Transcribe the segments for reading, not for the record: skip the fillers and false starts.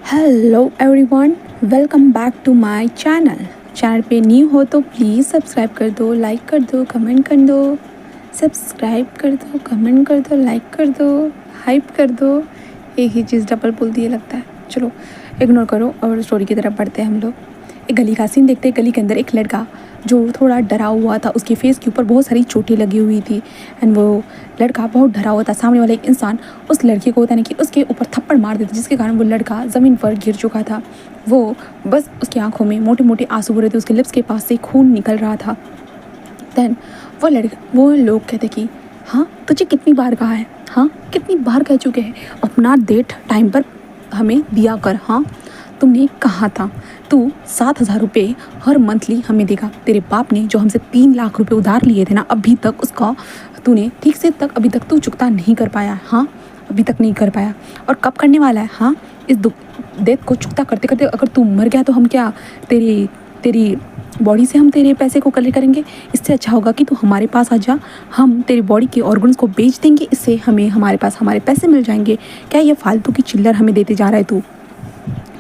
Hello everyone, welcome back to my channel पे new हो तो प्लीज़ सब्सक्राइब कर दो, लाइक कर दो, कमेंट कर दो। सब्सक्राइब कर दो, कमेंट कर दो, लाइक कर दो, हाइप कर दो। एक ही चीज़ डबल बोल दिए लगता है। चलो इग्नोर करो और स्टोरी की तरफ बढ़ते हैं हम लोग। एक गली का सीन देखते हैं। गली के अंदर एक लड़का जो थोड़ा डरा हुआ था, उसके फेस के ऊपर बहुत सारी चोटें लगी हुई थी एंड वो लड़का बहुत डरा हुआ था। सामने वाला एक इंसान उस लड़के को होता नहीं कि उसके ऊपर थप्पड़ मार देता, जिसके कारण वो लड़का ज़मीन पर गिर चुका था। वो बस उसकी आंखों में मोटे मोटे आंसू हो रहे थे, उसके लिप्स के पास से खून निकल रहा था। देन वो लोग कहते कि हाँ तुझे कितनी बार कहा है, हाँ कितनी बार कह चुके हैं अपना डेट टाइम पर हमें दिया कर। हाँ तुमने कहा था तू 7,000 रुपये हर मंथली हमें देगा। तेरे बाप ने जो हमसे 3 लाख रुपए उधार लिए थे ना, अभी तक उसका तूने ठीक से तक अभी तक तू चुकता नहीं कर पाया। हाँ अभी तक नहीं कर पाया और कब करने वाला है। हाँ इस डेट को चुकता करते करते अगर तू मर गया तो हम क्या तेरी बॉडी से हम तेरे पैसे को कलेक्ट करेंगे। इससे अच्छा होगा कि तू हमारे पास आ जा, हम तेरी बॉडी के ऑर्गन्स को बेच देंगे, इससे हमें हमारे पास हमारे पैसे मिल जाएंगे। क्या ये फालतू की चिल्लर हमें देते जा रहा है तू।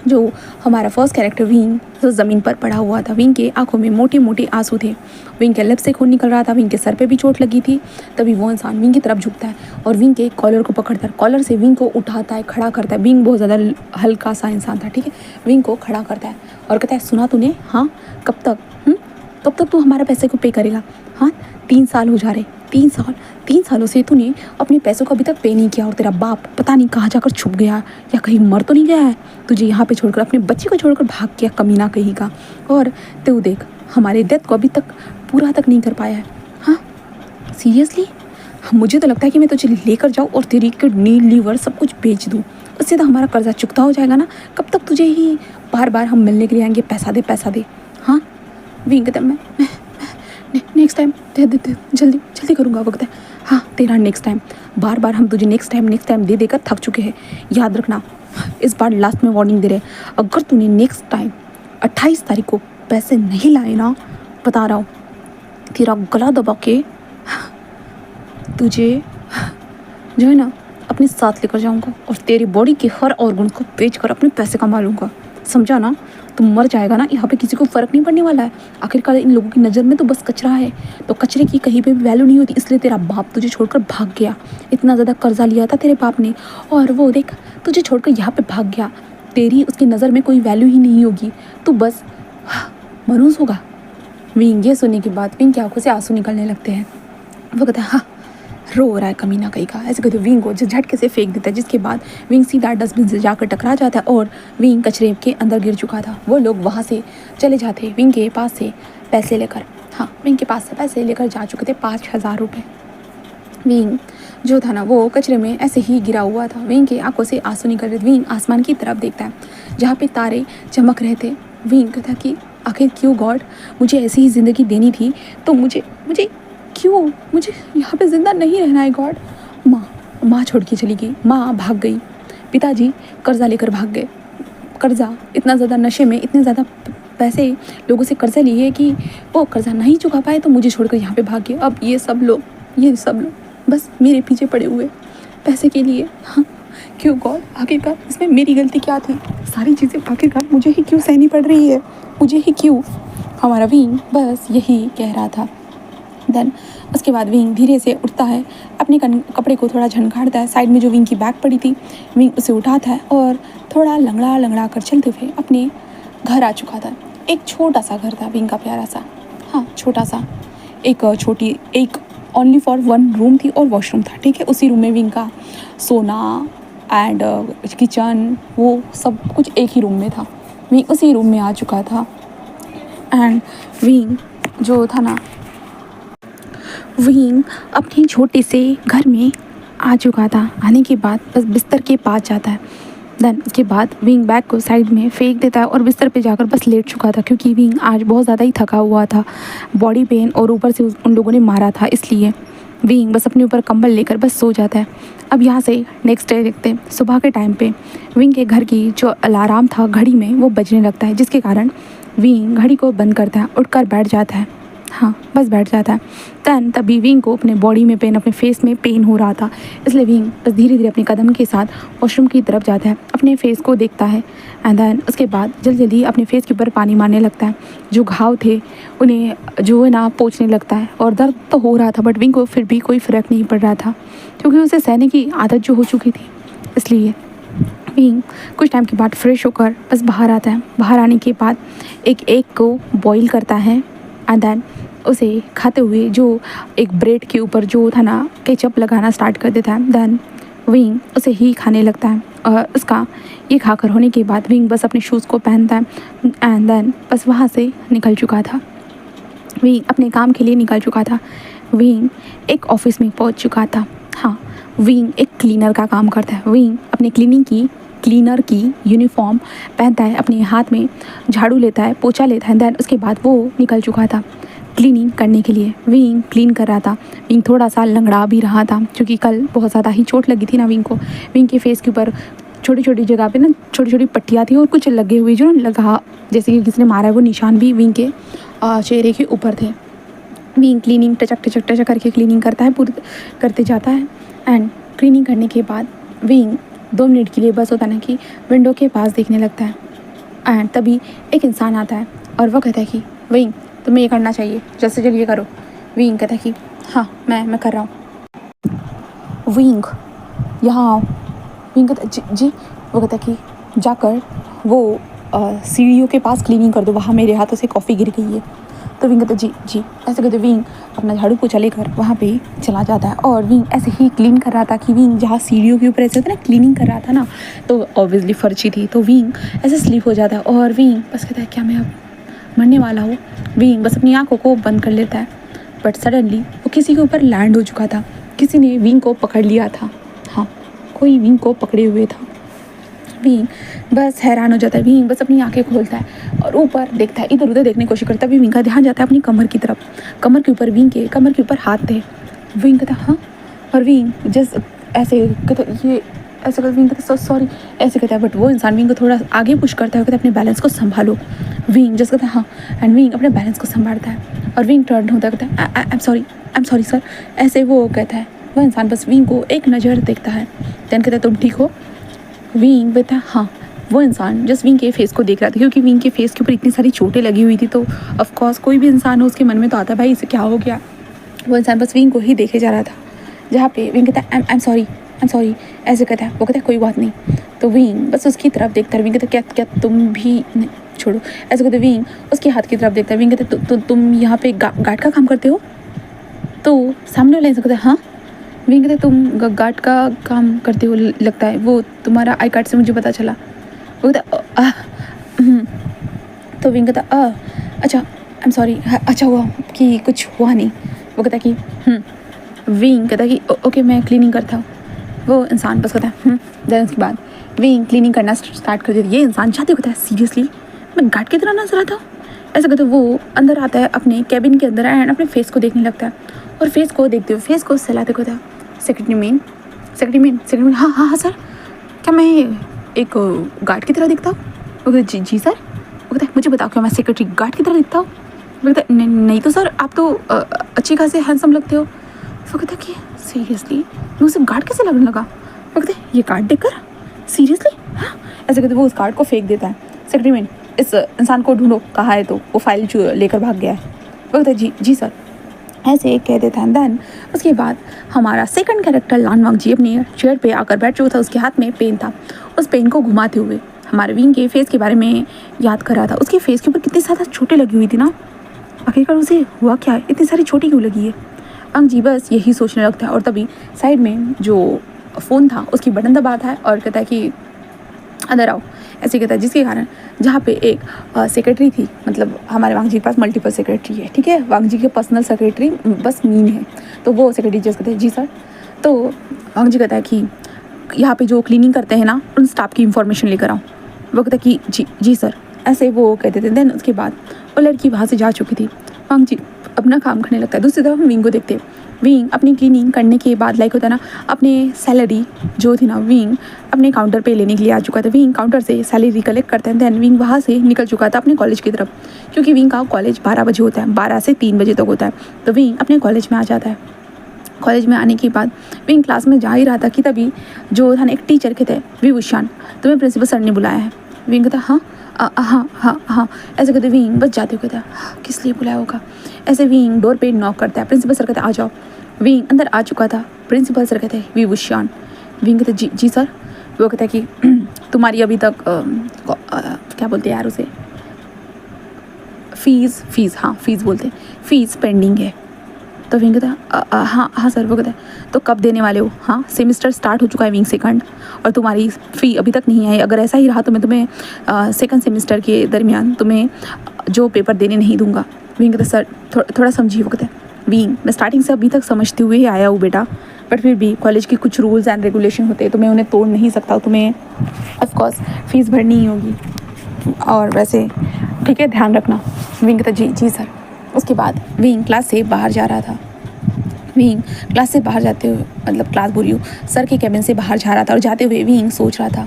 जो हमारा फर्स्ट कैरेक्टर विंग जो ज़मीन पर पड़ा हुआ था, विंग के आंखों में मोटे मोटे आंसू थे, विंग के लिप से खून निकल रहा था, विंग के सर पे भी चोट लगी थी। तभी वो इंसान विंग की तरफ झुकता है और विंग के कॉलर को पकड़ता है, कॉलर से विंग को उठाता है, खड़ा करता है। विंग बहुत ज़्यादा हल्का सा इंसान था, ठीक है। विंग को खड़ा करता है और कहता है सुना तूने, हाँ कब तक, कब तक तू हमारे पैसे को पे करेगा। हाँ 3 साल हो जा रहे, 3 सालों से तूने अपने पैसों को अभी तक पे नहीं किया और तेरा बाप पता नहीं कहाँ जाकर छुप गया या कहीं मर तो नहीं गया है। तुझे यहाँ पे छोड़कर अपने बच्चे को छोड़कर भाग गया कमीना कहीं का। और तू देख हमारे डेथ को अभी तक पूरा तक नहीं कर पाया है। हाँ सीरियसली मुझे तो लगता है कि मैं तुझे लेकर जाऊँ और तेरी किडनी लीवर सब कुछ बेच दूँ, उससे तो हमारा कर्जा चुकता हो जाएगा ना। कब तक तुझे ही बार बार हम मिलने के लिए आएंगे, पैसा दे पैसा दे। हाँ विंग कहता मैं नेक्स्ट टाइम दे जल्दी जल्दी करूँगा वक्त है। हाँ तेरा नेक्स्ट टाइम, बार बार हम तुझे नेक्स्ट टाइम दे देकर थक चुके हैं। याद रखना इस बार लास्ट में वार्निंग दे रहे, अगर तूने नेक्स्ट टाइम 28 तारीख को पैसे नहीं लाए ना, बता रहा हूँ तेरा गला दबा के तुझे जो है ना अपने साथ लेकर जाऊँगा और तेरी बॉडी के हर ऑर्गन को बेच कर अपने पैसे कमा लूँगा, समझा ना। तुम मर जाएगा ना, यहाँ पे किसी को फ़र्क नहीं पड़ने वाला है। आखिरकार इन लोगों की नज़र में तो बस कचरा है, तो कचरे की कहीं पे भी वैल्यू नहीं होती। इसलिए तेरा बाप तुझे छोड़कर भाग गया, इतना ज़्यादा कर्जा लिया था तेरे बाप ने और वो देख तुझे छोड़कर यहाँ पे भाग गया। तेरी उसकी नज़र में कोई वैल्यू ही नहीं होगी, तू बस मरूज होगा। विंग ये सुनने के बाद विंग की आंखों से आंसू निकलने लगते हैं। वो कहता है हाँ रो रहा है कमीना कहीं का, ऐसे कहते विंग को झटके से फेंक देता है, जिसके बाद विंग सीधा डस्टबिन से जाकर टकरा जाता है और विंग कचरे के अंदर गिर चुका था। वो लोग वहाँ से चले जाते विंग के पास से पैसे लेकर। हाँ विंग के पास से पैसे लेकर जा चुके थे 5,000 रुपये। विंग जो था ना वो कचरे में ऐसे ही गिरा हुआ था, विंग के आंखों से आंसू निकल रहे थे। विंग आसमान की तरफ देखता है जहाँ पे तारे चमक रहे थे। विंग कहता कि आखिर क्यों गॉड, मुझे ऐसी ही ज़िंदगी देनी थी तो मुझे यहाँ पे ज़िंदा नहीं रहना है गॉड। माँ छोड़ के चली गई, माँ भाग गई, पिताजी कर्जा लेकर भाग गए। कर्जा इतना ज़्यादा, नशे में इतने ज़्यादा पैसे लोगों से कर्जा लिए कि वो कर्जा नहीं चुका पाए तो मुझे छोड़कर यहाँ पे भाग गए। अब ये सब लोग बस मेरे पीछे पड़े हुए पैसे के लिए। हाँ क्यों गॉड, आखिरकार इसमें मेरी गलती क्या थी। सारी चीज़ें आखिरकार मुझे ही क्यों सहनी पड़ रही है, मुझे ही क्यों। हमारा विंग बस यही कह रहा था। देन उसके बाद विंग धीरे से उठता है, अपने कपड़े को थोड़ा झनझाड़ता है। साइड में जो विंग की बैग पड़ी थी विंग उसे उठाता है और थोड़ा लंगड़ा कर चलते हुए अपने घर आ चुका था। एक छोटा सा घर था विंग का, प्यारा सा, हाँ छोटा सा, एक ओनली फॉर 1 रूम थी और वॉशरूम था, ठीक है। उसी रूम में विंग का सोना एंड किचन वो सब कुछ एक ही रूम में था। विंग उसी रूम में आ चुका था एंड विंग जो था ना विंग अपने छोटे से घर में आ चुका था। आने के बाद बस बिस्तर के पास जाता है। देन उसके बाद विंग बैग को साइड में फेंक देता है और बिस्तर पे जाकर बस लेट चुका था, क्योंकि विंग आज बहुत ज़्यादा ही थका हुआ था, बॉडी पेन और ऊपर से उन लोगों ने मारा था, इसलिए विंग बस अपने ऊपर कंबल लेकर बस सो जाता है। अब यहाँ से नेक्स्ट डे देखते हैं। सुबह के टाइम पे विंग के घर की जो अलार्म था घड़ी में वो बजने लगता है, जिसके कारण विंग घड़ी को बंद करता है, उठकर बैठ जाता है। हाँ बस बैठ जाता है। दैन तभी विंग को अपने बॉडी में पेन, अपने फेस में पेन हो रहा था, इसलिए विंग बस धीरे धीरे अपने कदम के साथ वॉशरूम की तरफ जाता है, अपने फेस को देखता है एंड देन उसके बाद जल्दी जल्दी अपने फेस के ऊपर पानी मारने लगता है। जो घाव थे उन्हें जो है ना पोंछने लगता है, और दर्द तो हो रहा था बट विंग को फिर भी कोई फ़र्क नहीं पड़ रहा था, क्योंकि उसे सहने की आदत जो हो चुकी थी। इसलिए विंग कुछ टाइम के बाद फ्रेश होकर बस बाहर आता है। बाहर आने के बाद एक एग को बॉईल करता है एंड देन उसे खाते हुए जो एक ब्रेड के ऊपर जो था ना केचप लगाना स्टार्ट कर देता है। देन विंग उसे ही खाने लगता है, और उसका ये खाकर होने के बाद विंग बस अपने शूज़ को पहनता है एंड देन बस वहाँ से निकल चुका था। विंग अपने काम के लिए निकल चुका था। विंग एक ऑफिस में पहुँच चुका था। हाँ, विंग एक क्लीनर का काम करता है। विंग अपने क्लीनर की यूनिफॉर्म पहनता है, अपने हाथ में झाड़ू लेता है, पोछा लेता है, देन उसके बाद वो निकल चुका था क्लीनिंग करने के लिए। विंग क्लीन कर रहा था। विंग थोड़ा सा लंगड़ा भी रहा था, क्योंकि कल बहुत ज़्यादा ही चोट लगी थी ना विंग को। विंग के फेस के ऊपर छोटी छोटी जगह पे ना छोटी छोटी पट्टियाँ थी, और कुछ लगे हुए जो ना लगा जैसे कि किसी ने मारा है वो निशान भी विंग के चेहरे के ऊपर थे। विंग क्लीनिंग टचक करके क्लीनिंग करता है, पूरी करते जाता है एंड क्लीनिंग करने के बाद विंग 2 मिनट के लिए बस होता ना कि विंडो के पास देखने लगता है एंड तभी एक इंसान आता है और वो कहता है कि विंग तुम्हें ये करना चाहिए, जल्द से जल्द ये करो। विंग कहता है कि हाँ मैं कर रहा हूँ। विंग यहाँ आओ। विंग कहता है जी। वो कहता है कि जाकर वो सीढ़ियों के पास क्लीनिंग कर दो, वहाँ मेरे हाथों से कॉफ़ी गिर गई है। तो विंग कहता है जी। ऐसे कहते विंग अपना झाड़ू पोछा लेकर वहाँ पे चला जाता है, और विंग ऐसे ही क्लीन कर रहा था कि विंग जहाँ सीढ़ियों के ऊपर ऐसे होता है ना क्लीनिंग कर रहा था ना, तो ऑब्वियसली फर्ची थी, तो विंग ऐसे स्लीप हो जाता है और विंग बस कहता है क्या मैं अब मरने वाला हूँ। विंग बस अपनी आँखों को बंद कर लेता है, बट सडनली वो किसी के ऊपर लैंड हो चुका था। किसी ने विंग को पकड़ लिया था। हाँ, कोई विंग को पकड़े हुए था। विंग बस हैरान हो जाता है। विंग बस अपनी आंखें खोलता है और ऊपर देखता है, इधर उधर देखने की कोशिश करता है। विंग का ध्यान जाता है अपनी कमर की तरफ। कमर के ऊपर विंग के कमर के ऊपर हाथ थे। विंग कहता हाँ, और विंग जस्ट ऐसे कहता ये ऐसे कहता, विंग कहता सॉरी ऐसे कहता है, बट वो इंसान विंग को थोड़ा आगे पुश करता है, कहता है अपने बैलेंस को संभालो। विंग जस्ट कहता है हाँ, एंड विंग अपने बैलेंस को संभालता है और विंग टर्न होता है, कहता है आई एम सॉरी सर, ऐसे वो कहता है। वो इंसान बस विंग को एक नज़र देखता है, देन कहता है तुम ठीक हो। विंग कहता है हाँ। वो इंसान जस्ट विंग के फेस को देख रहा था, क्योंकि विंग के फेस के ऊपर इतनी सारी चोटें लगी हुई थी, तो ऑफ कोर्स कोई भी इंसान हो उसके मन में तो आता है भाई इसे क्या हो गया। वो इंसान बस विंग को ही देखे जा रहा था, जहाँ पे विंग कहता है आई एम सॉरी ऐसे कहता है। वो कहता है कोई बात नहीं। तो विंग बस उसकी तरफ देखता है। विंग कहता है क्या तुम भी नहीं छोड़ो ऐसे कहते। विंग उसके हाथ की तरफ देखता है। विंग कहता है तुम यहाँ पे गार्ड का काम करते हो? तो सामने वाला ऐसा कहता है हाँ। विंग कहते तुम गार्ड का काम करते हो लगता है, वो तुम्हारा आई कार्ड से मुझे पता चला। वो कहता तो विंग कहता अच्छा आई एम सॉरी, अच्छा हुआ कि कुछ हुआ नहीं। वो कहता कि विंग कहता कि ओके मैं क्लीनिंग करता हूँ। वो इंसान बस कहता है देन उसके बाद विंग क्लीनिंग करना स्टार्ट कर देती है। ये इंसान चाहते कहता है सीरियसली मैं गार्ड की तरह नजर आता हूँ ऐसा कहते। वो अंदर आता है अपने कैबिन के अंदर एंड अपने फेस को देखने लगता है, और फेस को देखते हुए फेस को सहलाते कहता है सेक्रेटरी मैन हाँ सर, क्या मैं एक गार्ड की तरह दिखता हूँ? वो कहता जी सर। वो कहता है मुझे बताओ क्या मैं सेक्रेटरी गार्ड की तरह दिखता हूँ? वो कहता है नहीं तो सर आप तो अच्छी खासे हैंडसम लगते हो। वो कहता है कि सीरियसली मैं उसे गार्ड कैसे लगने लगा? वो कहते हैं ये कार्ड देखकर सीरियसली हाँ ऐसे कहते। वो उस कार्ड को फेंक देता है। सेक्रेटरी मैन इस इंसान को ढूंढो, कहाँ है? तो वो फाइल लेकर भाग गया है। वो कहता है जी सर ऐसे कह देता है। देन उसके बाद हमारा सेकंड कैरेक्टर लानवांग जी अपनी चेयर पे आकर बैठ चुका था। उसके हाथ में पेन था। उस पेन को घुमाते हुए हमारे विंग के फेस के बारे में याद कर रहा था। उसके फेस के ऊपर कितनी ज़्यादा चोटें लगी हुई थी ना, आखिरकार उसे हुआ क्या है, इतनी सारी चोटें क्यों लगी है? अंग जी बस यही सोचने लगता है, और तभी साइड में जो फ़ोन था उसकी बटन दबाता है और कहता है कि अंदर आओ ऐसे कहता है, जिसके कारण जहाँ पे एक सेक्रेटरी थी, मतलब हमारे वांग जी के पास मल्टीपल सेक्रेटरी है, ठीक है, वांग जी के पर्सनल सेक्रेटरी बस मीन है, तो वो सेक्रेटरी जस्ट कहते हैं जी सर। तो वांग जी कहता है कि यहाँ पे जो क्लीनिंग करते हैं ना उन स्टाफ की इंफॉर्मेशन लेकर आओ। वो कहता है कि जी सर ऐसे वो कहते थे। देन उसके बाद वो लड़की वहाँ से जा चुकी थी। वांग जी अपना काम करने लगता है। दूसरी तरफ हम विंग को देखते हैं। विंग अपनी क्लीनिंग करने के बाद लाइक होता है ना, अपने सैलरी जो थी ना, विंग अपने काउंटर पे लेने के लिए आ चुका था। विंग काउंटर से सैलरी कलेक्ट करते हैं, देन विंग वहाँ से निकल चुका था अपने कॉलेज की तरफ, क्योंकि विंग का कॉलेज 12 बजे होता है, 12 से 3 बजे तक होता है। तो विंग अपने कॉलेज में आ जाता है। कॉलेज में आने के बाद विंग क्लास में जा ही रहा था कि तभी जो था ना, एक टीचर के थे, विभूषण, तुम्हें प्रिंसिपल सर ने बुलाया है। विंग कहता हाँ हाँ हाँ हाँ, ऐसे कहते विंग बच जाते हुए कहता हाँ, किस लिए बुलाया होगा। ऐसे विंग डोर पे नॉक करता है। प्रिंसिपल सर कहते आ जाओ। विंग अंदर आ चुका था। प्रिंसिपल सर कहते विभूषण। विंग कहते जी सर। वो कहता है कि तुम्हारी अभी तक क्या बोलते हैं यार उसे, फीस हाँ फीस बोलते हैं, फीस पेंडिंग है। तो विंग कहता हाँ सर। वो कहता है तो कब देने वाले हो। हाँ, सेमेस्टर स्टार्ट हो चुका है विंग सेकंड, और तुम्हारी फ़ी अभी तक नहीं आई। अगर ऐसा ही रहा तो मैं तुम्हें सेकंड सेमेस्टर के दरमियान तुम्हें जो पेपर देने नहीं दूंगा। विंग कहता सर थोड़ा समझिए। वो कहता है विंग मैं स्टार्टिंग से अभी तक समझते हुए ही आया हूँ बेटा, बट फिर भी कॉलेज के कुछ रूल्स एंड रेगुलेशन होते हैं तो मैं उन्हें तोड़ नहीं सकता। तुम्हें ऑफकोर्स फ़ीस भरनी ही होगी, और वैसे ठीक है ध्यान रखना। विंग कहता जी सर। उसके बाद विंग क्लास से बाहर जा रहा था। विंग क्लास से बाहर जाते हुए, मतलब क्लास बोल रही हूँ, सर के कैबिन से बाहर जा रहा था, और जाते हुए विंग सोच रहा था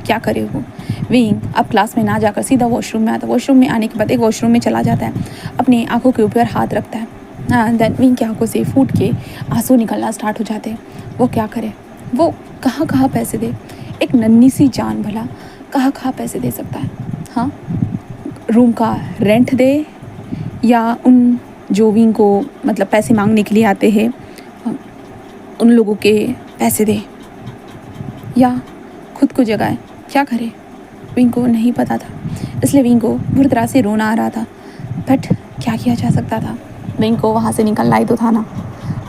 क्या करे वो। विंग अब क्लास में ना जाकर सीधा वॉशरूम में आता। वॉशरूम में आने के बाद एक वॉशरूम में चला जाता है, अपनी आंखों के ऊपर हाथ रखता है। देन विंग की आंखों से फूट के आंसू निकलना स्टार्ट हो जाते हैं। वो क्या करे, वो कहाँ पैसे दे, एक नन्ही सी जान भला कहाँ पैसे दे सकता है। हाँ, रूम का रेंट दे, या उन जो विंग को मतलब पैसे मांगने के लिए आते हैं उन लोगों के पैसे दे, या खुद को जगाए, क्या करे। विंग को नहीं पता था, इसलिए विंग को बुरी तरह से रोना आ रहा था, बट क्या किया जा सकता था। विंग को वहाँ से निकलना ही तो था ना।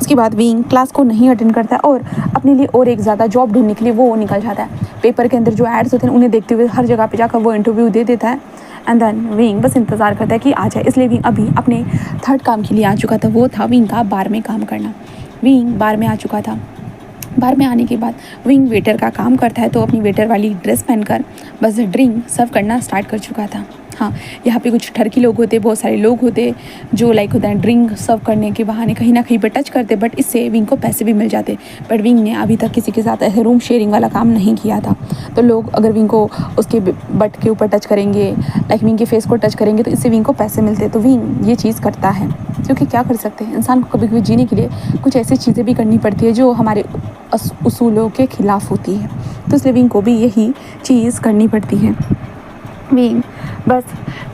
उसके बाद विंग क्लास को नहीं अटेंड करता है, और अपने लिए और एक ज़्यादा जॉब ढूंढने के लिए वो निकल जाता है। पेपर के अंदर जो एड्स होते हैं उन्हें देखते हुए हर जगह पे जाकर वो इंटरव्यू दे देता है। एंड देन विंग बस इंतज़ार करता है कि आ जाए। इसलिए विंग अभी अपने थर्ड काम के लिए आ चुका था, वो था विंग का बार में काम करना। विंग बार में आ चुका था। बार में आने के बाद विंग वेटर का काम करता है, तो अपनी वेटर वाली ड्रेस पहनकर बस ड्रिंक सर्व करना स्टार्ट कर चुका था। हाँ, यहाँ पे कुछ ठरकी लोग होते, बहुत सारे लोग होते जो लाइक होता है ड्रिंक सर्व करने के बहाने कहीं ना कहीं पे टच करते, बट इससे विंग को पैसे भी मिल जाते। बट विंग ने अभी तक किसी के साथ ऐसे रूम शेयरिंग वाला काम नहीं किया था। तो लोग अगर विंग को उसके बट के ऊपर टच करेंगे, लाइक विंग के फेस को टच करेंगे, तो इससे विंग को पैसे मिलते। तो विंग ये चीज़ करता है, क्योंकि क्या कर सकते हैं, इंसान को कभी कभी जीने के लिए कुछ ऐसी चीज़ें भी करनी पड़ती है जो हमारे उसूलों के खिलाफ होती है। तो इसलिए विंग को भी यही चीज़ करनी पड़ती है। विंग बस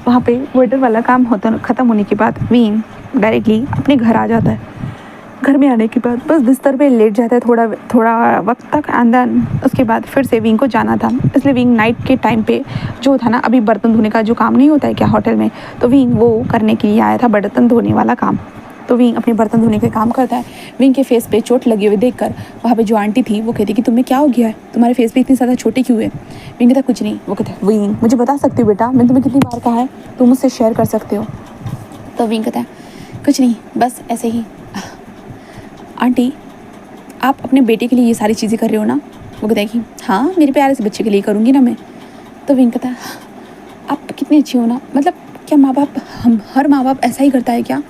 वहाँ पे वेटर वाला काम होता ख़त्म होने के बाद विंग डायरेक्टली अपने घर आ जाता है। घर में आने के बाद बस बिस्तर पे लेट जाता है थोड़ा वक्त तक, एंड देन उसके बाद फिर से विंग को जाना था। इसलिए विंग नाइट के टाइम पे जो था ना, अभी बर्तन धोने का जो काम नहीं होता है क्या होटल में, तो विंग वो करने के लिए आया था, बर्तन धोने वाला काम। तो विंग अपने बर्तन धोने का काम करता है। विंग के फेस पे चोट लगी हुई देखकर वहाँ पे जो आंटी थी वो कहती कि तुम्हें क्या हो गया है, तुम्हारे फेस पे इतनी ज़्यादा चोटें क्यों है। विंग कहता कुछ नहीं। वो कहता विंग मुझे बता सकती हो बेटा, मैंने तुम्हें कितनी बार कहा है, तुम मुझसे शेयर कर सकते हो। तो विंग कहता है कुछ नहीं, बस ऐसे ही। आंटी आप अपने बेटे के लिए ये सारी चीज़ें कर रहे हो ना। वो कहता है कि हाँ, मेरे प्यारे से बच्चे के लिए करूँगी ना मैं। तो विंग कहता है आप कितनी अच्छी हो ना, मतलब क्या माँ बाप, हम हर माँ बाप ऐसा ही करता है क्या।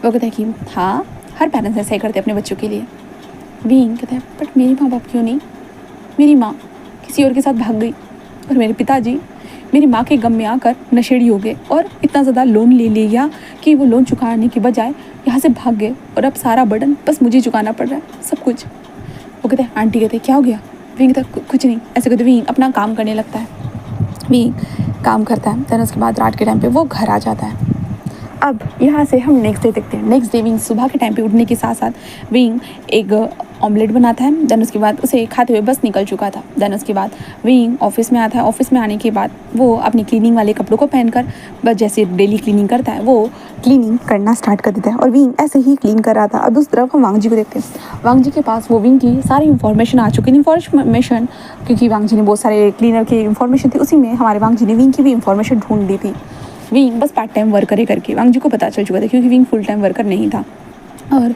वो कहता है कि हाँ, हर पेरेंट्स ऐसा ही करते हैं अपने बच्चों के लिए। विंग कहता है बट मेरी माँ बाप क्यों नहीं, मेरी माँ किसी और के साथ भाग गई, और मेरे पिताजी मेरी माँ के गम में आकर नशेड़ी हो गए, और इतना ज़्यादा लोन ले लिया कि वो लोन चुकाने के बजाय यहाँ से भाग गए, और अब सारा बर्डन बस मुझे चुकाना पड़ रहा है, सब कुछ। वो कहते हैं आंटी कहते क्या हो गया। विंग कहता कुछ नहीं, ऐसे कहते विंग अपना काम करने लगता है। विंग काम करता है, फिर उसके बाद रात के टाइम पे वो घर आ जाता है। अब यहाँ से हम नेक्स्ट डे देखते हैं। नेक्स्ट डे विंग सुबह के टाइम पे उठने के साथ साथ विंग एक ऑमलेट बनाता है। देन उसके बाद उसे खाते हुए बस निकल चुका था। देन उसके बाद विंग ऑफिस में आता है। ऑफिस में आने के बाद वो अपनी क्लीनिंग वाले कपड़ों को पहनकर बस जैसे डेली क्लीनिंग करता है वो क्लीनिंग करना स्टार्ट कर देता है, और विंग ऐसे ही क्लीन कर रहा था। अब उस तरफ हम वांग जी को देखते हैं। वांग जी के पास वो विंग की सारी इन्फॉर्मेशन आ चुकी है। इन्फॉर्मेशन क्योंकि वांग जी ने बहुत सारे क्लीनर की इन्फॉर्मेशन थी, उसी में हमारे वांग जी ने विंग की भी इन्फॉर्मेशन ढूंढ ली थी। विंग बस पार्ट टाइम वर्कर करके वांग जी को पता चल चुका था, क्योंकि विंग फुल टाइम वर्कर नहीं था। और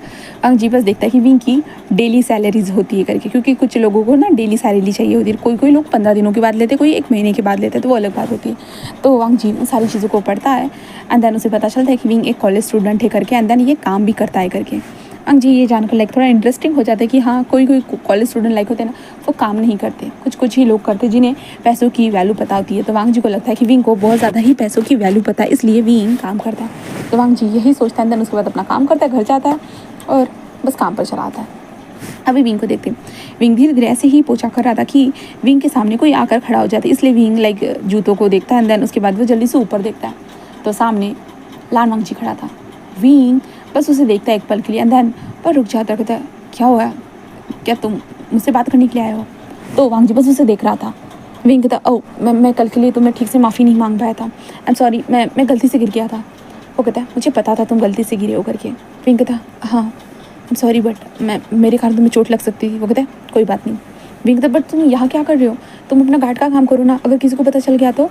वांग जी बस देखता है कि विंग की डेली सैलरीज होती है करके, क्योंकि कुछ लोगों को ना डेली सैलरी चाहिए होती है। कोई लोग 15 दिनों के बाद लेते, कोई 1 महीने के बाद लेते, तो वो अलग बात होती है। तो वांग जी उन सारी चीज़ों को पढ़ता है, एंड देन उसे पता चलता है कि विंग एक कॉलेज स्टूडेंट है करके, एंड देन ये काम भी करता है करके। वांग जी ये जानकर लाइक थोड़ा इंटरेस्टिंग हो जाता है कि हाँ कोई कोई कॉलेज स्टूडेंट लाइक होते हैं ना, वो काम नहीं करते, कुछ कुछ ही लोग करते जिन्हें पैसों की वैल्यू पता होती है। तो वांग जी को लगता है कि विंग को बहुत ज़्यादा ही पैसों की वैल्यू पता है, इसलिए विंग काम करता है। तो वांग जी यही सोचता है, देन उसके बाद अपना काम करता है, घर जाता है और बस काम पर चला आता है। अभी विंग को देखते हैं, विंग धीरे धीरे ऐसे ही पोछा कर रहा था कि विंग के सामने कोई आकर खड़ा हो जाता है, इसलिए विंग लाइक जूतों को देखता है, देन उसके बाद वो जल्दी से ऊपर देखता है तो सामने लान वांग जी खड़ा था। विंग बस उसे देखता है एक पल के लिए, देन पर रुक जाता है, कहता है क्या हुआ, क्या तुम मुझसे बात करने के लिए आए हो? तो वांग जी बस उसे देख रहा था। विंग कहता ओ मैं कल के लिए तुम्हें ठीक से माफ़ी नहीं मांग पाया था, आई एम सॉरी, मैं गलती से गिर गया था। वो कहता है मुझे पता था तुम गलती से गिरे हो करके। विंग कहता हाँ आई एम सॉरी बट मेरे कारण तुम्हें चोट लग सकती थी। वो कहता है कोई बात नहीं। विंग कहता बट तुम यहाँ क्या कर रहे हो, तुम अपना गार्ड का काम करो ना, अगर किसी को पता चल गया तो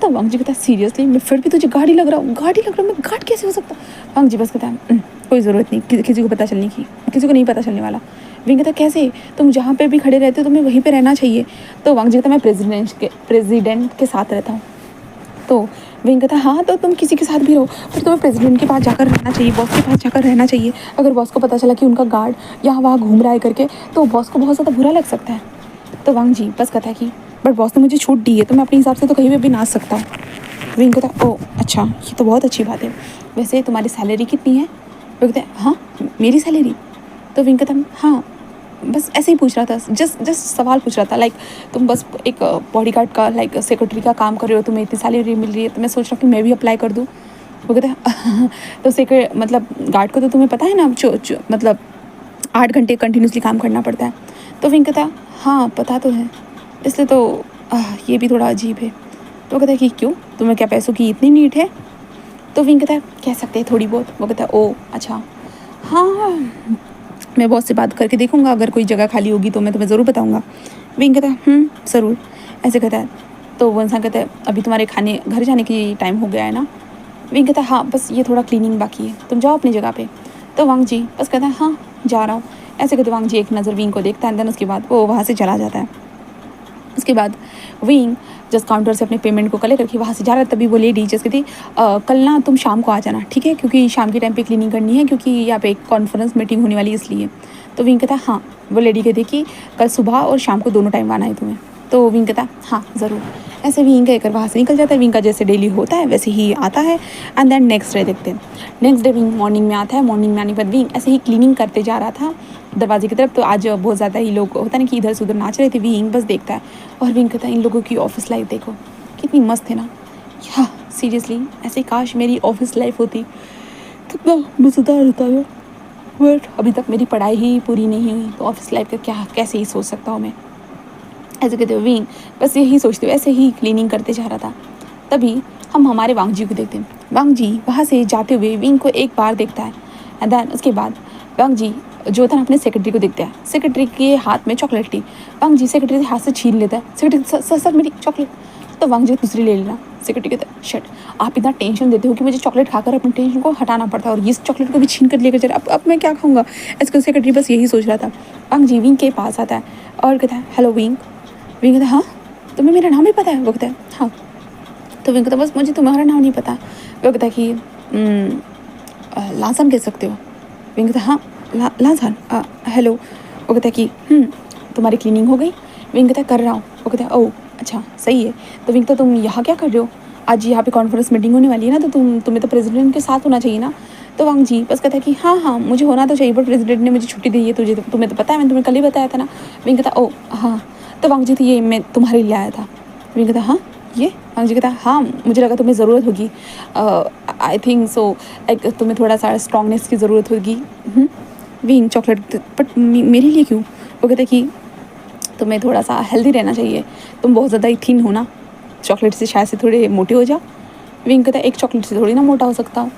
वांग जी कहता है सीरियसली मैं फिर भी तुझे गाड़ी लग रहा हूँ, मैं गार्ड कैसे हो सकता? वांग जी बस कहता है कोई ज़रूरत नहीं किसी को पता चलने की, किसी को नहीं पता चलने वाला। विंग कहता कैसे, तुम जहाँ पे भी खड़े रहते हो तुम्हें वहीं पे रहना चाहिए। तो वांग जी कहता मैं प्रेसिडेंट के साथ रहता हूँ। तो विंग कहता हाँ तो तुम किसी के साथ भी रहो, पर तुम्हें प्रेसिडेंट के पास जाकर रहना चाहिए, बॉस के पास जाकर रहना चाहिए। अगर बॉस को पता चला कि उनका गार्ड यहाँ वहाँ घूम रहा है करके तो बॉस को बहुत ज़्यादा बुरा लग सकता है। तो वांग जी बस कहता है कि बट बॉस ने मुझे छूट दी है तो मैं अपने हिसाब से तो कहीं भी नाच सकता हूँ। विंग कहता ओ अच्छा ये तो बहुत अच्छी बात है, वैसे तुम्हारी सैलरी कितनी है? वो कहते हैं हाँ मेरी सैलरी? तो विंग कहता हाँ बस ऐसे ही पूछ रहा था, जस्ट सवाल पूछ रहा था, लाइक तुम बस एक बॉडीगार्ड का लाइक सेक्रेटरी का काम कर रहे हो, तुम्हें इतनी सैलरी मिल रही है तो मैं सोच रहा हूँ कि मैं भी अप्लाई कर दूँ। वो कहता है तो मतलब गार्ड को तो तुम्हें पता है ना मतलब 8 घंटे कंटिन्यूसली काम करना पड़ता है। तो विंग कहता हाँ पता तो है, इसलिए तो ये भी थोड़ा अजीब है। तो कहता है कि क्यों, तुम्हें क्या पैसों की इतनी नीड है? तो विंग कहता है कह सकते हैं थोड़ी बहुत। वो कहता है ओ अच्छा हाँ मैं बॉस से बात करके देखूंगा, अगर कोई जगह खाली होगी तो मैं तुम्हें ज़रूर बताऊंगा। विंग कहता है ज़रूर, ऐसे कहता है। तो वो इंसान कहता है अभी तुम्हारे घर जाने की टाइम हो गया है ना? विंग कहता है हाँ बस ये थोड़ा क्लीनिंग बाकी है, तुम जाओ अपनी जगह पे। तो वांग जी बस कहता है हाँ जा रहा हूँ। ऐसे कहते वांग जी एक नज़र विंग को देखता है, देन उसके बाद वो वहाँ से चला जाता है। उसके बाद विंग जस्ट काउंटर से अपने पेमेंट को कलेक्ट करके वहाँ से जा रहा है, तभी वो लेडी जैसे कहती कल ना तुम शाम को आ जाना ठीक है, क्योंकि शाम के टाइम पे क्लीनिंग करनी है, क्योंकि यहाँ पे एक कॉन्फ्रेंस मीटिंग होने वाली है इसलिए। तो विंग कहता है हाँ। वो लेडी कहती कि कल सुबह और शाम को दोनों टाइम आना है तुम्हें। तो विंग कहता हाँ ज़रूर। ऐसे विंग कहकर वहाँ से निकल जाता है। विंग का जैसे डेली होता है वैसे ही आता है, एंड देन नेक्स्ट डे देखते हैं। नेक्स्ट डे विंग मॉर्निंग में आता है। मॉर्निंग में आने के बाद विंग ऐसे ही क्लीनिंग करते जा रहा था दरवाजे की तरफ, तो आज बहुत ज़्यादा ही लोग होता है ना कि इधर से उधर नाच रहे थे। विंग बस देखता है और विंग कहता है इन लोगों की ऑफिस लाइफ देखो कितनी मस्त है ना, हाँ सीरियसली ऐसे काश मेरी ऑफिस लाइफ होती, कितना मज़ेदार होता है। बट अभी तक मेरी पढ़ाई ही पूरी नहीं हुई तो ऑफिस लाइफ का क्या कैसे ही सोच सकता हूँ मैं। ऐसे कहते हुए विंग बस यही सोचते हुए ऐसे ही क्लीनिंग करते जा रहा था। तभी हम हमारे वांग जी को देखते हैं। वांग जी वहाँ से जाते हुए विंग को एक बार देखता है, एंड देन उसके बाद वांग जी जो था अपने सेक्रेटरी को देखता है। सेक्रेटरी के हाथ में चॉकलेट थी। वांग जी सेक्रेटरी के हाथ से छीन लेता है। सेक्रेटरी सर मेरी चॉकलेट। तो वांग जी दूसरी ले लेना। सेक्रेटरी कहता है शट, आप इतना टेंशन देते हो कि मुझे चॉकलेट खाकर अपने टेंशन को हटाना पड़ता है, और इस चॉकलेट को भी छीन कर लेकर चला, अब मैं क्या खाऊंगा? इसको सेक्रेटरी बस यही सोच रहा था। वांग जी विंग के पास आता है और कहता है हेलो विंग। विंग कहता है हाँ तुम्हें मेरा नाम ही पता है? वो कहता है हाँ। तो विंग कहता बस मुझे तुम्हारा नाम नहीं पता। वो कहता है कि लासान कह सकते हो? विंग कहता हाँ लासान हेलो। वो कहता है कि तुम्हारी क्लीनिंग हो गई? विंग कहता है कर रहा हूँ। वो कहता है ओह अच्छा सही है। तो विंग कहता तुम यहाँ क्या कर रहे हो? आज यहाँ पे कॉन्फ्रेंस मीटिंग होने वाली है ना, तो तुम्हें तो प्रेसिडेंट के साथ होना चाहिए ना। तो वांग जी बस कहता है कि हाँ मुझे होना तो चाहिए, बट प्रेसिडेंट ने मुझे छुट्टी दी है, तुम्हें तो पता है, मैंने तुम्हें कल ही बताया था ना। विंग कहता ओह हाँ। तो वांग जी तो ये मैं तुम्हारे लिए आया था। विंग कहता हाँ ये? वांग जी कहता हाँ मुझे लगा तुम्हें ज़रूरत होगी, आई थिंक सो लाइक तुम्हें थोड़ा सा स्ट्रॉन्गनेस की ज़रूरत होगी। विंग चॉकलेट बट मेरे लिए क्यों? वो कहते कि तुम्हें थोड़ा सा हेल्दी रहना चाहिए, तुम बहुत ज़्यादा ही थिन हो ना, चॉकलेट से शायद से थोड़े मोटे हो जाओ। विंग कहता एक चॉकलेट से थोड़ी ना मोटा हो सकता हूँ,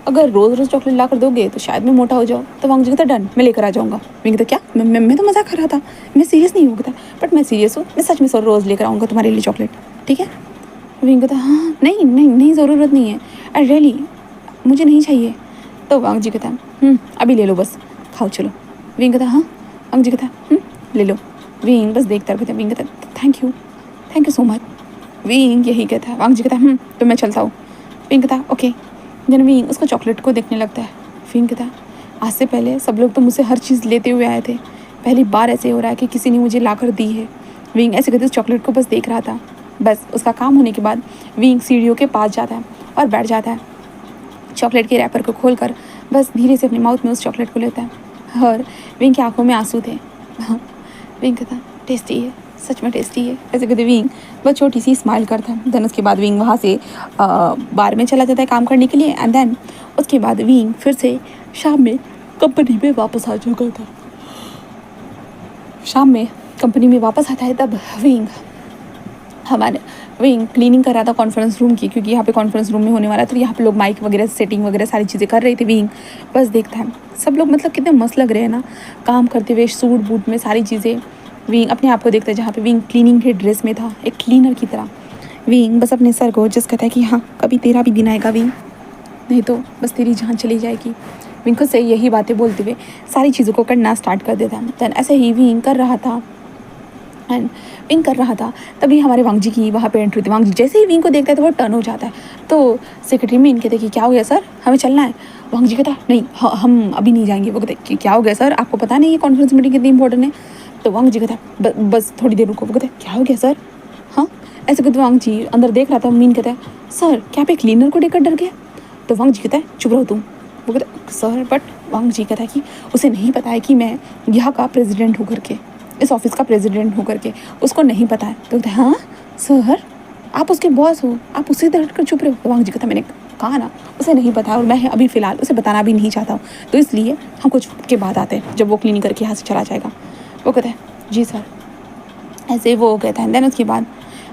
अगर रोज़ रोज़ चॉकलेट ला कर दोगे तो शायद मैं मोटा हो जाऊँ। तो वांग जी कहता डन मैं लेकर आ जाऊँगा। विंग कहता क्या मैं तो मजाक कर रहा था, मैं सीरियस नहीं हूँ। कहता बट मैं सीरियस हूँ, मैं सच में सर रोज़ लेकर आऊँगा तुम्हारे लिए चॉकलेट, ठीक है? विंग कहता हाँ नहीं ज़रूरत नहीं है, आई रियली मुझे नहीं चाहिए। तो वांग जी कहता अभी ले लो बस खाओ चलो। विंग कहता हाँ। वांग जी कहता ले लो। विंग बस देखता रहता है। विंग कहता thank you so much. Wing यही कहता है। वांग जी कहता तो मैं चलता हूँ। विंग कहता ओके। जन विंग उसको चॉकलेट को देखने लगता है। विंग कहता आज से पहले सब लोग तो मुझसे हर चीज़ लेते हुए आए थे, पहली बार ऐसे हो रहा है कि किसी ने मुझे ला कर दी है। विंग ऐसे कहते चॉकलेट को बस देख रहा था। बस उसका काम होने के बाद विंग सीढ़ियों के पास जाता है और बैठ जाता है, चॉकलेट के रैपर को खोलकर बस धीरे से अपने माउथ में उस चॉकलेट को लेता है और विंग की आंखों में आंसू थे। विंग कहता टेस्टी है, सच में टेस्टी है। ऐसे कहते विंग बस छोटी सी स्माइल करता है। देन उसके बाद विंग वहाँ से बार में चला जाता है काम करने के लिए। एंड देन उसके बाद विंग फिर से शाम में कंपनी में वापस आ चुका था। शाम में कंपनी में वापस आता है तब विंग क्लीनिंग कर रहा था कॉन्फ्रेंस रूम की, क्योंकि यहाँ पे कॉन्फ्रेंस रूम में होने वाला था। तो यहाँ पे लोग माइक वगैरह सेटिंग वगैरह सारी चीज़ें कर रहे थे। विंग बस देखता है, सब लोग मतलब कितने मस्त लग रहे हैं ना काम करते हुए, सूट बूट में सारी चीज़ें। विंग अपने आप को देखता है जहाँ पे विंग क्लीनिंग के ड्रेस में था, एक क्लीनर की तरह। विंग बस अपने सर को जस्ट कहता है कि हाँ कभी तेरा भी दिन आएगा विंग, नहीं तो बस तेरी जान चली जाएगी। विंग खुद से यही बातें बोलते हुए सारी चीज़ों को करना स्टार्ट कर देता है। दैन ऐसे ही विंग कर रहा था एंड विंग कर रहा था तभी हमारे वांग जी की वहाँ पे एंट्री थी। वांग जी जैसे ही विंग को देखता है तो वो टर्न हो जाता है। तो सेक्रेटरी में इनके देखिए क्या हो गया सर, हमें चलना है। वांग जी कहता नहीं हम अभी नहीं जाएंगे। वो कहते कि क्या हो गया सर, आपको पता नहीं ये कॉन्फ्रेंस मीटिंग कितनी इंपॉर्टेंट है। तो वांग जी कहता बस थोड़ी देर रुको। वो कहते क्या हो गया सर, हाँ ऐसे कहते वांग जी अंदर देख रहा था। मीन कहता है सर क्या आप एक क्लीनर को देखकर डर गए। तो वांग जी कहता है चुप रहो तुम। वो कहता सर बट वांग जी कहता है कि उसे नहीं पता है कि मैं यहाँ का प्रेसिडेंट हूँ करके, इस ऑफिस का प्रेसिडेंट हूँ करके, उसको नहीं पता है। तो कहते हाँ सर आप उसके बॉस हो, आप उसे डर कर चुप रहे हो। वांग जी कहता मैंने कहा ना उसे नहीं पता है और मैं अभी फ़िलहाल उसे बताना भी नहीं चाहता हूँ, तो इसलिए हम कुछ के बाद आते हैं जब वो क्लीनिंग करके यहाँ से चला जाएगा। वो कहता है जी सर। ऐसे वो कहता है। देन उसके बाद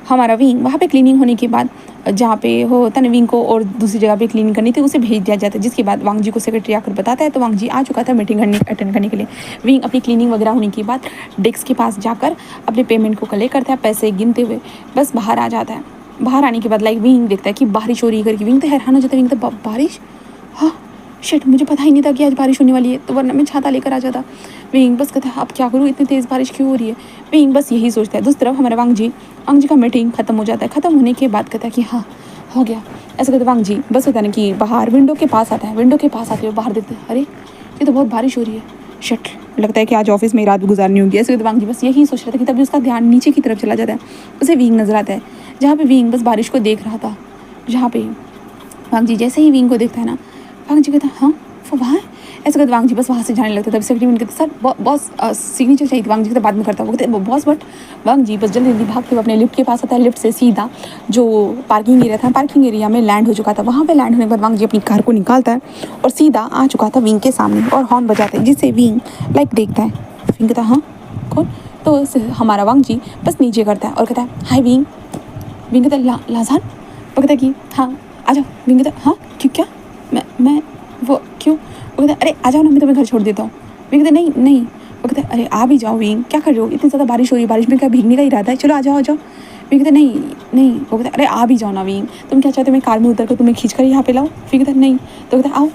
हमारा विंग वहाँ पे क्लीनिंग होने के बाद जहाँ पे हो होता है विंग को और दूसरी जगह पे क्लीनिंग करनी थी, उसे भेज दिया जाता है। जिसके बाद वांग जी को सेक्रेटरी आकर बताता है। तो वांग जी आ चुका था मीटिंग अटेंड करने के लिए। विंग अपनी क्लीनिंग वगैरह होने के बाद डेस्क के पास जाकर अपने पेमेंट को कलेक्ट करता है, पैसे गिनते हुए बस बाहर आ जाता है। बाहर आने के बाद विंग देखता है कि बारिश हो रही है करके। विंग तो हैरान हो जाता है। विंग तो बारिश, हाँ शिट मुझे पता ही नहीं था कि आज बारिश होने वाली है, तो वरना मैं छाता लेकर आ जाता। विंग बस कहता है अब क्या करूँ, इतनी तेज़ बारिश क्यों हो रही है। विंग बस यही सोचता है। दूसरी तरफ हमारा वांग जी का मीटिंग खत्म हो जाता है। खत्म होने के बाद कहता है कि हाँ हो गया। ऐसा कहते वांग जी बस होता है ना कि बाहर विंडो के पास आता है। विंडो के पास आते हुए बाहर देखते हैं अरे ये तो बहुत बारिश हो रही है, शिट लगता है कि आज ऑफिस में रात गुजारनी होगी। ऐसे कहते वांग जी बस यही सोच रहा था कि तभी उसका ध्यान नीचे की तरफ चला जाता है। उसे विंग नजर आता है जहाँ पे विंग बस बारिश को देख रहा था। जहाँ पे वांग जी जैसे ही विंग को देखता है ना, वांग जी कहता है हाँ वो वहाँ है। ऐसे कहते वांग जी बस वहाँ से जाने लगता है। तब सेक्रेटरी में कहते सर बॉस सिग्नेचर चाहिए थी। वांग जी कहते बाद में करता। वो कहते बॉस बट वांग जी बस जल्दी जल्दी भागते हुए अपने लिफ्ट के पास आता है। लिफ्ट से सीधा जो पार्किंग एरिया था, पार्किंग एरिया में लैंड हो चुका था। वहाँ पे लैंड होने के बाद वांग जी अपनी कार को निकालता है और सीधा आ चुका था विंग के सामने और हॉर्न बजाते हैं, जिससे विंग देखता है। विंग कहता हाँ कौन। तो हमारा वांग जी बस नीचे करता है और कहता है हाय विंग। विंग कहता है लाजान। वो कहता है कि हाँ आ जाओ। विंग कहता है हाँ क्यों क्या मैं वो क्यों। वो कहता है अरे आ जाओ ना मैं तुम्हें घर छोड़ देता हूँ। विंग कहता है नहीं नहीं। वो कहता है अरे आ भी जाओ विंग, क्या कर रहे हो, इतनी ज़्यादा बारिश हो रही है, बारिश में क्या भीगने का इरादा है, चलो आ जाओ आ जाओ। विंग कहता है नहीं नहीं। वो कहता है अरे आ भी जाओ ना विंग, तुम क्या चाहते हो मैं कार में उतर कर तुम्हें खींच कर यहाँ पे लाओ। विंग कहता है नहीं। तो कहता है आओ।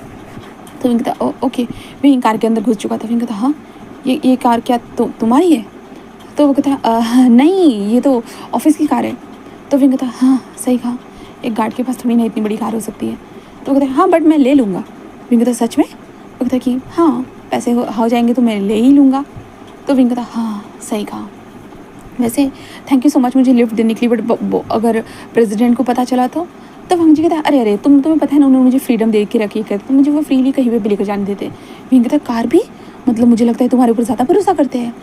तो विंग कहता है ओके। विंग कार के अंदर घुस चुका था। विंग कहता है हाँ ये कार क्या तुम्हारी है। तो वो कहता है नहीं ये तो ऑफिस की कार है। तो विंग कहता है हाँ सही कहा, एक गार्ड के पास थोड़ी ना इतनी बड़ी कार हो सकती है। तो वो कहता है हाँ बट मैं ले लूँगा। विंग कहता है सच में। वो कहता है कि हाँ पैसे हो जाएंगे तो मैं ले ही लूँगा। तो विंग कहता है हाँ सही कहा, वैसे थैंक यू सो मच मुझे लिफ्ट देने के लिए, बट अगर प्रेसिडेंट को पता चला तो वांग जी कहता है अरे तुम्हें पता है ना उन्होंने मुझे फ्रीडम दे के रखी है, तो मुझे वो फ्रीली कहीं पे भी लेकर जाने देते। विंग कहता है कार भी, मतलब मुझे लगता है तुम्हारे ऊपर ज़्यादा भरोसा करते हैं।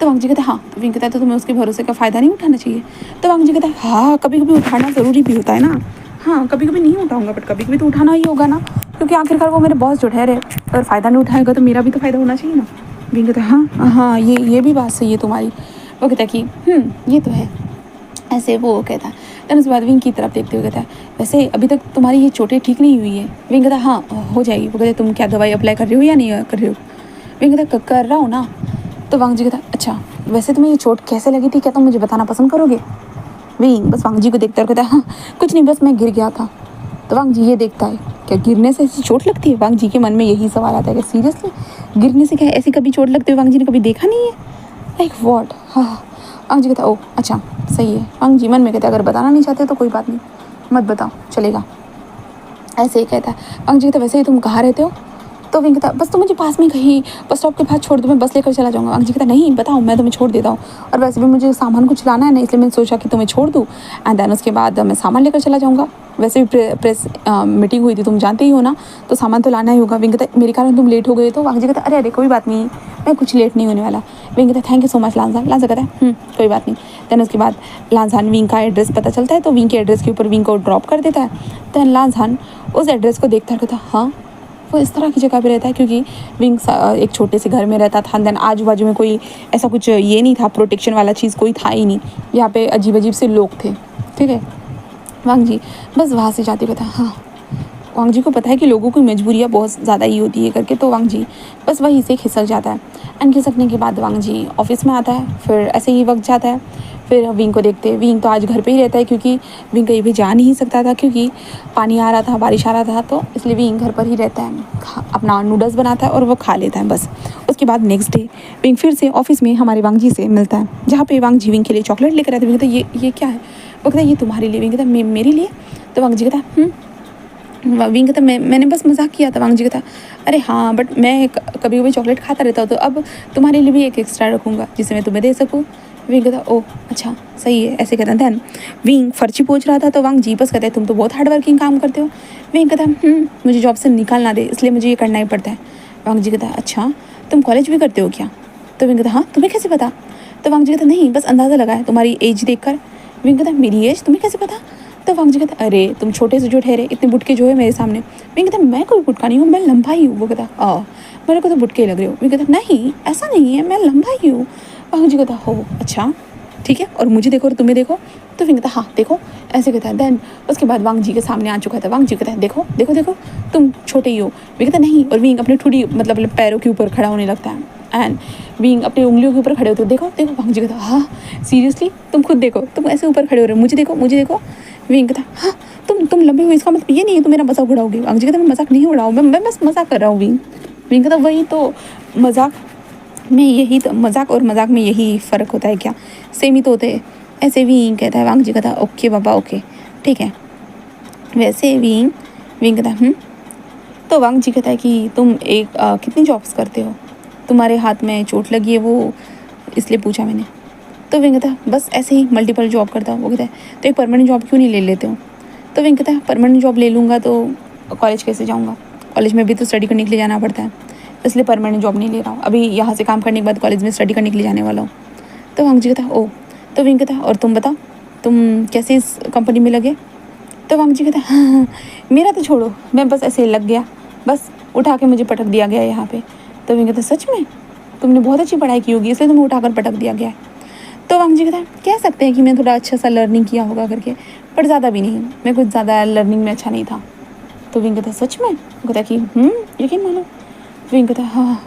तो वांग जी कहता है हाँ। तो विंग कहता है तो तुम्हें उसके भरोसे का फ़ायदा नहीं उठाना चाहिए। तो वांग जी कहता है हाँ कभी कभी उठाना ज़रूरी भी होता है ना, हाँ कभी कभी नहीं उठाऊंगा बट कभी कभी तो उठाना ही होगा ना, क्योंकि आखिरकार वो मेरे बॉस जो ठहरे, अगर फ़ायदा नहीं उठाएगा तो मेरा भी तो फ़ायदा होना चाहिए ना। विंग कहता है हाँ हाँ ये भी बात सही है तुम्हारी। वो कहता है कि ये तो है। ऐसे वो कहता है। देन उसके बाद विंग की तरफ देखते हुए कहता है वैसे अभी तक तुम्हारी ये चोटें ठीक नहीं हुई है। विंग कहता है हाँ हो जाएगी। वो कहता है तुम क्या दवाई अप्लाई कर रहे हो या नहीं कर रहे हो। विंग कहता है कर रहा हूँ ना। तो वांग जी कहता है अच्छा वैसे तुम्हें ये चोट कैसे लगी थी, क्या तुम मुझे बताना पसंद करोगे। विंग बस वांग जी को देखता है और कहता है हाँ कुछ नहीं बस मैं गिर गया था। तो वांग जी ये देखता है क्या गिरने से ऐसी चोट लगती है। वांग जी के मन में यही सवाल आता है कि सीरियसली गिरने से क्या ऐसी कभी चोट लगती है, वांग जी ने कभी देखा नहीं है, लाइक वॉट। हाँ वांग जी कहता है ओ अच्छा सही है। वांग जी मन में कहता है अगर बताना नहीं चाहते तो कोई बात नहीं मत बताओ चलेगा। ऐसे ही कहता है। वांग जी कहता है वैसे ही तुम कहाँ रहते हो। तो विंग कहता बस तुम मुझे पास में कहीं बस स्टॉप के पास छोड़ दो, मैं बस लेकर चला जाऊँगा। वांग जी कहता नहीं बताओ, मैं तुम्हें छोड़ देता हूँ, और वैसे भी मुझे सामान कुछ लाना है ना, इसलिए मैंने सोचा कि तुम्हें छोड़ दूँ एंड देन उसके बाद मैं सामान लेकर चला जाऊँगा। वैसे भी प्रेस मीटिंग हुई थी, तुम जानते ही हो ना, तो सामान तो लाना ही होगा। विंग कहता मेरे कारण तुम लेट हो गए तो? वांग जी कहता अरे अरे कोई बात नहीं, मैं कुछ लेट नहीं होने वाला। विंग कहता thank you so much Lanja. Lanja कहता है कोई बात नहीं। देन उसके बाद लांजान विंग का एड्रेस पता चलता है, तो विंग के एड्रेस के ऊपर विंग को ड्रॉप कर देता है। देन लांजान उस एड्रेस को देखता है, कहता हाँ वो इस तरह की जगह पे रहता है, क्योंकि विंग एक छोटे से घर में रहता था। देन आजू बाजू में कोई ऐसा कुछ ये नहीं था, प्रोटेक्शन वाला चीज़ कोई था ही नहीं, यहाँ पे अजीब अजीब से लोग थे। ठीक है, वांग जी बस वहाँ से जाते कहता हाँ। वांग जी को पता है कि लोगों की मजबूरियाँ बहुत ज़्यादा ही होती है करके, तो वांग जी बस वहीं से खिसक जाता है। एंड खिसकने के बाद वांग जी ऑफिस में आता है। फिर ऐसे ही वक्त जाता है, फिर विंग को देखते। विंग तो आज घर पे ही रहता है, क्योंकि विंग कहीं भी जा नहीं सकता था, क्योंकि पानी आ रहा था, बारिश आ रहा था, तो इसलिए विंग घर पर ही रहता है, अपना नूडल्स बनाता है और वो खा लेता है बस। उसके बाद नेक्स्ट डे विंग फिर से ऑफिस में हमारे वांग जी से मिलता है, जहाँ पे वांग जी विंग के लिए चॉकलेट लेकर आते हैं। विंग कहता ये क्या है? वो कहता है ये तुम्हारे लिए। विंग कहता मेरे लिए? तो वांग जी कहता विंग कहता मैंने बस मजाक किया था। वांग जी कहता अरे हाँ बट मैं कभी कभी चॉकलेट खाता रहता हूँ, तो अब तुम्हारे लिए भी एक एक्स्ट्रा रखूँगा जिसे मैं तुम्हें दे सकूँ। विंग कहता ओह अच्छा सही है, ऐसे कहता। दैन विंग फर्ची पोंछ रहा था, तो वांग जी बस कहता है तुम तो बहुत हार्ड वर्किंग काम करते हो। विंग कहता मुझे जॉब से निकालना दे, इसलिए मुझे ये करना ही पड़ता है। वांग जी कहता अच्छा तुम कॉलेज भी करते हो क्या? तो विंग कहता हाँ तुम्हें कैसे पता? तो वांग जी कहता नहीं बस अंदाज़ा लगा है तुम्हारी एज देख कर। विंग कहता मेरी एज तुम्हें कैसे पता? तो वांग जी कहता अरे तुम छोटे से जो ठहरे, इतने बुटके जो है मेरे सामने। विंग कहता मैं कोई बुटका नहीं हूँ, मैं लंबा ही हूँ। वो कहता मेरे को तो बुटके लग रहे हो। विंग कहता नहीं ऐसा नहीं है, मैं लंबा ही हूँ। वांग जी कहता हो अच्छा ठीक है, और मुझे देखो और तुम्हें देखो। तो विंग कहता हाँ देखो, ऐसे कहता है। देन उसके बाद वांग जी के सामने आ चुका था। वांग जी कहता है देखो देखो देखो तुम छोटे ही हो। विंग कहता नहीं, और विंग अपने ठुड़ी मतलब पैरों के ऊपर खड़ा होने लगता है एंड विंग अपनी उंगलियों के ऊपर खड़े होते देखो देखो। वांग जी कहता हाँ सीरियसली तुम खुद देखो, तुम ऐसे ऊपर खड़े हो रहे हो, मुझे देखो मुझे देखो। विंग कहता हाँ तुम लंबे हो, इसका मतलब ये नहीं है तुम मेरा मजाक उड़ाओगे। वांग जी कहता मैं मजाक नहीं उड़ाऊँ, मैं बस मजाक कर रहा हूँ। विंग कहता वही तो मजाक में यही तो मजाक और मजाक में यही फ़र्क होता है क्या, सेम ही तो होते हैं। ऐसे विंग कहता है। वांग जी कहता ओके बाबा ओके ठीक है। वैसे विंग कहता तो वांग जी कहता है कि तुम कितनी जॉब्स करते हो, तुम्हारे हाथ में चोट लगी है वो इसलिए पूछा मैंने। तो विंग कहता बस ऐसे ही मल्टीपल जॉब करता हूँ। वो कहता है तो एक परमानेंट जॉब क्यों नहीं ले लेते हो? तो विंग कहता है परमानेंट जॉब ले लूँगा तो कॉलेज कैसे जाऊँगा, कॉलेज में भी तो स्टडी करने के लिए जाना पड़ता है, इसलिए परमानेंट जॉब नहीं ले रहा हूँ, अभी यहाँ से काम करने के बाद कॉलेज में स्टडी करने के लिए जाने वाला हूँ। तो वांग जी कहता ओह। तो विंग कहता और तुम बताओ तुम कैसे इस कंपनी में लगे? तो वांग जी कहता हाँ मेरा तो छोड़ो, मैं बस ऐसे लग गया, बस उठा के मुझे पटक दिया गया यहाँ पे। तो विंग कहता सच में? तुमने बहुत अच्छी पढ़ाई की होगी इसलिए तुम्हें उठाकर पटक दिया गया है। तो वांग जी कहता कह सकते हैं कि मैं थोड़ा अच्छा सा लर्निंग किया होगा करके, पर ज़्यादा भी नहीं, मैं कुछ ज़्यादा लर्निंग में अच्छा नहीं था। तो विंग कहता सच में? वो कहता कि यकीन मानो। विंग कहता हाँ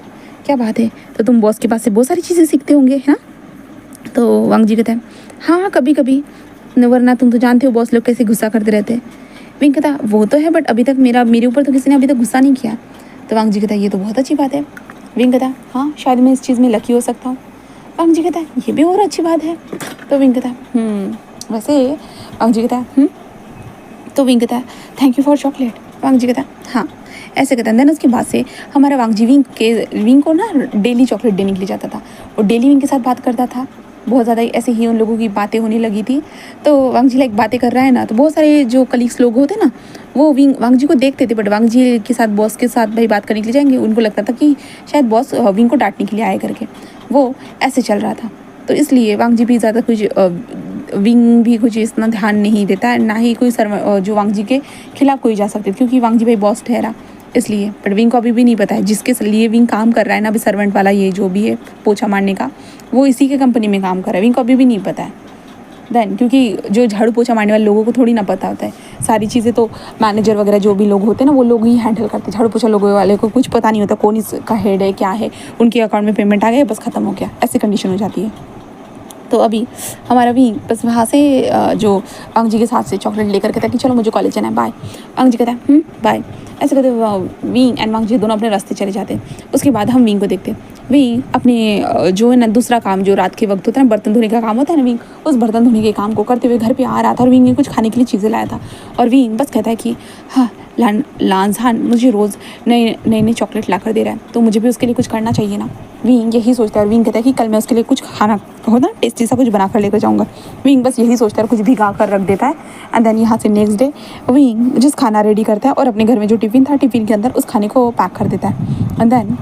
क्या बात है, तो तुम बॉस के पास से बहुत सारी चीज़ें सीखते होंगे हाँ? तो वांग जी कहता है हाँ कभी कभी, वरना तुम तो जानते हो बॉस लोग कैसे गुस्सा करते रहते हैं। विंग कहता वो तो है बट अभी तक मेरे ऊपर तो किसी ने अभी तक गुस्सा नहीं किया। तो वांग जी कहता ये तो बहुत अच्छी बात है। विंग कहता हाँ शायद मैं इस चीज़ में लकी हो सकता हूँ। वांग जी कहता ये भी और अच्छी बात है। तो विंग कहता वैसे वांग जी कहता तो विंग कहता थैंक यू फॉर चॉकलेट। वांग जी कहता हाँ ऐसे कहता है। देन उसके बाद से हमारा वांग जी विंग को ना डेली चॉकलेट देने के लिए जाता था, और डेली विंग के साथ बात करता था। बहुत ज़्यादा ऐसे ही उन लोगों की बातें होने लगी थी। तो वांग जी लाइक बातें कर रहा है ना, तो बहुत सारे जो कलीग्स लोग होते ना वो वांग जी को देखते थे, बट वांग जी के साथ बॉस के साथ भाई बात करने के लिए जाएंगे, उनको लगता था कि शायद बॉस विंग को डांटने के लिए आए करके, वो ऐसे चल रहा था। तो इसलिए वांग जी भी ज़्यादा कुछ विंग भी कुछ इतना ध्यान नहीं देता है, ना ही कोई जो वांग जी के खिलाफ कोई जा सकते, क्योंकि वांग जी भाई बॉस ठहरा इसलिए। बट विंग को अभी भी नहीं पता है जिसके लिए विंग काम कर रहा है ना, अभी सर्वेंट वाला ये जो भी है पोछा मारने का, वो इसी के कंपनी में काम कर रहा है। विंग को अभी भी नहीं पता है। देन क्योंकि जो झाड़ू पोछा मारने वाले लोगों को थोड़ी ना पता होता है सारी चीज़ें, तो मैनेजर वगैरह जो भी लोग होते हैं ना वो लोग ही हैंडल करते हैं। झाड़ू पोछा लोगों वाले को कुछ पता नहीं होता कौन इसका हेड है क्या है, उनके अकाउंट में पेमेंट आ गया बस ख़त्म हो गया, ऐसी कंडीशन हो जाती है। तो अभी हमारा विंग बस वहाँ से जो वांग जी के साथ से चॉकलेट लेकर कहता है कि चलो मुझे कॉलेज जाना है बाय। वांग जी कहता है बाय। ऐसे कहते विंग एंड वांग जी दोनों अपने रास्ते चले जाते हैं। उसके बाद हम विंग को देखते हैं। विंग अपने जो है ना दूसरा काम जो रात के वक्त होता है ना, बर्तन धोने का काम होता है ना, विंग उस बर्तन धोने के काम को करते हुए घर पे आ रहा था, और विंग ने कुछ खाने के लिए चीज़ें लाया था, और विंग बस कहता है कि हाँ लांझान मुझे रोज़ नए नए चॉकलेट ला कर दे रहा है, तो मुझे भी उसके लिए कुछ करना चाहिए ना। विंग यही सोचता है और विंग कहता है कि कल मैं उसके लिए कुछ खाना होता ना टेस्टी सा कुछ बना कर लेकर जाऊँगा। विंग बस यही सोचता है, कुछ भिगा कर रख देता है। एंड देन यहाँ से नेक्स्ट डे विंग जिस खाना रेडी करता है और अपने घर में जो टिफ़िन था, टिफ़िन के अंदर उस खाने को पैक कर देता है। एंड देन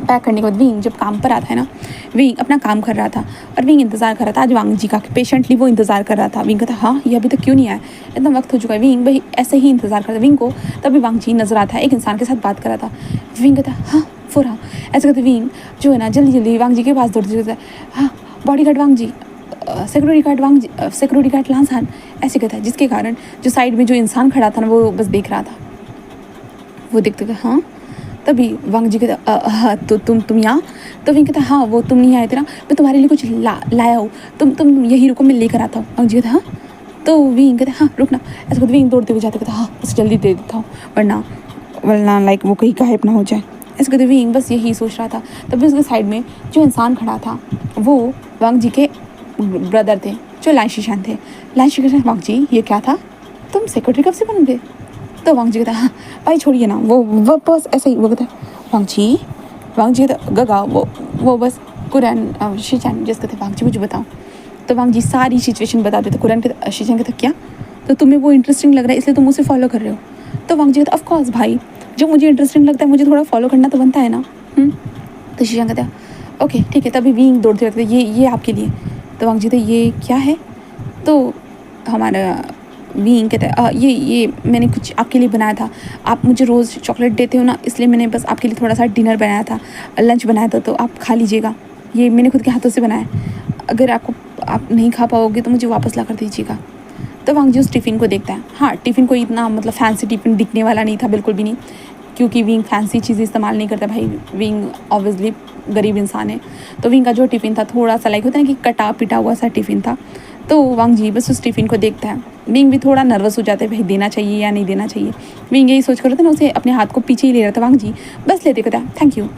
पैक करने के बाद विंग जब काम पर आता है ना, विंग अपना काम कर रहा था और विंग इंतज़ार कर रहा था आज वांग जी का, पेशेंटली वो इंतज़ार कर रहा था। विंग कहता हाँ ये अभी तक क्यों नहीं आया, इतना वक्त हो चुका है। विंग भाई ऐसे ही इंतज़ार करता। विंग को तभी वांग जी नजर आता है, एक इंसान के साथ बात कर रहा था। विंग कहता हाँ वो रहा, ऐसे कहते विंग जो है ना जल्दी जल्दी वांग जी के पास दौड़ते कहता है हाँ बॉडी गार्ड वांग जी, सिक्योरिटी गार्ड वांग जी, सिक्योरिटी गार्ड लांसान, ऐसे कहता है। जिसके कारण जो साइड में जो इंसान खड़ा था ना वो बस देख रहा था। वो देखते थे हाँ, तभी वांग जी कहता हाँ तो तुम यहाँ। तो विंग कहता हाँ वो तुम नहीं आए थे ना, मैं तुम्हारे लिए कुछ लाया हूँ, तुम यही रुको मैं लेकर आता हूँ। वांग जी कहता हाँ, तो विंग कहता हाँ रुकना, ऐसे कहते विंग दौड़ते हुए जाते कहता हाँ उसे जल्दी दे देता हूँ वरना लाइक वो कहीं गायब ना हो जाए। ऐसे कहते विंग बस यही सोच रहा था। तभी उसके साइड में जो इंसान खड़ा था वो वांग जी के ब्रदर थे जो लाइन शीशान थे। लाइन शीशान वांग जी ये क्या था, तुम सेक्रेटरी कब से बन गए। तो वांग जी कहता हाँ भाई छोड़िए ना, वो बस ऐसे ही। वो कहता वांग जी कहता गगा वो बस कुरैन शीचान जिस कहते वांग जी मुझे बताओ। तो वांग जी सारी सिचुएशन बता देते। कुरैन कहता शीचान कहता क्या, तो तुम्हें वो इंटरेस्टिंग लग रहा है इसलिए तुम उसे फॉलो कर रहे हो। तो वांग जी कहता ऑफ कोर्स भाई, जो मुझे इंटरेस्टिंग लगता है मुझे थोड़ा फॉलो करना तो बनता है ना। तो शीचान कहता ओके ठीक है। तभी विंग दौड़ते रहते ये आपके लिए। तो वांग जी कहते ये क्या है। तो हमारा विंग कहता है ये मैंने कुछ आपके लिए बनाया था, आप मुझे रोज़ चॉकलेट देते हो ना, इसलिए मैंने बस आपके लिए थोड़ा सा डिनर बनाया था, लंच बनाया था, तो आप खा लीजिएगा। ये मैंने खुद के हाथों से बनाया, अगर आप नहीं खा पाओगे तो मुझे वापस ला कर दीजिएगा। तो वांग जी उस टिफ़िन को देखता है। हाँ टिफ़िन को इतना मतलब फैंसी टिफ़िन दिखने वाला नहीं था, बिल्कुल भी नहीं, क्योंकि विंग फैंसी चीज़ें इस्तेमाल नहीं करता भाई। विंग ऑब्वियसली गरीब इंसान है। तो विंग का जो टिफ़िन था थोड़ा सा लाइक होता है ना कि कटा पिटा हुआ सा टिफ़िन था। तो वांग जी बस उस टिफ़िन को देखता है। विंग भी थोड़ा नर्वस हो जाता है भाई देना चाहिए या नहीं देना चाहिए। विंग यही सोच कर रहा था ना, उसे अपने हाथ को पीछे ही ले रहा था। वांग जी बस लेते कहता थैंक यू।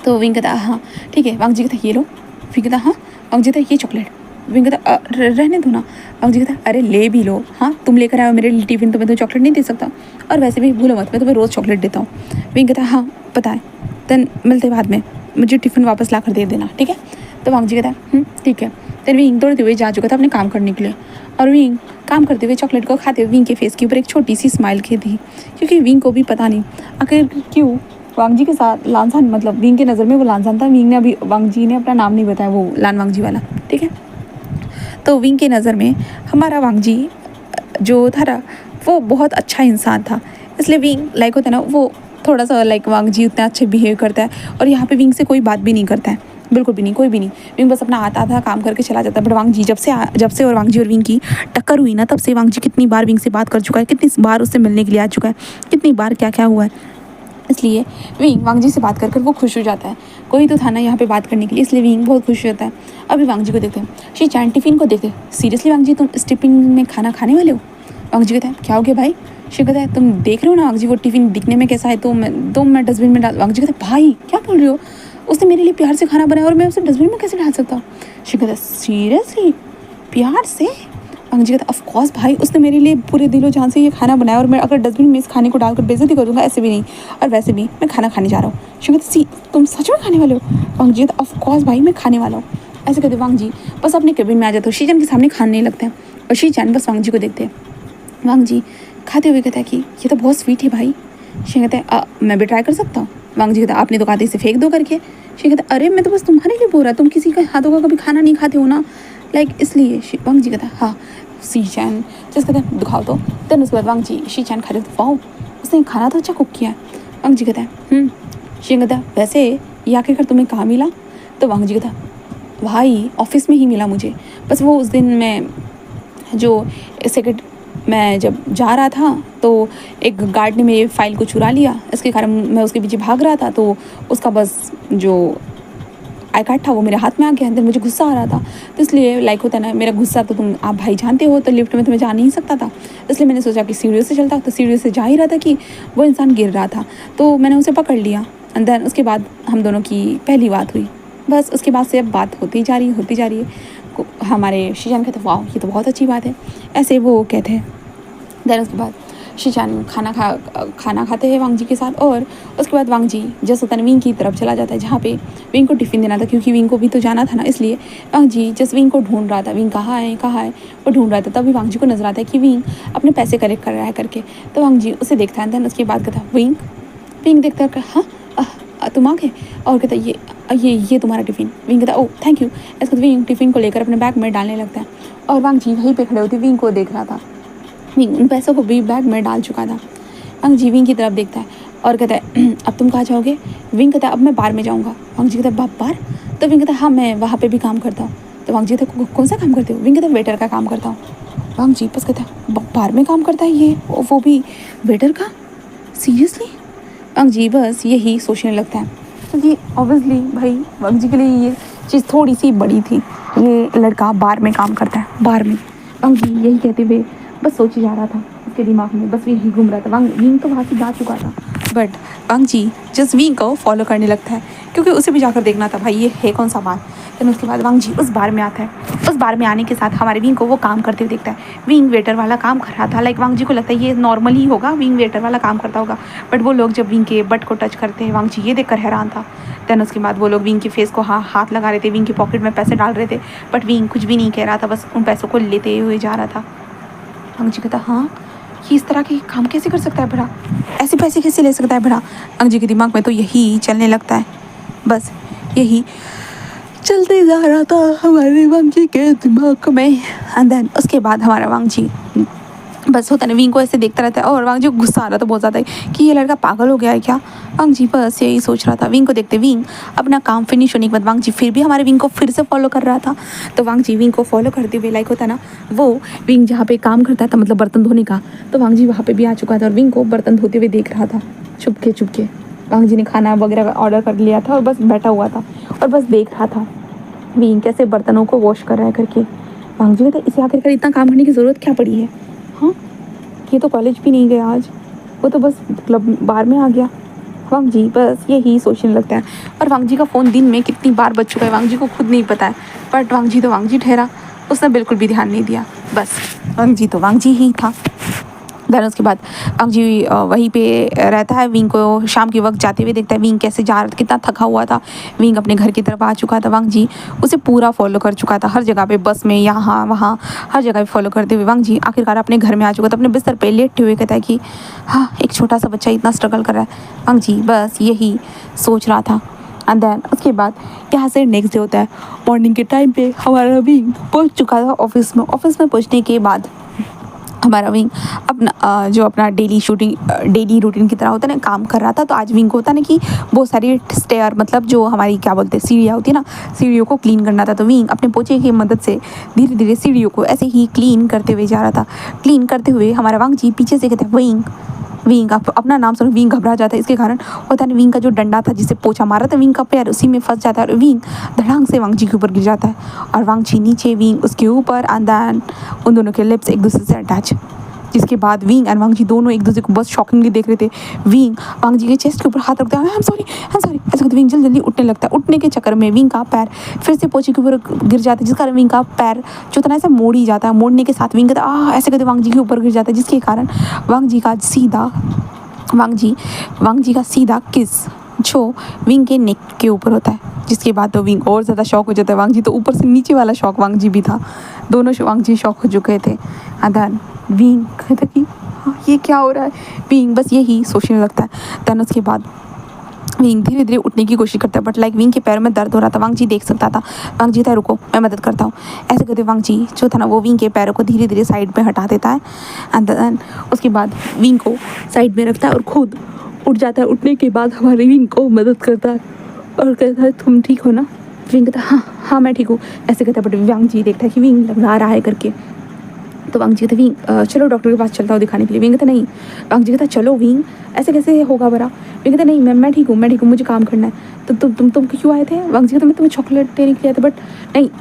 तो विंग कहता हाँ ठीक है। वांग जी कहता ये लो। विंग कहता हाँ। वांग जी कहता ये चॉकलेट। विंग कहता रहने दो ना। वांग जी कहता अरे ले भी लो, हाँ तुम लेकर आए हो मेरे लिए टिफ़िन तो मैं तुम्हें चॉकलेट नहीं दे सकता, और वैसे भी भूलो मत मैं तुम्हें रोज़ चॉकलेट देता हूँ। विंग कहता हाँ पता है, देन मिलते बाद में, मुझे टिफ़िन वापस ला कर दे देना ठीक है। तो वांग जी कहता ठीक है। देन विंग दौड़ते हुए जा चुका था अपने काम करने के लिए, और विंग काम करते हुए चॉकलेट को खाते हुए विंग के फेस के ऊपर एक छोटी सी स्माइल की थी, क्योंकि विंग को भी पता नहीं आखिर क्यों वांग जी के साथ लांसान, मतलब विंग के नज़र में वो लांसान था। विंग ने अभी वांग जी ने अपना नाम नहीं बताया, वो लान वांग जी वाला ठीक है। तो विंग के नज़र में हमारा वांग जी जो था ना वो बहुत अच्छा इंसान था, इसलिए विंग लाइक होता है ना वो थोड़ा सा लाइक वांग जी उतना अच्छे बिहेव करता है, और यहाँ पे विंग से कोई बात भी नहीं करता है, बिल्कुल भी नहीं, कोई भी नहीं। विंग बस अपना आता था काम करके चला जाता है। बट वांग जी जब से और वांग जी और विंग की टक्कर हुई ना, तब से वांग जी कितनी बार विंग से बात कर चुका है, कितनी बार उससे मिलने के लिए आ चुका है, कितनी बार क्या क्या हुआ है। इसलिए विंग वांग जी से बात कर कर वो खुश हो जाता है। कोई तो था ना यहाँ पे बात करने के लिए, इसलिए विंग बहुत खुश हो जाता है। अभी वांग जी को देखते हैं, शी टिफ़िन को देखते हैं। सीरियसली वांग जी तुम इस टिफ़िन में खाना खाने वाले हो। वांग जी कहता है क्या हो गया भाई। शी कहता है तुम देख रहे हो ना वांग जी वो टिफ़िन दिखने में कैसा है, तो मैं डस्टबिन में डाल। वांग जी कहता है भाई क्या बोल रहे हो, उसने मेरे लिए प्यार से खाना बनाया और मैं उसे डस्टबिन में कैसे डाल सकता हूँ। शी कहता है सीरियसली प्यार से। वांग जी कहता ऑफ कोर्स भाई, उसने मेरे लिए पूरे दिलो जान से ये खाना बनाया, और मैं अगर डस्टबिन में इस खाने को डालकर बेइज्जती कर दूंगा ऐसे भी नहीं, और वैसे भी मैं खाना खाने जा रहा हूँ। शी कहता सी तुम सच में खाने वाले हो। वांग जी कहता ऑफ कोर्स भाई मैं खाने वाला हूँ। ऐसे कहते वांग जी बस अपने केबिन में आ जाते हो, शीचैन के सामने खाने नहीं लगते हैं, और शीचैन बस वांग जी को देखते हैं। वांग जी खाते हुए कहता है कि ये तो बहुत स्वीट है भाई। शी कहता है मैं भी ट्राई कर सकता हूँ। वांग जी कहता आपने तो कहा था इसे फेंक दो करके। शी कहता अरे मैं तो बस तुम्हारे लिए बोल रहा, तुम किसी का हाथों का कभी खाना नहीं खाते हो ना, लाइक इसलिए। वांग जी कहता हाँ। शीचैन जिस कहते हैं दिखाओ तो। देन उसके बाद वांग जी शीचैन खाते तो वाओ उसने खाना तो अच्छा कुक किया है। वांग जी कहता है शी कहता है वैसे ये आखिरकार तुम्हें कहाँ मिला। तो वांग जी कहता भाई ऑफिस में ही मिला मुझे, बस वो उस दिन मैं जो सेक्रेट मैं जब जा रहा था तो एक गार्ड ने मेरी फ़ाइल को चुरा लिया, इसके कारण मैं उसके पीछे भाग रहा था, तो उसका बस जो आई कार्ड था वो मेरे हाथ में आ गया। अंदर मुझे गुस्सा आ रहा था, तो इसलिए लाइक होता है ना मेरा गुस्सा तो तुम आप भाई जानते हो, तो लिफ्ट में तुम्हें जा नहीं सकता था, इसलिए मैंने सोचा कि सीढ़ियों से चलता, तो सीढ़ियों से जा ही रहा था कि वो इंसान गिर रहा था, तो मैंने उसे पकड़ लिया। एंड देन उसके बाद हम दोनों की पहली बात हुई। बस उसके बाद से अब बात होती जा रही है। हमारे शीजान कहते वाह ये तो बहुत अच्छी बात है, ऐसे वो कहते हैं। देन उसके बाद शिचान खाना खाते हैं वांग जी के साथ। और उसके बाद वांग जी जस्ट होता है विंग की तरफ चला जाता है जहाँ पे विंग को टिफ़िन देना था, क्योंकि विंग को भी तो जाना था ना, इसलिए वांग जी जस्ट विंग को ढूंढ रहा था। विंग कहाँ है वो ढूंढ रहा था। तभी वांग जी को नजर आता है कि विंग अपने पैसे कलेक्ट कर रहा है करके। तो वांग जी उसे देखता है। देन उसके बाद कहता विंग विंग देखता है हाँ तुम आ गए। और कहता ये तुम्हारा टिफ़िन। विंग कहता ओह थैंक यू। इसके बाद विंग टिफ़िन को लेकर अपने बैग में डालने लगता है। और वांग जी वहीं पे खड़े होते विंग को देख रहा था। विंग उन पैसों को भी बैग में डाल चुका था। वांग जी विंग की तरफ देखता है और कहता है अब तुम कहाँ जाओगे। विंग कहता है अब मैं बार में जाऊँगा। वांग जी कहता है बार। तो विंग कहता है हाँ मैं वहाँ पे भी काम करता हूँ। तो वांग जी कहता है कौन सा काम करते हो। विंग कहता है वेटर का काम करता हूँ। वांग जी बस कहता है बार में काम करता है ये, वो भी वेटर का, सीरियसली। वांग जी बस यही सोचने लगता है, क्योंकि ऑब्वियसली भाई वांग जी के लिए ये चीज़ थोड़ी सी बड़ी थी। ये लड़का बार में काम करता है, बार में। वांग जी यही कहते हुए बस सोचे जा रहा था, उसके दिमाग में बस यही घूम रहा था। विंग तो वहाँ से जा चुका था, but Wang ji just Wing को फॉलो करने लगता है, क्योंकि उसे भी जाकर देखना था भाई ये है कौन सा बार। फिर उसके बाद वांग जी उस बार में आता है। उस बार में आने के साथ हमारे विंग को वो काम करते हुए देखता है। विंग वेटर वाला काम कर रहा था। लाइक वांग जी को लगता है ये नॉर्मल ही होगा, विंग वेटर वाला काम करता होगा। बट वो लोग जब विंग के बट को टच करते हैं, वांग जी ये देखकर हैरान था। देन उसके बाद वो लोग विंग के फेस को हाथ लगा रहे थे, विंग की पॉकेट में पैसे डाल रहे थे। बट विंग कुछ भी नहीं कह रहा था, बस उन पैसों को लेते हुए जा रहा था। वांग जी कहता हाँ ये इस तरह के काम कैसे कर सकता है भला, ऐसे पैसे कैसे ले सकता है भला। वांग जी के दिमाग में तो यही चलने लगता है, बस यही चलते जा रहा था हमारे वांग जी के दिमाग में। एंड देन उसके बाद हमारा वांग जी बस होता है विंग को ऐसे देखता रहता है। और वांग जी को गुस्सा आ रहा था बहुत ज़्यादा कि ये लड़का पागल हो गया है क्या। वांग जी बस यही सोच रहा था। विंग को देखते विंग अपना काम फिनिश होने के बाद वांग जी फिर भी हमारे विंग को फिर से फॉलो कर रहा था। तो वांग जी विंग को फॉलो करते हुए लाइक होता ना वो विंग जहाँ पे काम करता था, मतलब बर्तन धोने का, तो वांग जी वहाँ पे भी आ चुका था और विंग को बर्तन धोते हुए देख रहा था चुपके चुपके। वांग जी ने खाना वगैरह ऑर्डर कर लिया था और बस बैठा हुआ था और बस देख रहा था विंग कैसे बर्तनों को वॉश कर रहा है करके। वांग जी कहता इसे आखिरकार इतना काम करने की ज़रूरत क्या पड़ी है। हाँ ये तो कॉलेज भी नहीं गया आज, वो तो बस क्लब बार में आ गया। वांग जी बस यही सोचने लगता है। और वांग जी का फ़ोन दिन में कितनी बार बज चुका है वांग जी को खुद नहीं पता है। बट वांग जी तो वांग जी ठहरा, उसने बिल्कुल भी ध्यान नहीं दिया। बस वांग जी तो वांग जी ही था। देन उसके बाद वांग जी वहीं पे रहता है। विंग को शाम के वक्त जाते हुए देखता है। विंग कैसे जा रहा था, कितना थका हुआ था। विंग अपने घर की तरफ आ चुका था। वांग जी उसे पूरा फॉलो कर चुका था, हर जगह पे, बस में, यहाँ वहाँ, हर जगह पे फॉलो करते हुए वांग जी आखिरकार अपने घर में आ चुका था। अपने बिस्तर पे लेटते हुए कहता है कि हाँ एक छोटा सा बच्चा इतना स्ट्रगल कर रहा है। वांग जी बस यही सोच रहा था। एंड देन उसके बाद यहाँ से नेक्स्ट डे होता है। मॉर्निंग के टाइम पे हमारा विंग पहुँच चुका था ऑफिस में। ऑफिस में पहुँचने के बाद हमारा विंग अपना जो अपना डेली रूटीन की तरह होता है ना काम कर रहा था। तो आज विंग को होता है ना कि बहुत सारी स्टेयर, मतलब जो हमारी क्या बोलते हैं सीढ़ियाँ होती है ना, सीढ़ियों को क्लीन करना था। तो विंग अपने पोछे की मदद से धीरे धीरे सीढ़ियों को ऐसे ही क्लीन करते हुए जा रहा था। क्लीन करते हुए हमारा वांग जी पीछे से कहते हैं विंग अपना नाम सुन विंग घबरा जाता है। इसके कारण होता है विंग का जो डंडा था जिसे पोछा मारा था, विंग का पैर उसी में फंस जाता है और विंग धड़ांग से वांग जी के ऊपर गिर जाता है। और वांग जी नीचे, विंग उसके ऊपर। एंड देन उन दोनों के लिप्स एक दूसरे से अटैच, जिसके बाद विंग एंड वांग जी दोनों एक दूसरे को बस शॉकिंगली देख रहे थे। विंग वांग जी के चेस्ट के ऊपर हाथ रखते हैं, आई एम सॉरी ऐसा कहते विंग जल्दी उठने लगता है। उठने के चक्कर में विंग का पैर फिर से पोछे के ऊपर गिर जाता है, जिस कारण विंग का पैर जो था ना ऐसे मोड़ ही जाता है। मोड़ने के साथ विंग कहता ऐसे कहते वांग जी के ऊपर गिर जाता है, जिसके कारण वांग जी का सीधा किस जो विंग के नेक के ऊपर होता है, जिसके बाद तो विंग और ज़्यादा शॉक हो जाता है। वांग जी तो ऊपर से नीचे वाला शॉक वांग जी भी था, दोनों वांग जी शॉक हो चुके थे। अदन विंग कहता कि ये क्या हो रहा है। विंग बस यही सोचने लगता है। देन उसके बाद विंग धीरे धीरे उठने की कोशिश करता है, बट लाइक विंग के पैर में दर्द हो रहा था। वांग जी देख सकता था। वांग जी था रुको मैं मदद करता हूँ, ऐसे करते वांग जी जो था ना वो विंग के पैरों को धीरे धीरे साइड में हटा देता है। एंड देन उसके बाद विंग को साइड में रखता है और खुद उठ जाता है। उठने के बाद हमारे विंग को मदद करता है और कहता है तुम ठीक हो ना। विंग कहता है हाँ मैं ठीक हूँ, ऐसे कहता है। बट वांग जी देखता है कि विंग लगा रहा है करके, तो वांग जी कहते विंग चलो डॉक्टर के पास चलता हूँ दिखाने के लिए। विंग कहता नहीं। वांग जी कहता चलो विंग ऐसे कैसे होगा बरा। विंग कहता नहीं मैं ठीक हूँ मुझे काम करना है। तो तुम क्यों आए थे। वांग जी कहता मैं तुम्हें चॉकलेट देने के लिए आया था, बट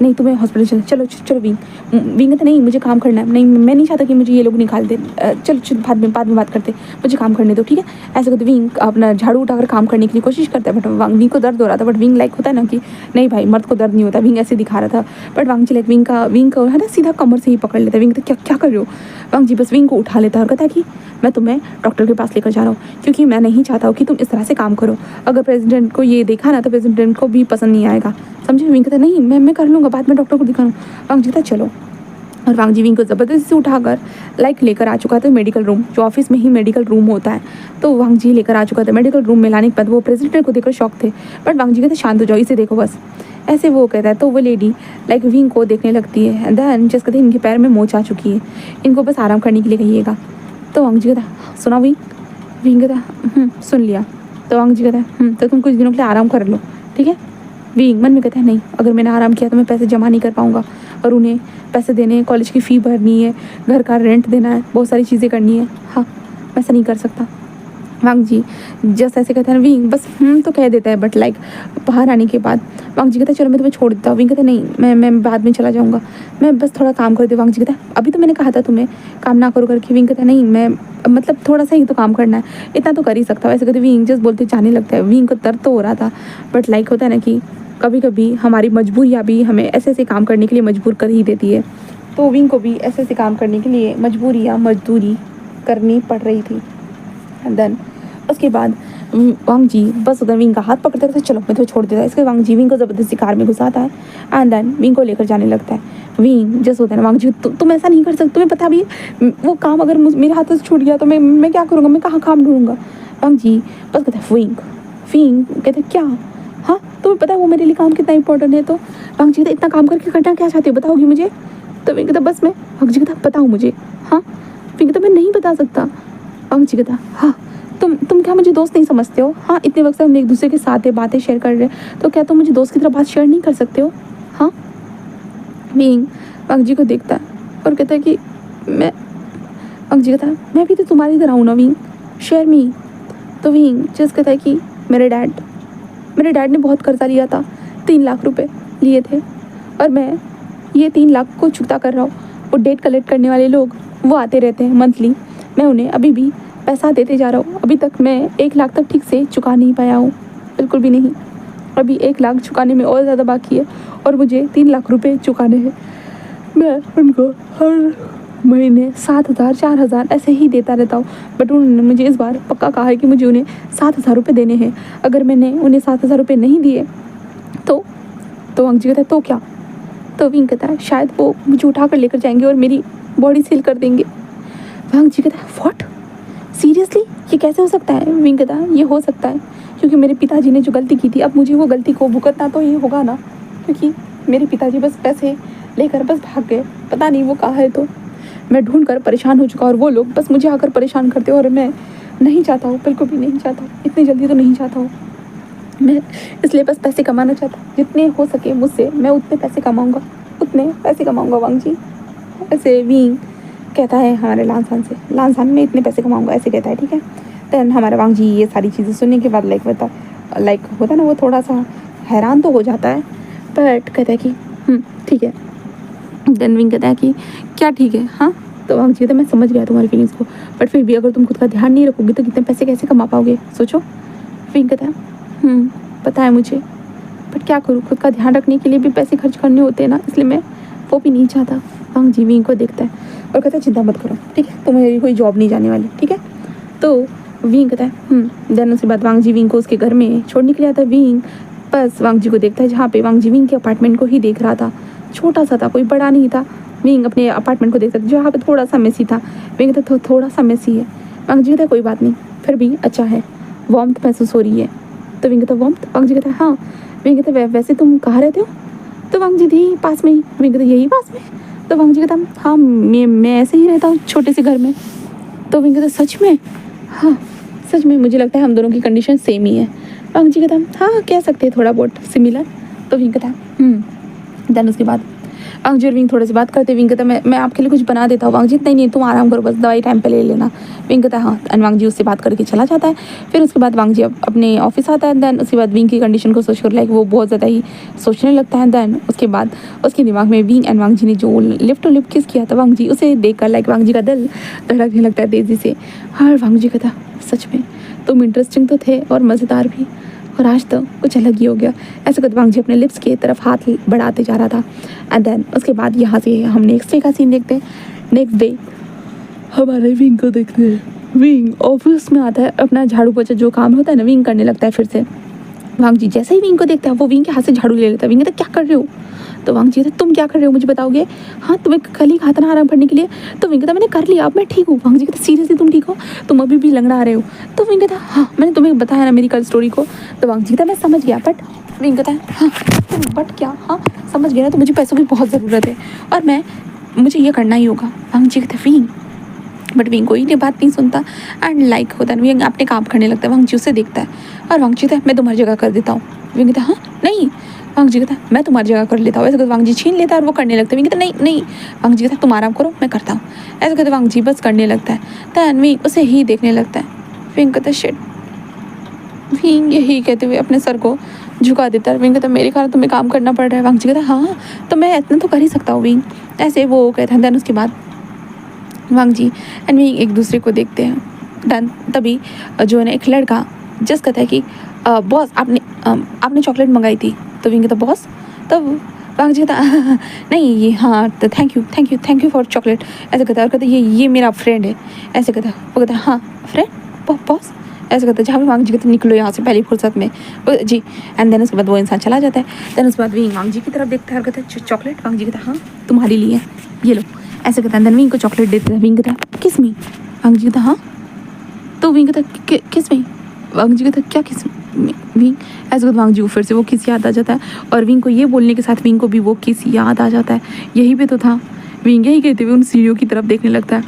नहीं तुम्हें हॉस्पिटल चलो विंग। विंग कहता नहीं मुझे काम करना है, नहीं मैं नहीं चाहता कि मुझे ये लोग निकाल दे। चलो बाद में बात करते, मुझे काम करने दो ठीक है। ऐसे करते विंग अपना झाड़ू उठाकर काम करने की कोशिश करता है। बट विंग को दर्द हो रहा था। बट विंग लाइक होता है ना कि नहीं भाई मर्द को दर्द नहीं होता। विंग ऐसे दिखा रहा था। But Wang ji like Wing का है ना सीधा कमर से ही पकड़ लेता है। विंग क्या कर रहे हो। वांग जी बस विंग को उठा लेता है और कहता है कि मैं तुम्हें डॉक्टर के पास लेकर जा रहा हूँ, क्योंकि मैं नहीं चाहता हूँ कि तुम इस तरह से काम करो। अगर प्रेसिडेंट को ये देखा ना तो प्रेसिडेंट को भी पसंद नहीं आएगा, समझे। विंग कहता नहीं मैं कर लूँगा, बाद में डॉक्टर को दिखा लूँ। वांग जी कहता चलो। और वांग जी विंग को ज़बरदस्ती से उठाकर लेकर आ चुका था मेडिकल रूम, जो ऑफिस में ही मेडिकल रूम होता है। तो वांग जी लेकर आ चुका था मेडिकल रूम में। लाने के बाद वो प्रेसिडेंट को देखकर शॉक थे, बट वांग जी कहते शांत हो जाओ, इसे देखो बस, ऐसे वो कहता है। तो वो लेडी विंग को देखने लगती है। एंड देन जस्ट कहते इनके पैर में मोच आ चुकी है, इनको बस आराम करने के लिए कहिएगा। तो वांग जी कहता सुना विंग। विंग कहता सुन लिया। तो वांग जी कहता तो तुम कुछ दिनों के लिए आराम कर लो, ठीक है। विंग मन में कहता है नहीं, अगर मैंने आराम किया तो मैं पैसे जमा नहीं कर पाऊँगा, और उन्हें पैसे देने हैं, कॉलेज की फ़ी भरनी है, घर का रेंट देना है, बहुत सारी चीज़ें करनी है। हाँ मैं ऐसा नहीं कर सकता। वांग जी जस्ट ऐसे कहते हैं विंग बस तो कह देता है, बट बाहर आने के बाद वांग जी कहता है चलो मैं तुम्हें छोड़ देता हूँ। विंग कहता है नहीं मैं बाद में चला जाऊँगा, मैं बस थोड़ा काम कर दूँ। वांग जी कहता है अभी तो मैंने कहा था तुम्हें काम ना करो करके। विंग कहता है नहीं मैं मतलब थोड़ा सा ही तो काम करना है, इतना तो कर ही सकता हूँ। ऐसे कहते विंग जस्ट बोलते जाने लगता है। विंग को दर्द तो हो रहा था, बट होता है ना कि कभी कभी हमारी मजबूरियाँ भी हमें ऐसे ऐसे काम करने के लिए मजबूर कर ही देती है। तो विंग को भी ऐसे ऐसे काम करने के लिए मजदूरी करनी पड़ रही थी। एंड देन उसके बाद वांग जी बस उधर विंग का हाथ पकड़ते रहते चलो मैं तुम्हें छोड़ देता है। इसके वांग जी विंग को ज़बरदस्ती कार में घुसाता है। एंड देन विंग को लेकर जाने लगता है। विंग जैसे होता है ना वांग जी तुम ऐसा नहीं कर सकते, तुम्हें पता भी वो काम अगर मेरे हाथ से छूट गया तो मैं क्या करूँगा, मैं कहाँ काम ढूंढूंगा। वांग जी बस कहता है विंग कहते क्या, हाँ तुम्हें पता है वो मेरे लिए काम कितना इंपॉर्टेंट है। तो वांग जी इतना काम करके करना क्या चाहती हो, बताओगी मुझे। तो विंग कहता बस मैं। वांग जी कहता बताओ मुझे। हाँ विंग कहता मैं नहीं बता सकता। वांग जी कहता हाँ तुम क्या मुझे दोस्त नहीं समझते हो। हाँ इतने वक्त से हम एक दूसरे के साथ है, बातें शेयर कर रहे हैं, तो क्या तुम मुझे दोस्त की तरह बात शेयर नहीं कर सकते हो। हाँ विंग वांग जी को देखता है और कहता है कि मैं। वांग जी कहता है मैं भी तो तुम्हारी तरह हूँ ना विंग, शेयर मी। तो विंग जस्ट कहता है कि मेरे डैड ने बहुत कर्जा लिया था, 3 लाख रुपए लिए थे, और मैं ये 3 लाख को चुकता कर रहा हूँ। वो डेट कलेक्ट करने वाले लोग वो आते रहते हैं मंथली, मैं उन्हें अभी भी पैसा देते जा रहा हूँ। अभी तक मैं 1 लाख तक ठीक से चुका नहीं पाया हूँ, बिल्कुल भी नहीं। अभी 1 लाख चुकाने में और ज़्यादा बाकी है, और मुझे 3 लाख रुपए चुकाने हैं। मैं उनको हर महीने 7,000 4,000 ऐसे ही देता रहता हूँ, बट उन्होंने मुझे इस बार पक्का कहा है कि मुझे उन्हें 7,000 रुपये देने हैं। अगर मैंने उन्हें 7,000 रुपये नहीं दिए तो वांग जी कहता है तो क्या। तो विंग कहता है शायद वो मुझे उठा कर लेकर जाएंगे और मेरी बॉडी सील कर देंगे। वांग जी कहता है व्हाट, सीरियसली ये कैसे हो सकता है। विंग कहता है ये हो सकता है क्योंकि मेरे पिताजी ने जो गलती की थी, अब मुझे वो गलती को भुगतना तो ही होगा ना, क्योंकि मेरे पिताजी बस पैसे लेकर बस भाग गए, पता नहीं वो कहाँ है। तो मैं ढूंढ कर परेशान हो चुका, और वो लोग बस मुझे आकर परेशान करते, और मैं नहीं चाहता हूँ, बिल्कुल भी नहीं चाहता हूँ, इतनी जल्दी तो नहीं चाहता हूँ। मैं इसलिए बस पैसे कमाना चाहता हूँ, जितने हो सके मुझसे मैं उतने पैसे कमाऊँगा वांग जी। ऐसे विंग कहता है हमारे लानसान में इतने पैसे कमाऊँगा, ऐसे कहता है, ठीक है। देन हमारे वांग जी ये सारी चीज़ें सुनने के बाद होता ना वो थोड़ा सा हैरान तो हो जाता है, बट कहता है कि ठीक है। देन विंग कहता है कि क्या ठीक है। हाँ तो वांग जी कहता है मैं समझ गया तुम्हारी फीलिंग्स को, बट फिर भी अगर तुम खुद का ध्यान नहीं रखोगे तो कितने पैसे कैसे कमा पाओगे, सोचो। विंग कहता है पता है मुझे, बट क्या करूँ, खुद का ध्यान रखने के लिए भी पैसे खर्च करने होते हैं ना, इसलिए मैं वो भी नहीं चाहता। वांग जी विंग को देखता है और कहता है चिंता मत करो, ठीक है, तुम्हारी कोई जॉब नहीं जाने वाली, ठीक है। तो विंग कहता है देन उसके बाद वांग जी विंग को उसके घर में छोड़ने के लिए आता है। विंग बस वांग जी को देखता है जहाँ पे वांग जी विंग के अपार्टमेंट को ही देख रहा था, छोटा सा था, कोई बड़ा नहीं था। विंग अपने अपार्टमेंट को देखता था जहाँ पे थोड़ा सा मेसी था। विंग कहता थोड़ा सा मेसी है। वांग जी कहता है कोई बात नहीं, फिर भी अच्छा है, वार्मथ महसूस हो रही है। तो विंग कहता वार्मथ। वांग जी कहता है हाँ। विंग कहता वैसे तुम कहाँ रहते हो। तो वांग जी थी पास में ही। विंग कहता यही पास में। तो वांग जी कहता हाँ मैं ऐसे ही रहता हूँ छोटे से घर में। तो विंग कहता सच में। हाँ सच में, मुझे लगता है हम दोनों की कंडीशन सेम ही है। वांग जी कहता हाँ कह सकते हैं थोड़ा बहुत सिमिलर। तो विंग कहता देन उसके बाद वांग जी और विंग थोड़े से बात करते। विंग कहता मैं आपके लिए कुछ बना देता हूँ। वांग जी नहीं तुम आराम करो, बस दवाई टाइम पे ले लेना। विंग कहता हाँ, एंड वांग जी उससे बात करके चला जाता है। फिर उसके बाद वांग जी अपने ऑफिस आता है। देन उसके बाद विंग की कंडीशन को सोचकर वो बहुत ज़्यादा ही सोचने लगता है। देन उसके बाद उसके दिमाग में विंग एंड वांग जी ने जो लिफ्ट टू लिफ्ट किस किया था वांग जी, उसे देख कर वांग जी का दिल धड़कने लगता है तेज़ी से। हाँ वांग जी कहता सच में तुम इंटरेस्टिंग तो थे और मज़ेदार भी, और आज तो कुछ अलग ही हो गया। ऐसे करके वांग जी अपने लिप्स की तरफ हाथ बढ़ाते जा रहा था। एंड देन उसके बाद यहाँ से हम नेक्स्ट डे का सीन देखते हैं। नेक्स्ट डे हमारे विंग को देखते हैं। विंग ऑफिस में आता है, अपना झाड़ू पोछा जो काम होता है ना विंग करने लगता है फिर से। वांग जी जैसे ही विंग को देखता है वो विंग के हाथ से झाड़ू ले लेता है। विंग कहता क्या कर रहे हो? तो वांग जी कहता तुम क्या कर रहे हो मुझे बताओगे? हाँ तुम्हें कल ही कहा था ना आराम करने के लिए। तो विंग कहता मैंने कर लिया, अब मैं ठीक हूँ। वांग जी कहता सीरियसली तुम ठीक हो? तुम अभी भी लंगड़ा रहे हो? तो विंग कहता हाँ मैंने तुम्हें बताया ना मेरी कल स्टोरी को। तो वांग जी कहता मैं समझ गया, बट विंग कहता है हाँ बट क्या? हाँ समझ गया ना, तो मुझे पैसों की बहुत ज़रूरत है और मुझे ये करना ही होगा। वांग जी कहते विंग, बट विंग कोई नहीं बात नहीं सुनता एंड लाइक होता है विंग अपने काम करने लगता है। वांग जी उसे देखता है और वांग जी कहता है मैं तुम्हारी जगह कर देता हूँ। विंग कहता हाँ नहीं। वांग जी कहता है मैं तुम्हारी जगह कर लेता हूँ। ऐसे कहते वांग जी छीन लेता है और वो करने लगता है। विंग कहता नहीं नहीं। वांग जी कहता तुम आराम करो मैं करता हूँ। ऐसे कहते वांग जी बस करने लगता है। दैन विंग उसे ही देखने लगता है। विंग कहता शिट। विंग यही कहते हुए अपने सर को झुका देता है। विंग कहता मेरे कारण तुम्हें काम करना पड़ रहा है। वांग जी कहता हाँ तो मैं इतना तो कर ही सकता हूँ विंग। ऐसे वो कहता है। दैन उसके बाद वांग जी एंड विंग एक दूसरे को देखते हैं। दैन तभी जो है ना एक लड़का जस्ट कहता है कि बॉस आपने चॉकलेट मंगाई थी। तो विंग कहता बॉस? तब वांग जी कहता नहीं ये हाँ तो थैंक यू फॉर चॉकलेट। ऐसे कहता है और कहता ये मेरा फ्रेंड है। ऐसे कहता वो कहता हाँ फ्रेंड बॉस? ऐसे कहता है जहाँ पे वांग जी कहते निकलो यहाँ से पहली फुर्सत में जी। एंड देन उसके बाद वो इंसान चला जाता है। देन उसके बाद विंग वांग जी की तरफ देखता है और कहता है चॉकलेट? वांग जी कहता हाँ तुम्हारे लिए ये लो। ऐसे कहता है। देन विंग को चॉकलेट देते हैं। विंग कहता किस मी? वांग जी कहता हाँ। तो विंग कहता किस में? वांग जी कहता क्या किस में? विंग ऐसे कहता वांग जी को फिर से वो किस याद आ जाता है और विंग को ये बोलने के साथ विंग को भी वो किस याद आ जाता है। यही पे तो था। विंग यही कहते हुए उन सीढ़ियों की तरफ देखने लगता है।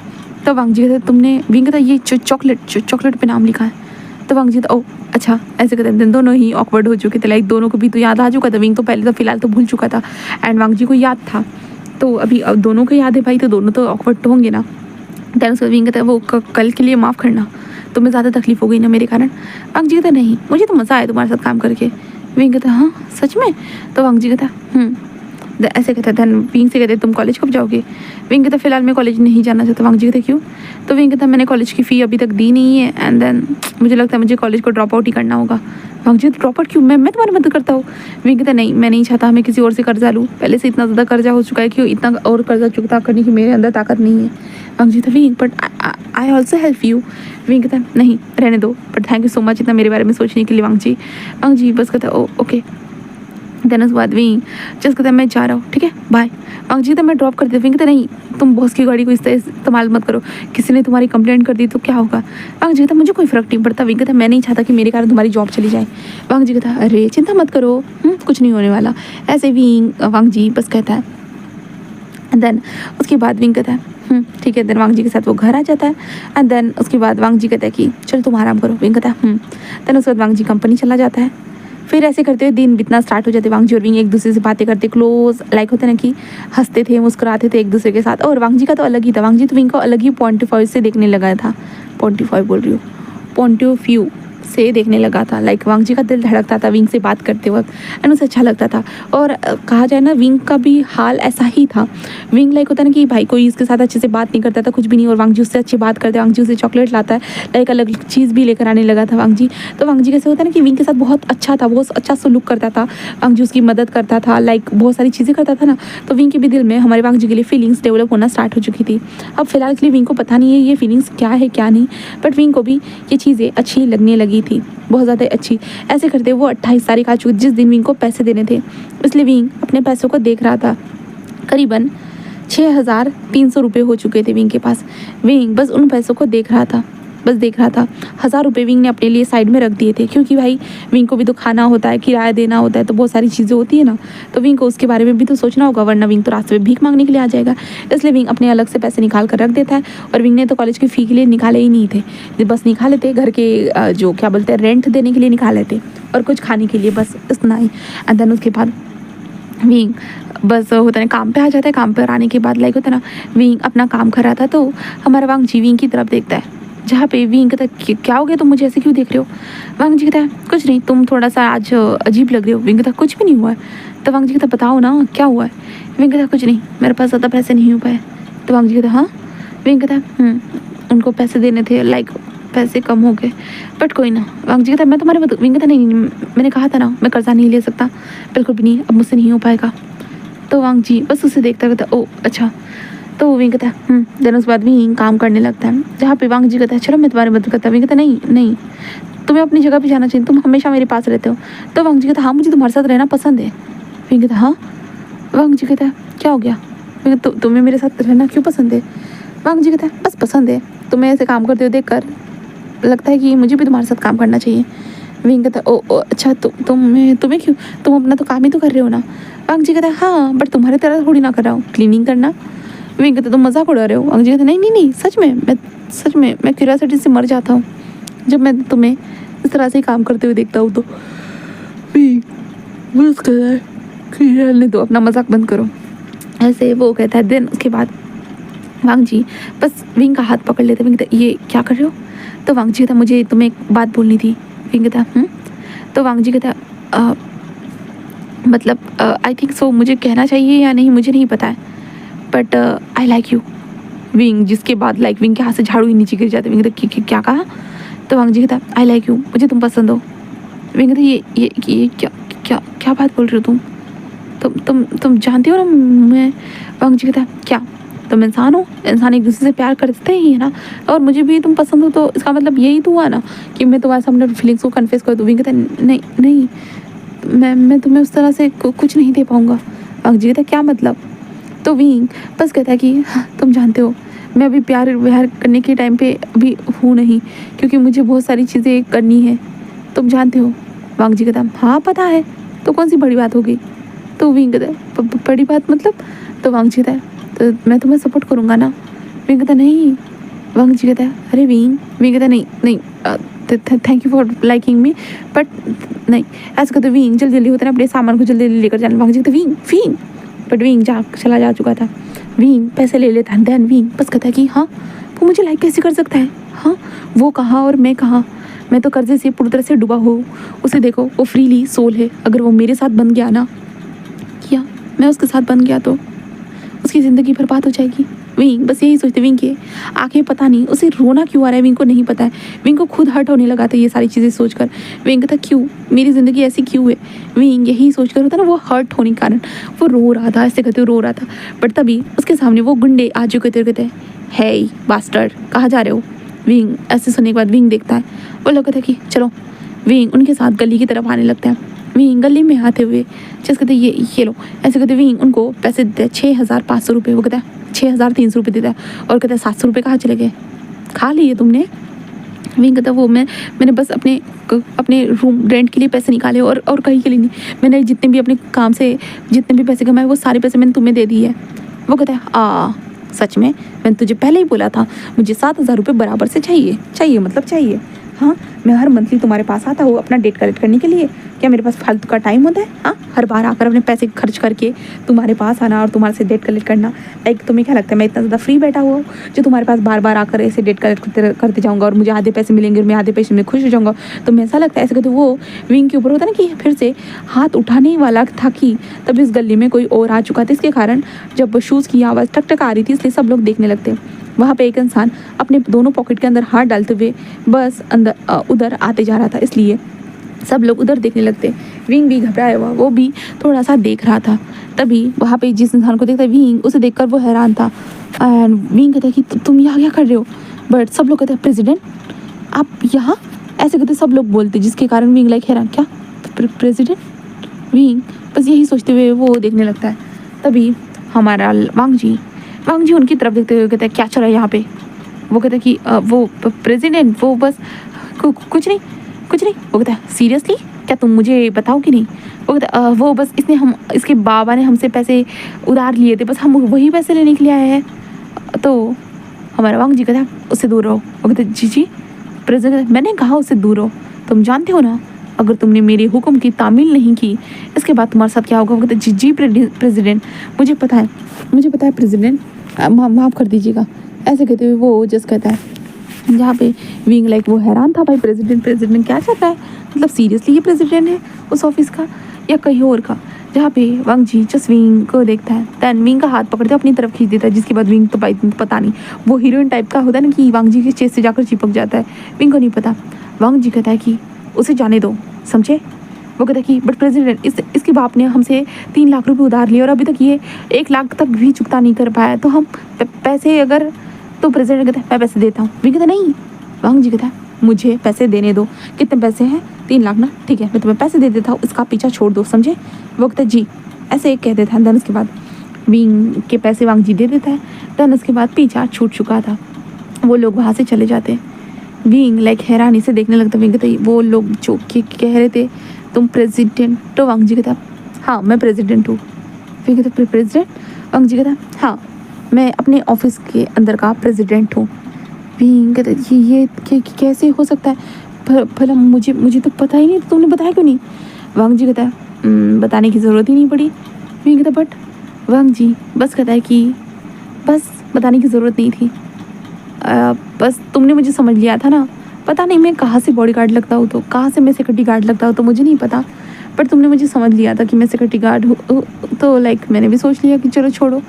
तब वांग जी कहता तुमने? विंग कहता ये चॉकलेट पे नाम लिखा है। तो वांग जी कहता ओ अच्छा। ऐसे कहते हैं दोनों ही ऑकवर्ड हो चुके थे, लाइक दोनों को भी तो याद आ चुका था। विंग तो पहले तो फिलहाल तो भूल चुका था एंड वांग जी को याद था। तो अभी अब दोनों को याद है भाई, तो दोनों तो ऑकवर्ड तो होंगे ना। दैन उसके बाद विंग कहता है वो कल के लिए माफ़ करना, तुम्हें ज़्यादा तकलीफ हो गई ना मेरे कारण। वांग जी कहता नहीं मुझे तो मज़ा आया तुम्हारे साथ काम करके। विंग कहता हाँ सच में? तो वांग जी कहता ऐसे कहता है। धन विंग से कहते तुम कॉलेज कब जाओगे? विंग कहता फिलहाल मैं कॉलेज नहीं जाना चाहता। वांग जी कहते क्यों? तो विंग कहता मैंने कॉलेज की फ़ी अभी तक दी नहीं है एंड देन मुझे लगता है मुझे कॉलेज को ड्रॉप आउट ही करना होगा। वांग जी ड्रॉप आउट क्यों? मैं तुम्हारी मदद करता हूँ। विंग कहता नहीं मैं नहीं चाहता मैं किसी और से कर्जा लूँ, पहले से इतना ज़्यादा कर्जा हो चुका है कि इतना और कर्जा चुकता करने की मेरे अंदर ताकत नहीं है। वांग जी कहता wing but I also help you. Wing कहता नहीं रहने दो, but thank you so much इतना मेरे बारे में सोचने के लिए वांग जी। वांग जी बस कहता ओके। देन उसके बाद विंग जस्ट कहता मैं जा रहा हूँ ठीक है बाय। वांग जी कहता मैं ड्रॉप कर देता। विंग कहता नहीं तुम बॉस की गाड़ी को इस तरह इस्तेमाल मत करो, किसी ने तुम्हारी कंप्लेंट कर दी तो क्या होगा? वांग जी कहता मुझे कोई फ़र्क नहीं पड़ता। विंग कहता मैं नहीं चाहता कि मेरे कारण तुम्हारी जॉब चली जाए। वांग जी कहता अरे चिंता मत करो कुछ नहीं होने वाला। ऐसे वांग जी बस कहता है। देन उसके बाद विंग कहता है ठीक है। देन वांग जी के साथ वो घर आ जाता है एंड देन उसके बाद वांग जी कहता है कि चलो तुम आराम करो। विंग कहता है देन उसके बाद वांग जी कंपनी चला जाता है। फिर ऐसे करते हुए दिन बीतना स्टार्ट हो जाते। वांग जी और विंग एक दूसरे से बातें करते, क्लोज लाइक होते ना कि हंसते थे मुस्कुराते थे एक दूसरे के साथ। और वांग जी का तो अलग ही था। वांग जी तो विंग को अलग ही पॉइंट ऑफ व्यू से देखने लगा था। पॉइंट ऑफ व्यू से देखने लगा था। लाइक वांग जी का दिल धड़कता था विंग से बात करते वक्त एंड उसे अच्छा लगता था। और कहा जाए ना विंग का भी हाल ऐसा ही था। विंग लाइक होता है ना कि भाई कोई इसके साथ अच्छे से बात नहीं करता था कुछ भी नहीं, और वांग जी उससे अच्छी बात करते। वांग जी उसे चॉकलेट लाता है, लाइक अलग चीज़ भी लेकर आने लगा था वांग जी। तो वांग जी कैसे होता है ना कि विंग के साथ बहुत अच्छा था, बहुत अच्छा सलूक करता था। वांग जी उसकी मदद करता था, लाइक बहुत सारी चीज़ें करता था ना। तो विंग के भी दिल में हमारे वांग जी के लिए फीलिंग्स डेवलप होना स्टार्ट हो चुकी थी। अब फिलहाल के लिए विंग को पता नहीं है ये फीलिंग्स क्या है क्या नहीं, बट विंग को भी ये चीज़ें अच्छी लगने लगी थी, बहुत ज़्यादा अच्छी। ऐसे करते वो 28 तारीख आ चुकी जिस दिन विंग को पैसे देने थे, इसलिए विंग अपने पैसों को देख रहा था। करीबन 6,300 रुपये हो चुके थे विंग के पास। विंग बस उन पैसों को देख रहा था। 1,000 रुपये विंग ने अपने लिए साइड में रख दिए थे, क्योंकि भाई विंग को भी तो खाना होता है, किराया देना होता है, तो बहुत सारी चीज़ें होती है ना। तो विंग को उसके बारे में भी तो सोचना होगा, वरना विंग तो रास्ते में भीख मांगने के लिए आ जाएगा। इसलिए विंग अपने अलग से पैसे निकाल कर रख देता है। और विंग ने तो कॉलेज की फ़ी के लिए निकाले ही नहीं थे, बस निकाले थे घर के जो क्या बोलते हैं रेंट देने के लिए निकाले थे, और कुछ खाने के लिए, बस इतना ही। एंड देन उसके बाद विंग बस होता है काम पे आ जाता है। काम पर आने के बाद लाइक होता है ना विंग अपना काम कर रहा था, तो हमारा वांग जी विंग की तरफ देखता है, जहाँ पे विंग कहता है क्या हो गया तुम मुझे ऐसे क्यों देख रहे हो? वांग जी कहता है कुछ नहीं, तुम थोड़ा सा आज अजीब लग रहे हो। विंग कहता है कुछ भी नहीं हुआ है। तो वांग जी कहता बताओ ना क्या हुआ है? विंग कहता कुछ नहीं, मेरे पास ज़्यादा पैसे नहीं हो पाए। तो वांग जी कहता हाँ। विंग कहता उनको पैसे देने थे, लाइक पैसे कम हो गए, बट कोई ना। वांग जी कहता मैं तुम्हारे विंग कहता नहीं, मैंने कहा था ना मैं कर्जा नहीं ले सकता, बिल्कुल भी नहीं, अब मुझसे नहीं हो पाएगा। तो वांग जी बस उसे देखता कहता ओ अच्छा। तो विंग कहता है देन उसके बाद विंग काम करने लगता है। जहाँ पे वांग जी कहता है चलो मैं तुम्हारी मदद करता हूँ। विंग कहता है नहीं नहीं, तुम्हें अपनी जगह पे जाना चाहिए, तुम हमेशा मेरे पास रहते हो। तो वांग जी कहता है हाँ मुझे तुम्हारे साथ रहना पसंद है। विंग कहता है हाँ। वांग जी कहता है क्या हो गया? विंग कहता है तुम्हें मेरे साथ रहना क्यों पसंद है? वांग जी कहता है बस पसंद है, तुम्हें ऐसे काम करते हुए देख कर लगता है कि मुझे भी तुम्हारे साथ काम करना चाहिए। विंग कहता है ओ अच्छा तुम्हें क्यों, तुम अपना तो काम ही तो कर रहे हो ना। वांग जी कहता है हाँ बट तुम्हारे तरह थोड़ी ना कर रहा हूँ, क्लीनिंग करना। विंग कहता है तुम मजाक उड़ा रहे हो। वांग जी कहता है नहीं नहीं नहीं सच में मैं क्यूरियोसिटी से मर जाता हूँ जब मैं तुम्हें इस तरह से काम करते हुए देखता हूँ। तो विंग बस कहता है कि रहने दो, अपना मजाक बंद करो, ऐसे वो कहता है। देन उसके बाद वांग जी बस विंग का हाथ पकड़ लेते। विंग कहता है ये क्या कर रहे हो? तो वांग जी कहता मुझे तुम्हें एक बात बोलनी थी। विंग कहता तो वांग जी कहता मतलब आई थिंक सो मुझे कहना चाहिए या नहीं मुझे नहीं पता है, but I like you. Wing जिसके बाद लाइक विंग के हाथ से झाड़ू ही नीचे गिर जाते। विंग कहता क्या कहा? तो वांग जी कहता आई लाइक यू, मुझे तुम पसंद हो। विंग कहता ये क्या क्या क्या बात बोल रहे हो तुम जानते हो ना मैं। वांग जी कहता क्या तुम इंसान हो, इंसान एक दूसरे से प्यार करते ही है ना, और मुझे भी तुम पसंद हो, तो इसका मतलब यही तो हुआ ना कि मैं तुम्हारे सामने फीलिंग्स को कन्फेस कर दूँ। विंग कहता नहीं नहीं मैं तुम्हें उस तरह से कुछ नहीं दे पाऊँगा। वांग जी कहता क्या मतलब? तो विंग बस कहता है कि हाँ, तुम जानते हो मैं अभी प्यार व्यार करने के टाइम पे अभी हूँ नहीं, क्योंकि मुझे बहुत सारी चीज़ें करनी है, तुम जानते हो। वांग जी कहता हाँ पता है, तो कौन सी बड़ी बात होगी? तो विंग कहता बड़ी बात मतलब? तो वांग जी कहता है तो मैं तुम्हें सपोर्ट करूँगा ना। विंग कहता नहीं। वांग जी कहता है अरे विंग कहता नहीं नहीं thank you for liking me, but नहीं ऐसा कहते विंग जल्दी जल्दी होता है अपने सामान को जल्दी जल्दी लेकर जाना। वांग जी कहता विंग बट विंग चला जा चुका था। विंग पैसे ले लेता है। देन विंग बस कहता है कि हाँ वो मुझे लाइक कैसे कर सकता है, हाँ वो कहाँ और मैं कहाँ, मैं तो कर्जे से पूरी तरह से डूबा हूँ। उसे देखो वो फ्रीली सोल है, अगर वो मेरे साथ बन गया ना, क्या मैं उसके साथ बन गया तो उसकी ज़िंदगी बर्बाद हो जाएगी। विंग बस यही सोचते। विंग के आंखें पता नहीं उसे रोना क्यों आ रहा है, विंग को नहीं पता है। विंग को खुद हर्ट होने लगा था ये सारी चीज़ें सोचकर। विंग कहता क्यों मेरी ज़िंदगी ऐसी क्यों है? विंग यही सोचकर होता ना वो हर्ट होने के कारण वो रो रहा था, ऐसे कहते रो रहा था। बट तभी उसके सामने वो गुंडे आ चुके थे, कहते है बास्टर्ड कहाँ जा रहे हो? विंग ऐसे सुनने के बाद विंग देखता है, वो लोग कहते हैं कि चलो। विंग उनके साथ गली की तरफ आने लगता है। विंग गली में आते हुए जैसे कहते ये लो, ऐसे कहते विंग उनको पैसे देते हैं 6,500 रुपये। वो कहता है 6,300 रुपये देता है और कहता है 700 रुपये कहाँ चले गए, खा लिए तुमने? विंग कहता वो मैंने बस अपने रूम रेंट के लिए पैसे निकाले और कहीं के लिए नहीं, मैंने जितने भी अपने काम से जितने भी पैसे कमाए वो सारे पैसे मैंने तुम्हें दे दिए है। वो कहता है सच में मैंने तुझे पहले ही बोला था मुझे 7,000 रुपये बराबर से चाहिए मतलब चाहिए। हाँ मैं हर मंथली तुम्हारे पास आता हूँ अपना डेट कलेक्ट करने के लिए, क्या मेरे पास फालतू का टाइम होता है? हाँ हर बार आकर अपने पैसे खर्च करके तुम्हारे पास आना और तुम्हारे से डेट कलेक्ट करना। लाइक तुम्हें क्या लगता है मैं इतना ज़्यादा फ्री बैठा हुआ हूँ जो तुम्हारे पास बार बार आकर ऐसे डेट कलेक्ट करते जाऊँगा और मुझे आधे पैसे मिलेंगे और मैं आधे पैसे में खुश हो जाऊँगा? तुम्हें ऐसा लगता है? ऐसे कहते वो विंग के ऊपर होता है ना कि फिर से हाथ उठाने वाला था कि तब इस गली में कोई और आ चुका था। इसके कारण जब शूज़ की आवाज़ टक टक आ रही थी इसलिए सब लोग देखने लगते। वहाँ पे एक इंसान अपने दोनों पॉकेट के अंदर हाथ डालते हुए बस अंदर उधर आते जा रहा था, इसलिए सब लोग उधर देखने लगते। विंग भी घबराया हुआ वो भी थोड़ा सा देख रहा था। तभी वहाँ पे जिस इंसान को देखता है विंग उसे देखकर वो हैरान था। एंड विंग कहता है कि तुम यहाँ क्या कर रहे हो? बट सब लोग कहते हैं प्रेसिडेंट आप यहाँ, ऐसे कहते सब लोग बोलते, जिसके कारण विंग लाइक हैरान क्या प्रेसिडेंट? विंग बस यही सोचते हुए वो देखने लगता है। तभी हमारा वांग जी उनकी तरफ देखते हुए कहते हैं क्या चल रहा है यहाँ पे? वो कहते हैं कि वो प्रेसिडेंट वो बस कुछ नहीं। वो कहता है सीरियसली क्या तुम मुझे बताओ कि नहीं? वो कहता वो बस इसके बाबा ने हमसे पैसे उधार लिए थे, बस हम वही पैसे लेने के लिए आए हैं। तो हमारा वांग जी कहता है उससे दूर रहो। वो कहते जी प्रेसिडेंट मैंने कहा उससे दूर रहो, तुम जानते हो ना अगर तुमने मेरे हुक्म की तामील नहीं की इसके बाद तुम्हारे साथ क्या होगा? वो कहते जी प्रेसिडेंट मुझे पता है प्रेसिडेंट माफ़ कर दीजिएगा। ऐसे कहते हुए वो जस्ट कहता है जहाँ पे विंग लाइक वो हैरान था भाई प्रेसिडेंट क्या चाहता है, मतलब सीरियसली ये प्रेसिडेंट है उस ऑफिस का या कहीं और का? जहाँ पे वांग जी जस्ट विंग को देखता है, दैन विंग का हाथ पकड़ते अपनी तरफ खींच देता है, जिसके बाद विंग तो पता नहीं वो हीरोइन टाइप का होता है ना कि वांग जी के चेस्ट से जाकर चिपक जाता है। विंग को नहीं पता। वांग जी कहता है कि उसे जाने दो, समझे? वो कहता कि बट प्रेसिडेंट इसके बाप ने हमसे 3 लाख रुपए उधार लिए और अभी तक ये 1 लाख तक भी चुकता नहीं कर पाया, तो हम पैसे अगर, तो प्रेसिडेंट कहता है मैं पैसे देता हूँ। विंग कहता नहीं। वांग जी कहता है मुझे पैसे देने दो। कितने पैसे हैं? 3 लाख ना, ठीक है मैं तुम्हें पैसे दे देता हूँ, इसका पीछा छोड़ दो, समझे? वो कहता है जी, ऐसे एक कह देता है। देन उसके बाद विंग के पैसे वांग जी दे देता है। देन उसके बाद पीछा छूट चुका था, वो लोग वहाँ से चले जाते हैं। विंग लाइक हैरानी से देखने लगता। विंग कहता वो लोग जो कह रहे थे तुम प्रेसिडेंट, तो वांग जी कहता हाँ मैं प्रेसिडेंट हूँ। विंग कहता प्रेसिडेंट? वांग जी कहता हाँ मैं अपने ऑफिस के अंदर का प्रेसिडेंट हूँ। विंग कहता ये कैसे हो सकता है? भला मुझे तो पता ही नहीं, तुमने बताया क्यों नहीं? वांग जी कहता है बताने की ज़रूरत ही नहीं पड़ी। विंग कहता बट वांग जी बस कहता है कि बस बताने की ज़रूरत नहीं थी, बस तुमने मुझे समझ लिया था ना। पता नहीं मैं कहाँ से बॉडीगार्ड लगता हूँ, तो कहाँ से मैं सिक्योरिटी गार्ड लगता हूँ तो मुझे नहीं पता, बट तुमने मुझे समझ लिया था कि मैं सिक्योरिटी गार्ड हूँ, तो लाइक मैंने भी सोच लिया कि चलो छोड़ो,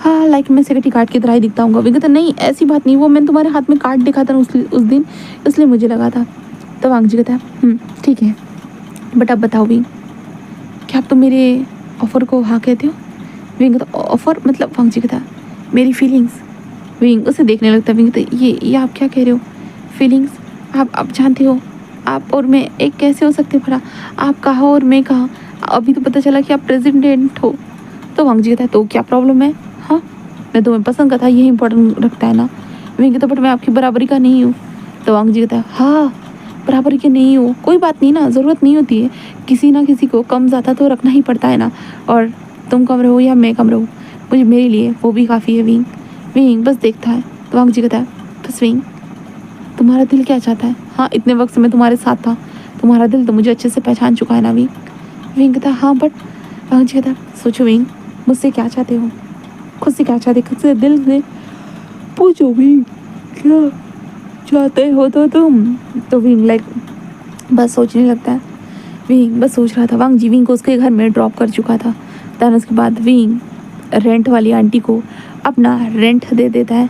हाँ लाइक मैं सिक्योरिटी गार्ड की तरह ही दिखता हूँ। विंग कहता नहीं ऐसी बात नहीं, वो मैंने तुम्हारे हाथ में कार्ड देखा था उस दिन, इसलिए मुझे लगा था। तो वांग जी कहता है ठीक है, बट अब बताओ विंग, क्या आप तो मेरे ऑफ़र को हाँ कहते हो? विंग कहता ऑफ़र मतलब? वांग जी कहता मेरी फीलिंग्स। विंग उसे देखने लगता है। विंग कहता ये आप क्या कह रहे हो? फीलिंग्स? आप जानते हो आप और मैं एक कैसे हो सकते भला? आप कहाँ और मैं कहाँ? अभी तो पता चला कि आप प्रेसिडेंट हो। तो वांग जी कहता है तो क्या प्रॉब्लम है? हाँ मैं तुम्हें पसंद करता, यही इंपॉर्टेंट रखता है ना। विंग कहता बट मैं आपकी बराबरी का नहीं हूँ। तो वांग जी कहता है हाँ बराबरी के नहीं हो, कोई बात नहीं ना, ज़रूरत नहीं होती है, किसी ना किसी को कम ज़्यादा तो रखना ही पड़ता है ना, और तुम कम रहो या मैं कम रहूँ, मुझे मेरे लिए वो भी काफ़ी है। विंग विंग बस देखता है। तो वांग जी कहता है बस विंग तुम्हारा दिल क्या चाहता है? हाँ इतने वक्त से मैं तुम्हारे साथ था, तुम्हारा दिल तो मुझे अच्छे से पहचान चुका है ना विंग। विंग कहता हाँ बट वांग जी कहता सोचो विंग मुझसे क्या चाहते हो, खुद से क्या चाहते, खुद से दिल से पूछो विंग क्या चाहते हो तो तुम। तो विंग लाइक बस सोचने लगता है। विंग बस सोच रहा था। वांग जी विंग को उसके घर में ड्रॉप कर चुका था। देन उसके बाद विंग रेंट वाली आंटी को अपना रेंट दे देता है।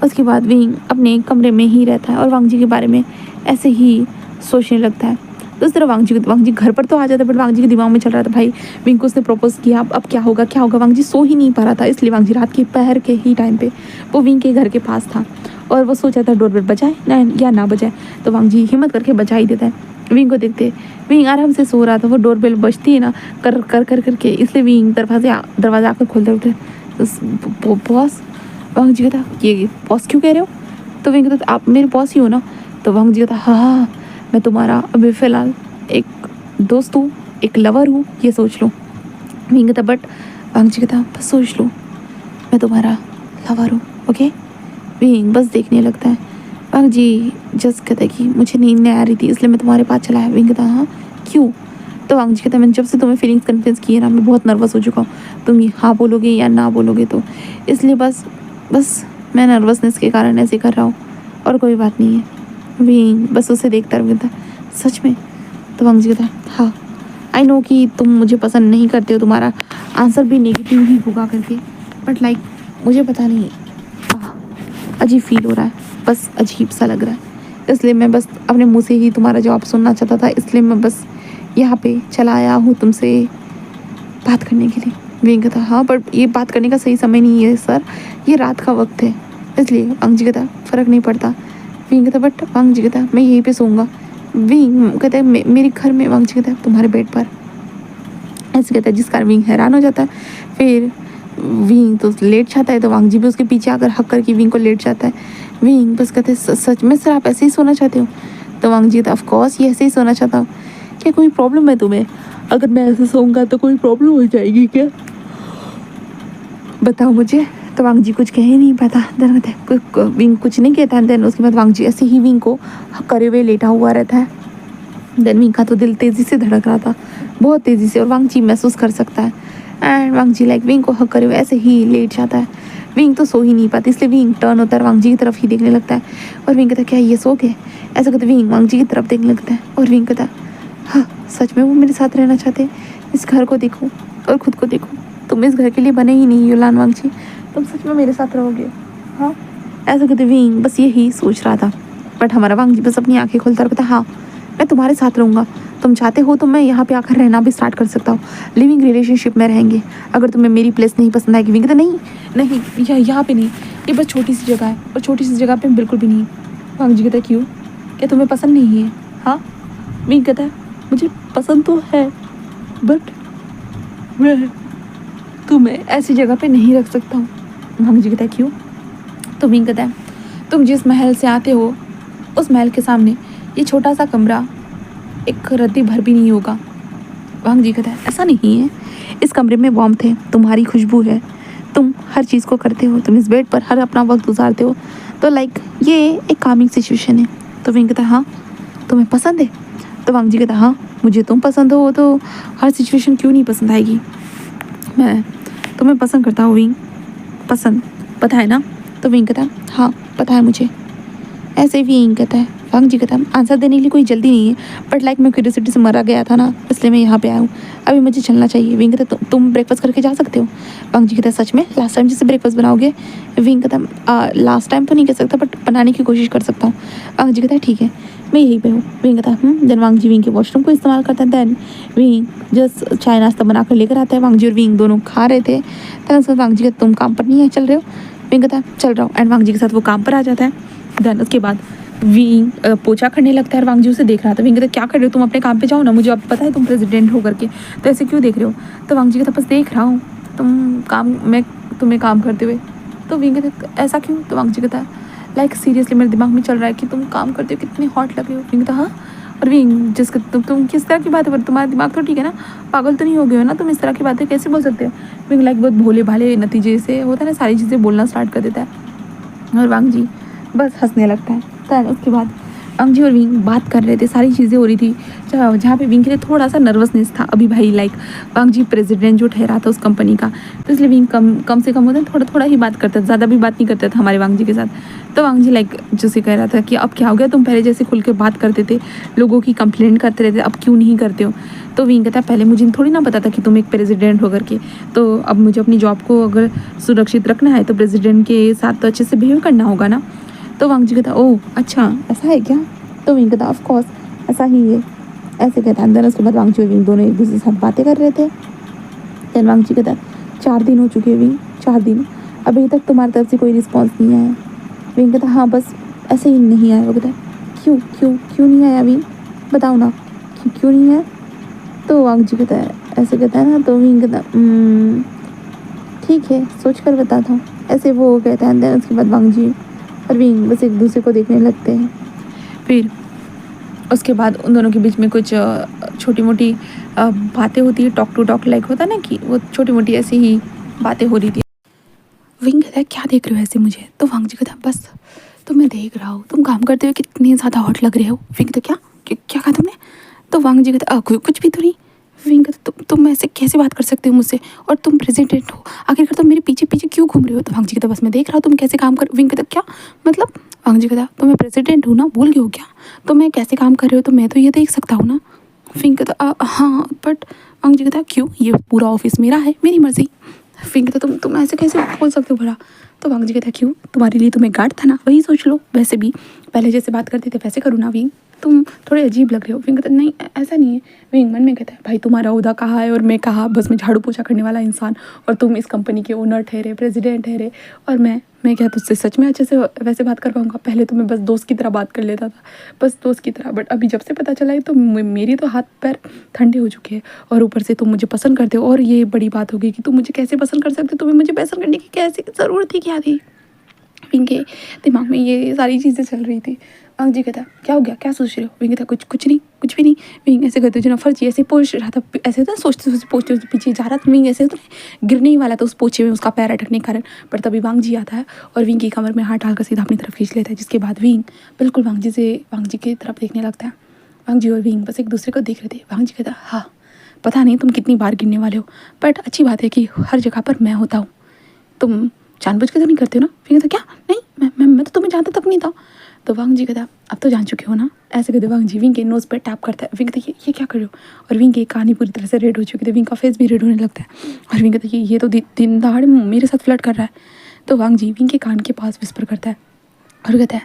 उसके बाद विंग अपने कमरे में ही रहता है और वांग जी के बारे में ऐसे ही सोचने लगता है। तो इस तरह वांग जी घर पर तो आ जाता है, बट वांग जी के दिमाग में चल रहा था भाई विंग को उसने प्रपोज किया, अब क्या होगा क्या होगा। वांग जी सो ही नहीं पा रहा था, इसलिए वांग जी रात के पहर के ही टाइम पे वो विंग के घर के पास था और वो सोचा था डोरबेल बजाए ना या ना बजाए। तो वांग जी हिम्मत करके बजा ही देता है। विंग को देखते विंग आराम से सो रहा था, वो डोरबेल बजती है ना कर कर कर करके, इसलिए विंग दरवाजा आकर खोलते उठे। तो बॉस, वांग जी कहता ये बॉस क्यों कह रहे हो? तो विंग कहता आप मेरे बॉस ही हो ना। तो वांग जी कहता हाँ मैं तुम्हारा अभी फ़िलहाल एक दोस्त हूँ, एक लवर हूँ, ये सोच लो। विंग कहता बट वांग जी कहता बस सोच लो मैं तुम्हारा लवर हूँ, ओके। विंग बस देखने लगता है। वांग जी जस्ट कहता है कि मुझे नींद नहीं आ रही थी इसलिए मैं तुम्हारे पास चला है। विंग कहता हाँ क्यों? तो वांग जी कहता मैंने जब से तुम्हें फीलिंग्स कन्फेस की है ना मैं बहुत नर्वस हो चुका हूँ, तुम ये हाँ बोलोगे या ना बोलोगे, तो इसलिए बस मैं नर्वसनेस के कारण ऐसे कर रहा हूँ और कोई बात नहीं है। विंग बस उसे देखता रहता सच में? तो वांग जी कहता हाँ आई नो कि तुम मुझे पसंद नहीं करते हो, तुम्हारा आंसर भी नेगेटिव ही होगा करके, बट लाइक मुझे पता नहीं अजीब फील हो रहा है, बस अजीब सा लग रहा है, इसलिए मैं बस अपने मुंह से ही तुम्हारा जवाब सुनना चाहता था, इसलिए मैं बस यहाँ पे चला आया हूँ तुमसे बात करने के लिए। विंग कहता हाँ पर ये बात करने का सही समय नहीं है सर, ये रात का वक्त है, इसलिए वांग जी कहता फ़र्क नहीं पड़ता। विंग कहता बट वांग जी कहता मैं यहीं पे सोऊंगा। विंग कहता है मेरे घर में। वांग जी कहता है तुम्हारे बेड पर, ऐसे कहता है, जिस कारण विंग हैरान हो जाता है। फिर विंग तो लेट जाता है, तो वांग जी भी उसके पीछे आकर हक करके विंग को लेट जाता है। विंग बस कहते हैं सच में सर आप ऐसे ही सोना चाहते हो? तो वांग जी कहता ऑफ कोर्स ये ऐसे ही सोना चाहता हूँ। क्या कोई प्रॉब्लम है तुम्हें? अगर मैं ऐसे सोऊंगा तो कोई प्रॉब्लम हो जाएगी क्या? बताओ मुझे। तो वांग जी कुछ कह ही नहीं पाता। देन कहते विंग कुछ नहीं कहता। देन उसके बाद वांग जी ऐसे ही विंग को हक करे हुए लेटा हुआ रहता है। देन विंग का तो दिल तेज़ी से धड़क रहा था, बहुत तेज़ी से, और वांग जी महसूस कर सकता है। And Wang ji like Wing को हक करे हुए ऐसे ही लेट जाता है। विंग तो सो ही नहीं पाती, इसलिए विंग टर्न होता है वांग जी की तरफ ही देखने लगता है। और विंग कहता है क्या ये सो गए? ऐसा कहते विंग वांग जी की तरफ देखने लगता है और विंग कहता हाँ सच में वो मेरे साथ रहना चाहते हैं। इस घर को देखो और खुद को देखो, तुम इस घर के लिए बने ही नहीं युलान वांग जी, तुम सच में मेरे साथ रहोगे? हाँ ऐसा कहते विंग बस यही सोच रहा था। बट हमारा वांग जी बस अपनी आंखें खोलता और कहता हाँ मैं तुम्हारे साथ रहूँगा, तुम चाहते हो तो मैं यहाँ पे आकर रहना भी स्टार्ट कर सकता हूँ, लिविंग रिलेशनशिप में रहेंगे। अगर तुम्हें मेरी प्लेस नहीं पसंद आएगी। विंग कहता नहीं नहीं, यहाँ पे नहीं, ये बस छोटी सी जगह है और छोटी सी जगह पे बिल्कुल भी नहीं। वांग जी कहता है क्यों, क्या तुम्हें पसंद नहीं है? हाँ। विंग कहता है मुझे पसंद तो है बट मैं तुम्हें ऐसी जगह पे नहीं रख सकता हूँ। वांग जी कहता है क्यों? तो विंग कहता है तुम जिस महल से आते हो उस महल के सामने ये छोटा सा कमरा एक रत्ती भर भी नहीं होगा। वांग जी कहता है ऐसा नहीं है, इस कमरे में वार्मथ है, तुम्हारी खुशबू है, तुम हर चीज़ को करते हो, तुम इस बेड पर हर अपना वक्त गुजारते हो, तो लाइक ये एक कामिंग सिचुएशन है। तो विंग कहता है हाँ तुम्हें पसंद है? तो वांग जी कहता है हाँ मुझे तुम पसंद हो तो हर सिचुएशन क्यों नहीं पसंद आएगी, मैं तुम्हें पसंद करता हूँ विंग, पसंद पता है ना? तो विंग कहता है हाँ पता है मुझे। ऐसे विंग कहता है, वांग जी कहता है आंसर देने के लिए कोई जल्दी नहीं है बट लाइक मैं क्यूरियोसिटी से मरा गया था ना, इसलिए मैं यहाँ पे आया हूँ, अभी मुझे चलना चाहिए। विंग कहता है तुम ब्रेकफास्ट करके जा सकते हो। वांग जी कहता है सच में लास्ट टाइम जैसे ब्रेकफास्ट बनाओगे? विंग कहता है लास्ट टाइम तो नहीं कह सकता बट बनाने की कोशिश कर सकता हूँ। वांग जी कहता है ठीक है मैं यहीं पे हूँ। विंग कहता है देन वांग जी विंग के वॉशरूम को इस्तेमाल करता है। देन विंग जस्ट चाय नाश्ता बना कर लेकर आता है। वांग जी और विंग दोनों खा रहे थे। देन उसके बाद वांग जी कहता तुम काम पर नहीं है चल रहे हो? विंग कहता है चल रहा हूँ एंड वांग जी के साथ वो काम पर आ जाता है। देन उसके बाद विंग पोछा करने लगता है और वांग जी उसे देख रहा था। विंग कहता क्या कर रहे हो तुम, अपने काम पे जाओ ना, मुझे अब पता है तुम प्रेसिडेंट हो करके, तो ऐसे क्यों देख रहे हो? तो वांग जी कहता बस देख रहा हूँ तुम काम, मैं तुम्हें काम करते हुए। तो विंग कहता ऐसा क्यों? तो वांग जी कहता लाइक सीरियसली मेरे दिमाग में चल रहा है कि तुम काम करते हो कितने हॉट लग रहे हो। विंग कहता हाँ। और विंग जिसका तुम किस तरह की बातें कर, तुम्हारा दिमाग तो ठीक है ना, पागल तो नहीं हो गए हो ना, तुम इस तरह की बातें कैसे बोल सकते हो? विंग लाइक बहुत भोले भाले नतीजे से होता है ना, सारी चीज़ें बोलना स्टार्ट कर देता है और वांग जी बस हंसने लगता है। तो उसके बाद वांग जी और विंग बात कर रहे थे, सारी चीज़ें हो रही थी जहाँ पे विंग के लिए थोड़ा सा नर्वसनेस था अभी भाई, लाइक वांग जी प्रेसिडेंट जो ठहरा था उस कंपनी का, तो इसलिए विंग कम से कम होता है थोड़ा थोड़ा ही बात करता था, ज़्यादा भी बात नहीं करता था हमारे वांग जी के साथ। तो वांग जी लाइक जैसे कह रहा था कि अब क्या हो गया, तुम पहले जैसे खुल के बात करते थे, लोगों की कंप्लेंट करते रहते, अब क्यों नहीं करते हो? तो विंग कहता है पहले मुझे थोड़ी ना पता था कि तुम एक प्रेसिडेंट हो करके, तो अब मुझे अपनी जॉब को अगर सुरक्षित रखना है तो प्रेसिडेंट के साथ तो अच्छे से बिहेव करना होगा ना। तो वांग जी कहता ओह अच्छा ऐसा है क्या? तो विंग कहता ऑफ कोर्स ऐसा ही है, ऐसे कहता है। देन उसके बाद वांग जी और विंग दोनों एक दूसरे के साथ बातें कर रहे थे। देन वांग जी कहता 4 दिन हो चुके हैं विंग, 4 दिन अभी तक तुम्हारी तरफ से कोई रिस्पॉन्स नहीं आया। विंग कहता हाँ बस ऐसे ही नहीं आया। वो कहता क्यों क्यों क्यों नहीं आया विंग, बताओ ना क्यों नहीं आया? तो वांग जी कहता है ऐसे कहता है ना, तो विंग कहता ठीक है सोच कर बताता हूँ, ऐसे वो कहता है। देन उसके बाद वांग जी और विंग बस एक दूसरे को देखने लगते हैं। फिर उसके बाद उन दोनों के बीच में कुछ छोटी मोटी बातें होती है, टॉक टू टॉक लाइक होता है ना, कि वो छोटी मोटी ऐसी ही बातें हो रही थी। विंग कहता है क्या देख रहे हो ऐसे मुझे? तो वांग जी कहता है बस तो मैं देख रहा हूँ तुम काम करते हुए कितने ज़्यादा हॉट लग रहे हो। विंग कहता क्या कहा तुमने? तो वांग जी कहता कुछ भी तो नहीं। विंग कहता तुम ऐसे कैसे बात कर सकते हो मुझसे, और तुम प्रेसिडेंट हो, आखिरकार तुम मेरे पीछे पीछे क्यों घूम रहे हो? तो वांग जी कहता बस मैं देख रहा हूँ तुम कैसे काम कर। विंग कहता क्या मतलब? वांग जी कहता तो मैं प्रेसिडेंट हूँ ना, भूल गए हो क्या? तो मैं कैसे काम कर रहे हो तो मैं तो ये देख सकता हूँ ना। विंग कहता हाँ बट वांग जी कहता क्यों, ये पूरा ऑफिस मेरा है, मेरी मर्जी। विंग कहता तुम ऐसे कैसे बोल सकते हो भला? तो वांग जी कहता क्यों, तुम्हारे लिए तुम्हें गार्ड था ना, वही सोच लो, वैसे भी पहले जैसे बात करते थे वैसे करूँ ना विंग, तुम थोड़े अजीब लग रहे हो। विंग कहता नहीं ऐसा नहीं है। विंग मन में कहता है भाई तुम्हारा ओहदा कहाँ है और मैं कहाँ, बस मैं झाड़ू पोछा करने वाला इंसान, और तुम इस कंपनी के ओनर ठहरे, प्रेसिडेंट ठहरे, और मैं क्या तुझसे सच में अच्छे से वैसे बात कर पाऊँगा? पहले तो मैं बस दोस्त की तरह बात कर लेता था, बस दोस्त की तरह, बट अभी जब से पता चला है तो मेरी तो हाथ पैर ठंडे हो चुके हैं, और ऊपर से तुम मुझे पसंद करते हो, और ये बड़ी बात हो गई कि तुम मुझे कैसे पसंद कर सकते हो, तुम्हें मुझे पसंद करने की कैसे ज़रूरत थी, क्या थी? विंग के दिमाग में ये सारी चीज़ें चल रही थी। वांग जी कहता क्या हो गया, क्या सोच रहे हो? विंग कहता कुछ नहीं, कुछ भी नहीं। विंग ऐसे करते जो ना फर्जी ऐसे पोछ रहा था, ऐसे था सोचते सोचते पोछते पीछे जा रहा था। विंग ऐसे तो गिरने ही वाला था उस पोछे में उसका पैर अटकने के कारण, पर तभी वांग जी आता है और विंग की कमर में हाथ डालकर सीधा अपनी तरफ खींच लेता है, जिसके बाद विंग बिल्कुल वांग जी की तरफ देखने लगता है। वांग जी और विंग बस एक दूसरे को देख रहे थे। वांग जी कहता हाँ पता नहीं तुम कितनी बार गिरने वाले हो, बट अच्छी बात है कि हर जगह पर मैं होता हूँ, तुम जानबूझ के तो नहीं करते हो ना? विंग कहता क्या नहीं, मैं तो तुम्हें जानता तक नहीं था। तो वांग जी कहता अब तो जान चुके हो ना, ऐसे कहते वांग जी विंग के नोज़ पर टैप करता है। विंग कहता ये क्या कर रहे हो? और विंग की कहानी पूरी तरह से रेड हो चुकी थी, विंग का फेस भी रेड होने लगता है, और विंग कहता ये तो दिन दहाड़े मेरे साथ फ्लर्ट कर रहा है। तो वांग जी विंग के कान के पास विस्पर करता है और कहता है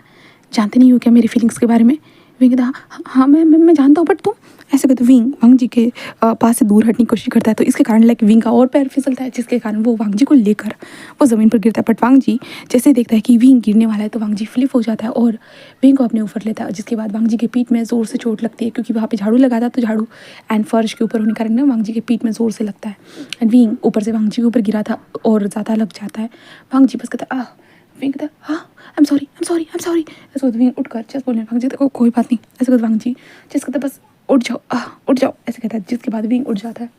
जानते नहीं हो क्या मेरी फीलिंग्स के बारे में? विंग कहता हाँ हाँ मैं जानता हूँ, बट तुम ऐसे कहते विंग वांग जी के पास से दूर हटने की कोशिश करता है। तो इसके कारण लाइक विंग का और पैर फिसलता है, जिसके कारण वो वांग जी को लेकर वो ज़मीन पर गिरता है। बट वांग जी जैसे ही देखता है कि विंग गिरने वाला है तो वांग जी फ्लिप हो जाता है और विंग को अपने ऊपर लेता है, जिसके बाद वांग जी के पीठ में ज़ोर से चोट लगती है, क्योंकि वहाँ पे झाड़ू लगा था तो झाड़ू एंड फर्श के ऊपर होने के कारण ना वांग जी के पीठ में ज़ोर से लगता है एंड विंग ऊपर से वांग जी के ऊपर गिरा था और ज़्यादा लग जाता है। वांग जी बस कहता है विंग कहता है हाँ आई एम सॉरी। ऐसे कहते विंग उठकर जस्ट बोलने वांग जी कहता कोई बात नहीं। ऐसे कहते वांग जी जस्ट कहता बस उठ जाओ ऐसे कहता है, जिसके बाद विंग उठ जाता है।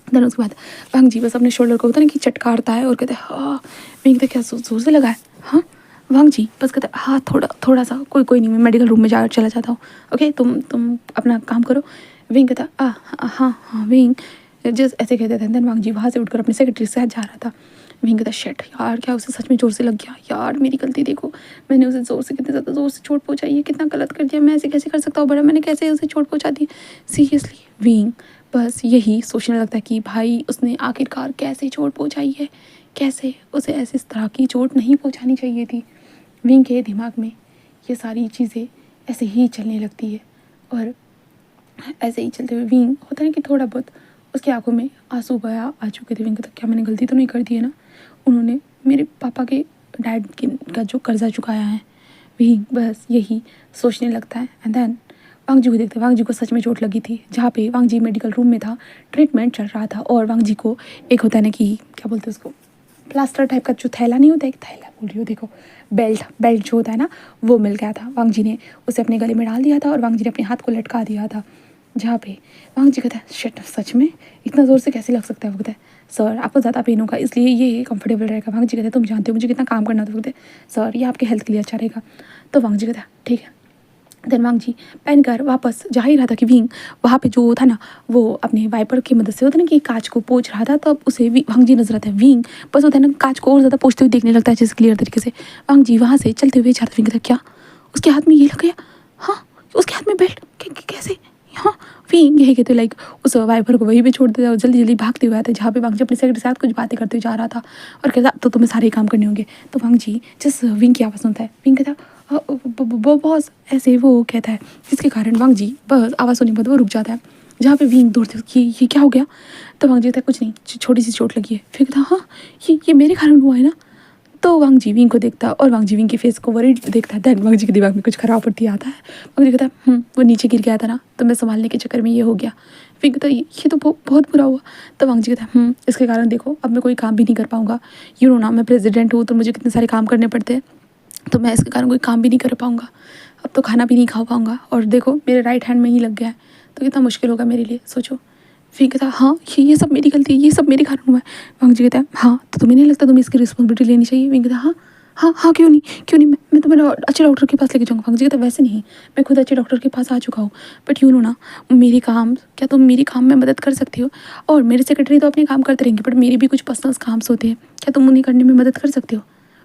देन उसके बाद वांग जी बस अपने शोल्डर को होता है ना कि चटकारता है और कहते हैं हाँ। विंग कहता क्या जोर से लगा है हाँ। वांग जी बस कहता है हाँ थोड़ा सा कोई नहीं, मैं मेडिकल रूम में चला जाता हूँ, ओके तुम अपना काम करो। विंग कहता हाँ विंग जस्ट ऐसे कहते थे। देन वांग जी वहाँ से उठकर अपने सेक्रेटरी से जा रहा था। विंग कहता शिट यार, क्या उसे सच में जोर से लग गया यार, मेरी गलती, देखो मैंने उसे जोर से कितने ज़्यादा जोर से चोट पहुँचाई है, कितना गलत कर दिया, मैं ऐसे कैसे कर सकता हूँ, बड़ा मैंने कैसे उसे चोट पहुँचा दी सीरियसली। विंग बस यही सोचने लगता है कि भाई उसने आखिरकार कैसे चोट पहुँचाई है, कैसे उसे ऐसे इस तरह की चोट नहीं पहुँचानी चाहिए थी। विंग के दिमाग में ये सारी चीज़ें ऐसे ही चलने लगती है और ऐसे ही चलते हुए विंग होता है कि थोड़ा बहुत उसकी आंखों में आंसू आ चुके थे। विंग कहता क्या मैंने गलती तो नहीं कर दी है ना, उन्होंने मेरे पापा के डैड का जो कर्जा चुकाया है। विंग बस यही सोचने लगता है एंड देन वांग जी को देखते हैं। वांग जी को सच में चोट लगी थी, जहाँ पे वांग जी मेडिकल रूम में था, ट्रीटमेंट चल रहा था और वांग जी को एक होता है ना कि क्या बोलते हैं उसको, प्लास्टर टाइप का जो थैला नहीं होता, एक थैला बोल रही हो देखो, बेल्ट जो होता है ना वो मिल गया था। वांग जी ने उसे अपने गले में डाल दिया था और वांग जी ने अपने हाथ को लटका दिया था, जहाँ पे वांग जी कहता है शिट सच में इतना ज़ोर से कैसे लग सकता है। वो कहता है सर आपको ज़्यादा पेन होगा इसलिए ये कंफर्टेबल रहेगा। वांग जी कहते हैं तुम जानते हो मुझे कितना काम करना होता है। वो कहते हैं सर ये आपके हेल्थ के लिए अच्छा रहेगा। तो वांग जी कहता है ठीक है। देन वांग जी पहन कर वापस जा ही रहा था कि विंग वहाँ पे जो था ना वो अपने वाइपर की मदद से होता है ना कि कांच को पोंछ रहा था, तब उसे वांग जी नजर आता है। विंग बस होता है ना कांच को और ज़्यादा पोंछते हुए देखने लगता है जैसे क्लियर तरीके से। वांग जी वहाँ से चलते हुए जाता। विंग कहता क्या उसके हाथ में ये लग गया, हाँ उसके हाथ में बेल्ट कैसे, हाँ। विंग यही कहते लाइक उस वाइपर को वहीं पे छोड़ देता और जल्दी जल्दी भागते हुए आता है, जहाँ पे वांग जी अपने सेक्रेटरी के साथ कुछ बातें करते हुए जा रहा था और कहता तो तुम्हें सारे काम करने होंगे। तो वांग जी जिस विंग की आवाज़ सुनता है, विंग कहता वो बॉस, ऐसे वो कहता है, जिसके कारण वांग जी बस आवाज़ सुनने के बाद वो रुक जाता है, जहाँ पे विंग दौड़ते ये क्या हो गया। तो वांग जी कहता है कुछ नहीं, छोटी सी चोट लगी है। फिर कहता हाँ ये मेरे कारण हुआ है ना। तो वांग जी विंग को देखता है और वांग जी विंग के फेस को वरीड देखता है। देन वांग जी के दिमाग में कुछ खराब पड़ती आता है। वांग जी कहता है वो नीचे गिर गया था ना, तो मैं संभालने के चक्कर में ये हो गया। विंग कहता है ये तो बहुत बुरा हुआ। तो वांग जी कहता है इसके कारण देखो अब मैं कोई काम भी नहीं कर पाऊंगा, यू नो ना मैं प्रेसिडेंट हूँ तो मुझे कितने सारे काम करने पड़ते हैं, तो मैं इसके कारण कोई काम भी नहीं कर पाऊंगा, अब तो खाना भी नहीं खा पाऊंगा, और देखो मेरे राइट हैंड में ही लग गया है तो कितना मुश्किल होगा मेरे लिए, सोचो। फिर कहता हाँ ये सब मेरी गलती है, ये सब मेरे कारण हुआ है। वांग जी कहता है हाँ तो तुम्हें नहीं लगता तुम्हें इसकी रिस्पॉन्सिबिलिटी लेनी चाहिए। विंग कहता हाँ क्यों नहीं मैं तुम्हें अच्छे डॉक्टर के पास लेके जाऊँगा। वांग जी कहता वैसे नहीं, मैं खुद अच्छे डॉक्टर के पास आ चुका हूँ, बट यू नो ना मेरी काम, क्या तुम मेरी काम में मदद कर सकती हो, और मेरे सेक्रेटरी तो अपने काम करते रहेंगे बट मेरे भी कुछ पर्सनल काम्स होते हैं, क्या तुम उन्हें करने में मदद कर सकते हो।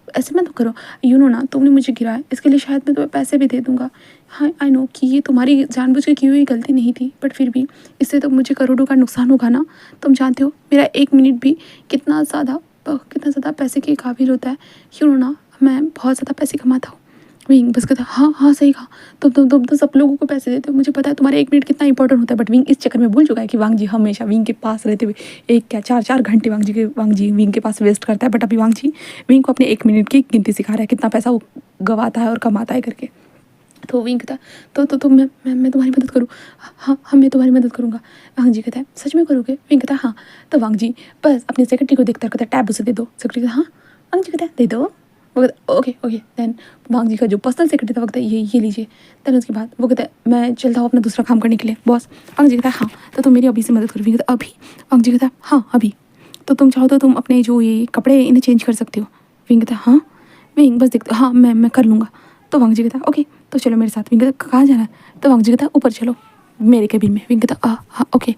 ऐसे मत करो, यू नो ना तुमने मुझे गिराया इसके लिए शायद मैं तुम्हें पैसे भी दे दूंगा। हाँ आई नो कि ये तुम्हारी जानबूझ के की हुई गलती नहीं थी, बट फिर भी इससे तो मुझे करोड़ों का नुकसान होगा ना। तुम जानते हो मेरा 1 मिनट भी कितना ज़्यादा पैसे के काबिल होता है, यू नो ना मैं बहुत ज़्यादा पैसे कमाता हूँ। विंग बस कहता हाँ सही कहा, तुम तो सब लोगों को पैसे देते हो, मुझे पता है तुम्हारा 1 मिनट कितना इंपॉर्टेंट होता है। बट विंग इस चक्कर में भूल चुका है कि वांग जी हमेशा विंग के पास रहते हुए 4 घंटे वांग जी विंग के पास वेस्ट करता है, बट अभी वांग जी विंग को अपने 1 मिनट की गिनती सिखा रहा है, कितना पैसा वो गवाता है और कमाता है करके। तो विंग कहता तो मैं तुम्हारी मदद करूँ, हाँ मैं तुम्हारी मदद करूँगा। वांग जी कहता है सच में करोगे। विंग कहता हाँ। तो वांग जी बस अपने सेक्रेटरी को देखता कहता टैब उसे दे दो। सेक्रेटरी कहता हाँ। वांग जी कहता है दे दो। वो कहता ओके देन वांग जी का जो पर्सनल सेक्रेटरी था वो कहता है ये लीजिए। देन उसके बाद वो कहता है मैं चलता हूँ अपना दूसरा काम करने के लिए बॉस। वांग जी कहता है हाँ तो तुम मेरी अभी से मदद करो। विंग कहता अभी। वांग जी कहता है हाँ अभी, तो तुम चाहो तो तुम अपने जो ये कपड़े इन्हें चेंज कर सकते हो। विंग कहता है हाँ। विंग बस देखते हाँ मैं कर लूँगा। तो वांग जी कहता है ओके तो चलो मेरे साथ। विंग कहता कहाँ जाना है। तो वांग जी कहता ऊपर चलो मेरे केबिन में। विंग कहता हाँ ओके।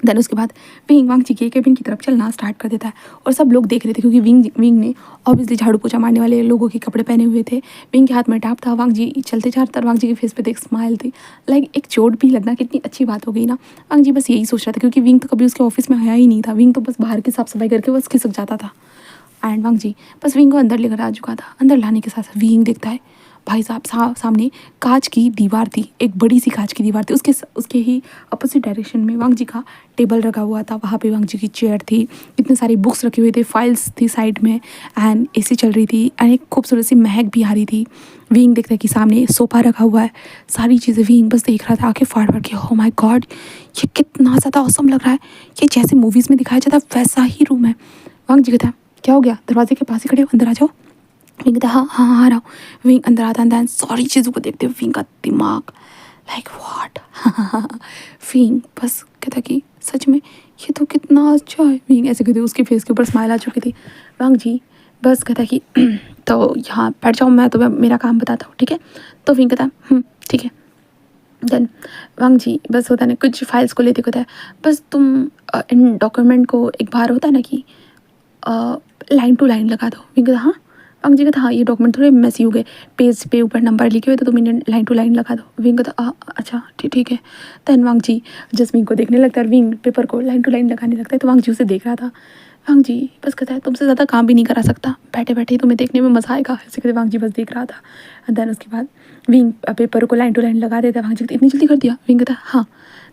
देन उसके बाद विंग वांग जी के केबिन की तरफ चलना स्टार्ट कर देता है और सब लोग देख रहे थे क्योंकि विंग ने ऑब्वियसली झाड़ू पोछा मारने वाले लोगों के कपड़े पहने हुए थे। विंग के हाथ में टैप था। वांग जी चलते जा रहे थे, वांग जी के फेस पे एक स्माइल थी, लाइक एक चोट भी लगना कितनी अच्छी बात हो गई ना। वांग जी बस यही सोच रहा था क्योंकि विंग तो कभी उसके ऑफिस में आया ही नहीं था, विंग तो बस बाहर की साफ सफाई करके बस खिसक जाता था। एंड वांग जी बस विंग को अंदर लेकर आ चुका था। अंदर लाने के साथ विंग देखता है भाई साहब सामने कांच की दीवार थी, एक बड़ी सी कांच की दीवार थी। उसके ही अपोजिट डायरेक्शन में वांग जी का टेबल रखा हुआ था, वहाँ पे वांग जी की चेयर थी, इतने सारी बुक्स रखे हुए थे, फाइल्स थी साइड में, एंड एसी चल रही थी, एंड एक खूबसूरत सी महक भी आ रही थी। विंग देखता है कि सामने सोफा रखा हुआ है, सारी चीज़ें विंग बस देख रहा था आंखें फाड़ फाड़ के। ओह माय गॉड, ये कितना ज़्यादा ऑसम लग रहा है, ये जैसे मूवीज़ में दिखाया जाता है वैसा ही रूम है। वांग जी कहता, क्या हो गया, दरवाजे के पास ही खड़े हो, अंदर आ जाओ। विंग कहता, हाँ हाँ हाँ आ रहा हूँ। विंग अंदर आता है, सारी चीज़ों को देखते हुए विंग का दिमाग लाइक व्हाट विंग बस कहता कि सच में ये तो कितना अच्छा है। विंग ऐसे कहते, उसके फेस के ऊपर स्माइल आ चुकी थी। वांग जी बस कहता कि तो यहाँ बैठ जाओ, मैं तुम्हें मेरा काम बताता हूँ, ठीक है। तो विंग कहता ठीक है। देन वांग जी बस होता है ना, कुछ फाइल्स को लेते होता है, बस तुम इन डॉक्यूमेंट को एक बार होता है ना कि लाइन टू लाइन लगा दो। विंग कहता, हाँ। वांग जी कहता, हाँ ये डॉक्यूमेंट थोड़े मेसी हो गए, पेज पे ऊपर नंबर लिखे हुए तो तुम इन्हें लाइन टू लाइन लगा दो। विंग कहता, अच्छा ठीक है। देन वांग जी जस्ट विंग को देखने लगता है, विंग पेपर को लाइन टू लाइन लगाने लगता है। तो वांग जी उसे देख रहा था। वांग जी बस कहता है, तुमसे ज़्यादा काम भी नहीं करा सकता, बैठे बैठे तुम्हें देखने में मज़ा आएगा, ऐसे कहते वांग जी बस देख रहा था। देन उसके बाद विंग पेपर को लाइन टू लाइन लगा देता है। वांग जी कहते, इतनी जल्दी कर दिया। विंग कहता, हाँ।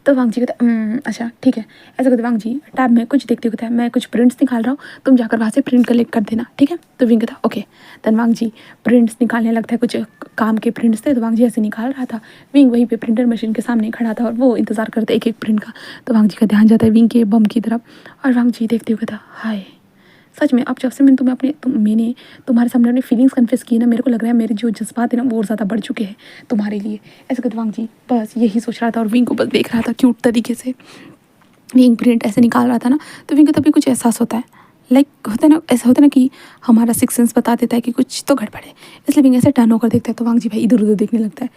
तो वांग जी कहता, अच्छा ठीक है। ऐसा कहते वांग जी टैब में कुछ देखते होता है, मैं कुछ प्रिंट्स निकाल रहा हूँ, तुम जाकर वहाँ से प्रिंट कलेक्ट कर देना, ठीक है। तो विंग कहता, ओके। देन वांग जी प्रिंट्स निकालने लगता है, कुछ काम के प्रिंट्स थे तो वांग जी ऐसे निकाल रहा था। विंग वहीं पे प्रिंटर मशीन के सामने खड़ा था और वो इंतज़ार करते एक एक प्रिंट का। तो वांग जी का ध्यान जाता है विंग के बम की तरफ, और वांग जी देखते हुए था, हाय सच में अब जब से मैंने तुम्हारे सामने अपनी फीलिंग्स कन्फेस की ना, मेरे को लग रहा है मेरे जो जज्बात है ना वो और ज़्यादा बढ़ चुके हैं तुम्हारे लिए। ऐसे कहते वांग जी बस यही सोच रहा था और विंग को बस देख रहा था क्यूट तरीके से। विंग प्रिंट ऐसे निकाल रहा था ना, तो विंग को तभी कुछ एहसास होता है, लाइक होता है ना, ऐसा होता है ना कि हमारा सिक्स सेंस बता देता है कि कुछ तो गड़बड़ है। इसलिए विंग ऐसे टर्न होकर देखता है तो वांग जी भाई इधर उधर देखने लगता है।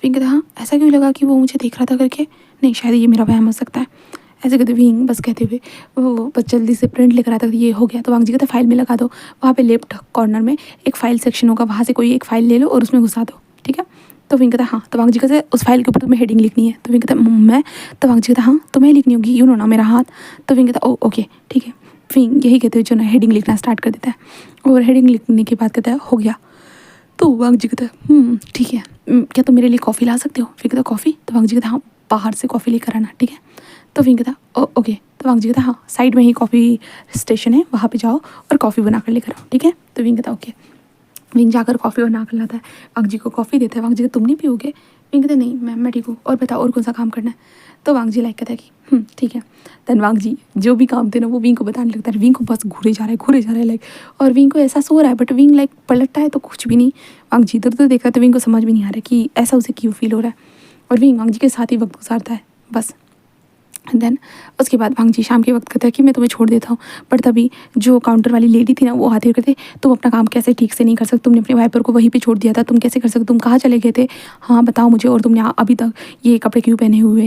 विंग कहता, हाँ ऐसा क्यों लगा कि वो मुझे देख रहा था करके, नहीं शायद ये मेरा वहम हो सकता है। ऐसे कहते विंग बस कहते हुए वो बस जल्दी से प्रिंट लेकर आता, ये हो गया। तो वांग जी कहता, फाइल में लगा दो, वहाँ पे लेफ्ट कॉर्नर में एक फाइल सेक्शन होगा, वहाँ से कोई एक फाइल ले लो और उसमें घुसा दो, ठीक है। तो विंग कहता, हाँ। तो वांग जी कहते, उस फाइल के ऊपर तुम्हें हेडिंग लिखनी है। तो विंग कहता, मैं। तो वांग जी कहता, हाँ तुम्हें लिखनी होगी, यू नो ना मेरा हाथ। तो विंग कहता, ओ ओके ठीक है। विंग यही कहते हुए जो ना हेडिंग लिखना स्टार्ट कर देता है, और हेडिंग लिखने के बाद कहता है, हो गया। तो वांग जी कहता है, ठीक है, क्या तुम मेरे लिए कॉफ़ी ला सकते हो। विंग कहता, कॉफ़ी। तो वांग जी कहता, हाँ बाहर से कॉफ़ी लेकर आना, ठीक है। तो विंग कहता, ओके। तो वांग जी कहता, हाँ साइड में ही कॉफ़ी स्टेशन है, वहाँ पे जाओ और कॉफ़ी बना कर लेकर आओ, ठीक है। तो विंग कहता, ओके। विंग जाकर कॉफ़ी बना कर लाता है, वांग जी को कॉफ़ी देता है। वांग जी कहता, तुम नहीं पियोगे। विंग कहता, नहीं मैं ठीक हूँ, और बताओ और कौन सा काम करना है। तो वांग जी लाइक कहता है कि ठीक है। देन वांग जी जो भी काम थे ना वो विंग को बताने लगता है। विंग को बस घूरे जा रहा है लाइक, और विंग को एहसास हो रहा है, बट विंग लाइक पलटता है तो कुछ भी नहीं। वांग जी इधर उधर देख रहा है तो विंग को समझ भी नहीं आ रहा है कि ऐसा उसे क्यों फील हो रहा है, और विंग वांग जी के साथ ही वक्त गुजारता है बस। देन उसके बाद वांग जी शाम के वक्त कहता है कि मैं तुम्हें छोड़ देता हूँ, पर तभी जो काउंटर वाली लेडी थी ना वो आती कहते, तुम अपना काम कैसे ठीक से नहीं कर सकते, तुमने अपने वाइपर को वहीं पे छोड़ दिया था, तुम कैसे कर सकते, तुम कहाँ चले गए थे, हाँ बताओ मुझे, और तुमने अभी तक ये कपड़े क्यों पहने हुए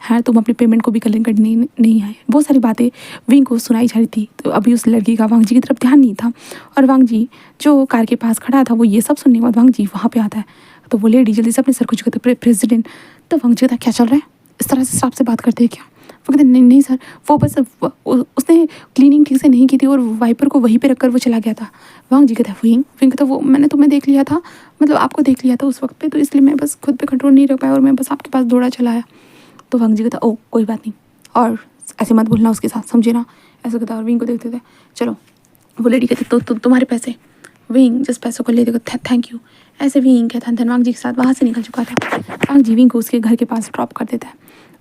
हैं, तुम अपनी पेमेंट को भी कलेक्ट करने नहीं आए। बहुत सारी बातें विंग को सुनाई जा रही थी। तो अभी उस लड़की का वांग जी की तरफ ध्यान नहीं था, और वांग जी जो कार के पास खड़ा था वो ये सब सुनने के बाद वांग जी वहाँ पर आता है। तो वो लेडी जल्दी से अपने सर को झुकाते, प्रेसिडेंट। तो वांग जी कहता, क्या चल रहा है, इस तरह से आपसे बात करते हैं क्या। वो कहते, नहीं सर, वो बस उसने क्लीनिंग ठीक से नहीं की थी और वाइपर को वहीं पे रखकर वो चला गया था। वांग जी कहता, विंग कहता, वो मैंने तुम्हें देख लिया था, मतलब आपको देख लिया था उस वक्त पे, तो इसलिए मैं बस खुद पे कंट्रोल नहीं रख पाया और मैं बस आपके पास दौड़ा चला आया। तो वांग जी कहता, ओ कोई बात नहीं, और ऐसे मत बोलना उसके साथ, समझे ना। ऐसा कहता, और विंग को देखते थे, चलो। वो लेडी कहती, तो तुम्हारे पैसे। विंग जिस पैसों को ले देखो, थैंक यू। ऐसे विंग कहता है, वांग जी के साथ वहाँ से निकल चुका था। वांग जी विंग को उसके घर के पास ड्रॉप कर देता है,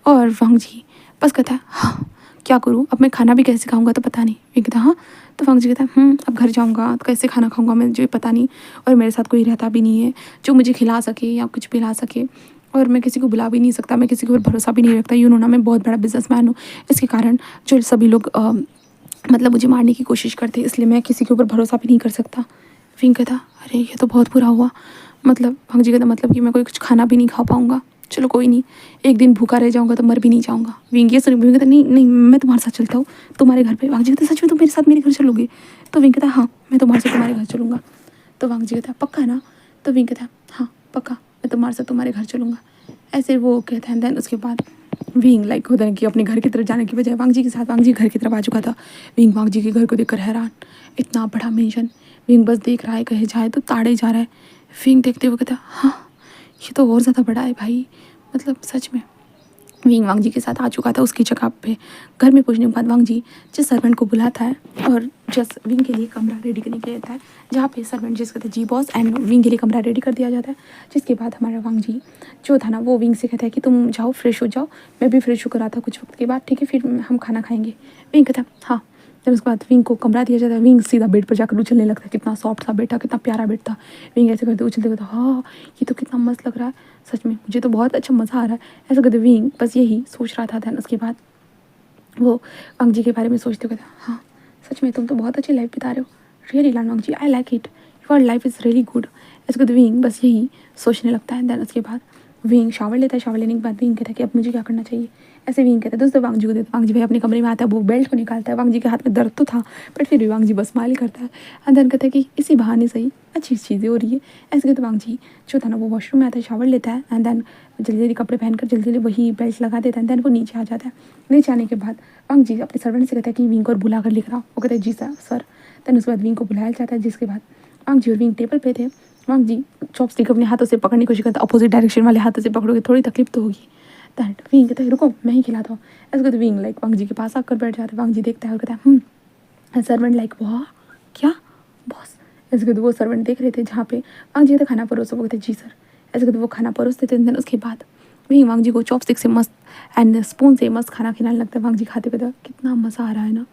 और वांग जी बस कहता है, हाँ क्या करूँ, अब मैं खाना भी कैसे खाऊंगा तो पता नहीं। विंग कहता, हाँ। तो वांग जी कहता है, अब घर जाऊंगा तो कैसे खाना खाऊंगा मैं, जो पता नहीं, और मेरे साथ कोई रहता भी नहीं है जो मुझे खिला सके या कुछ पिला सके, और मैं किसी को बुला भी नहीं सकता, मैं किसी के ऊपर भरोसा भी नहीं रखता, यू नो ना, मैं बहुत बड़ा बिजनेसमैन हूँ। इसके कारण जो सभी लोग मतलब मुझे मारने की कोशिश करते, इसलिए मैं किसी के ऊपर भरोसा भी नहीं कर सकता। विंग कहता, अरे ये तो बहुत बुरा हुआ, मतलब वांग जी कहता, मतलब कि मैं कोई कुछ खाना भी नहीं खा पाऊंगा, चलो कोई नहीं, एक दिन भूखा रह जाऊंगा तो मर भी नहीं जाऊंगा। विंग ये सुन, विंग कहता, नहीं मैं तुम्हारे साथ चलता हूँ तुम्हारे घर पे। वांग जी कहता, सच में तुम मेरे साथ मेरे घर चलोगे। तो विंग कहता, हाँ मैं तुम्हारे साथ तुम्हारे घर चलूँगा। तो वांग जी कहता, पक्का ना। तो विंग कहता, हाँ पक्का, मैं तुम्हारे साथ तुम्हारे घर चलूँगा। ऐसे वो कहते हैं। देन उसके बाद विंग लाइक होता है कि अपने घर की तरफ जाने की बजाय वांग जी के साथ वांग जी घर की तरफ आ चुका था। विंग वांग जी के घर को देखकर हैरान, इतना बड़ा मेंशन, विंग बस देख रहा है, कहे जाए तो ताड़े जा रहा है। विंग देखते हुए कहता हाँ ये तो और ज़्यादा बड़ा है भाई, मतलब सच में। विंग वांग जी के साथ आ चुका था उसकी जगह पे। घर में पहुंचने के बाद वांग जी जिस सर्वेंट को बुलाता है और जस्ट विंग के लिए कमरा रेडी करने के लिए आता है, जहाँ पे सर्वेंट जिस कहते हैं जी बॉस, एंड विंग के लिए कमरा रेडी कर दिया जाता है। जिसके बाद हमारा वांग जी जो था ना वो विंग से कहता है कि तुम जाओ फ्रेश हो जाओ, मैं भी फ्रेश होकर आता कुछ वक्त के बाद, ठीक है फिर हम खाना खाएंगे। विंग कहता है हाँ। फिर उसके बाद विंग को कमरा दिया जाता है। विंग सीधा बेड पर जाकर उछलने लगता है, कितना सॉफ्ट सा बेड था, कितना प्यारा बेड था। विंग ऐसे करते उछलते कहता हाँ ये तो कितना मस्त लग रहा है, सच में मुझे तो बहुत अच्छा मज़ा आ रहा है, ऐसा करते विंग बस यही सोच रहा था। दैन उसके बाद वो वांग जी के बारे में सोचते हुए हाँ सच में तुम तो बहुत अच्छी लाइफ बिता रहे हो, really learn Wang ji, I like it, your life is really good. ऐसे करते विंग बस यही सोचने लगता है। दैन उसके बाद विंग शावर लेता है। शावर लेने के बाद विंग कहता है कि अब मुझे क्या करना चाहिए। ऐसे विंग कहता है दोस्तों वांग जी को देता है। वांग जी भाई अपने कमरे में आता है, वो बेल्ट को निकालता है। वांग जी के हाथ में दर्द तो था बट फिर भी वांग जी बस स्माइल करता है। एंड देन कहता है कि इसी बहाने सही अच्छी चीज़ें हो रही है। ऐसे कहते वांग जी जो था ना वो वॉशरूम में आता है, शावर लेता है एंड देन जल्दी जल्दी कपड़े पहनकर जल्दी जल्दी वही बेल्ट लगा देता है। देन वो नीचे आ जाता है। नीचे आने के बाद वांग जी अपने सर्वेंट से कहता है कि विंग को और बुला कर लिख रहा। वो कहता है जी सर। देन उसके बाद विंग को बुलाया जाता है। जिसके बाद वांग जी और विंग टेबल पे थे। वांग जी चॉपस्टिक अपने हाथों से पकड़ने की कोशिश करता है, अपोजिट डायरेक्शन वाले हाथों से पकड़ोगे थोड़ी तकलीफ तो होगी। दैट विंग कहता है रुको मैं ही खिलाता हूँ। ऐसे कहते विंग लाइक वांग जी के पास आकर बैठ जाता है। वांग जी देखता है और कहता है सर्वेंट लाइक वाह क्या बॉस। ऐसे कहते वो सर्वेंट देख रहे थे जहाँ पे वांग जी कहते खाना परोसो। वो कहते जी सर। ऐसे कहते वो खाना परोसते थे। देन उसके बाद विंग वांग जी को चॉपस्टिक से मस्त एंड स्पून से मस्त खाना खिलाने लगता है। वांग जी खाते कहता कितना मज़ा आ रहा है ना,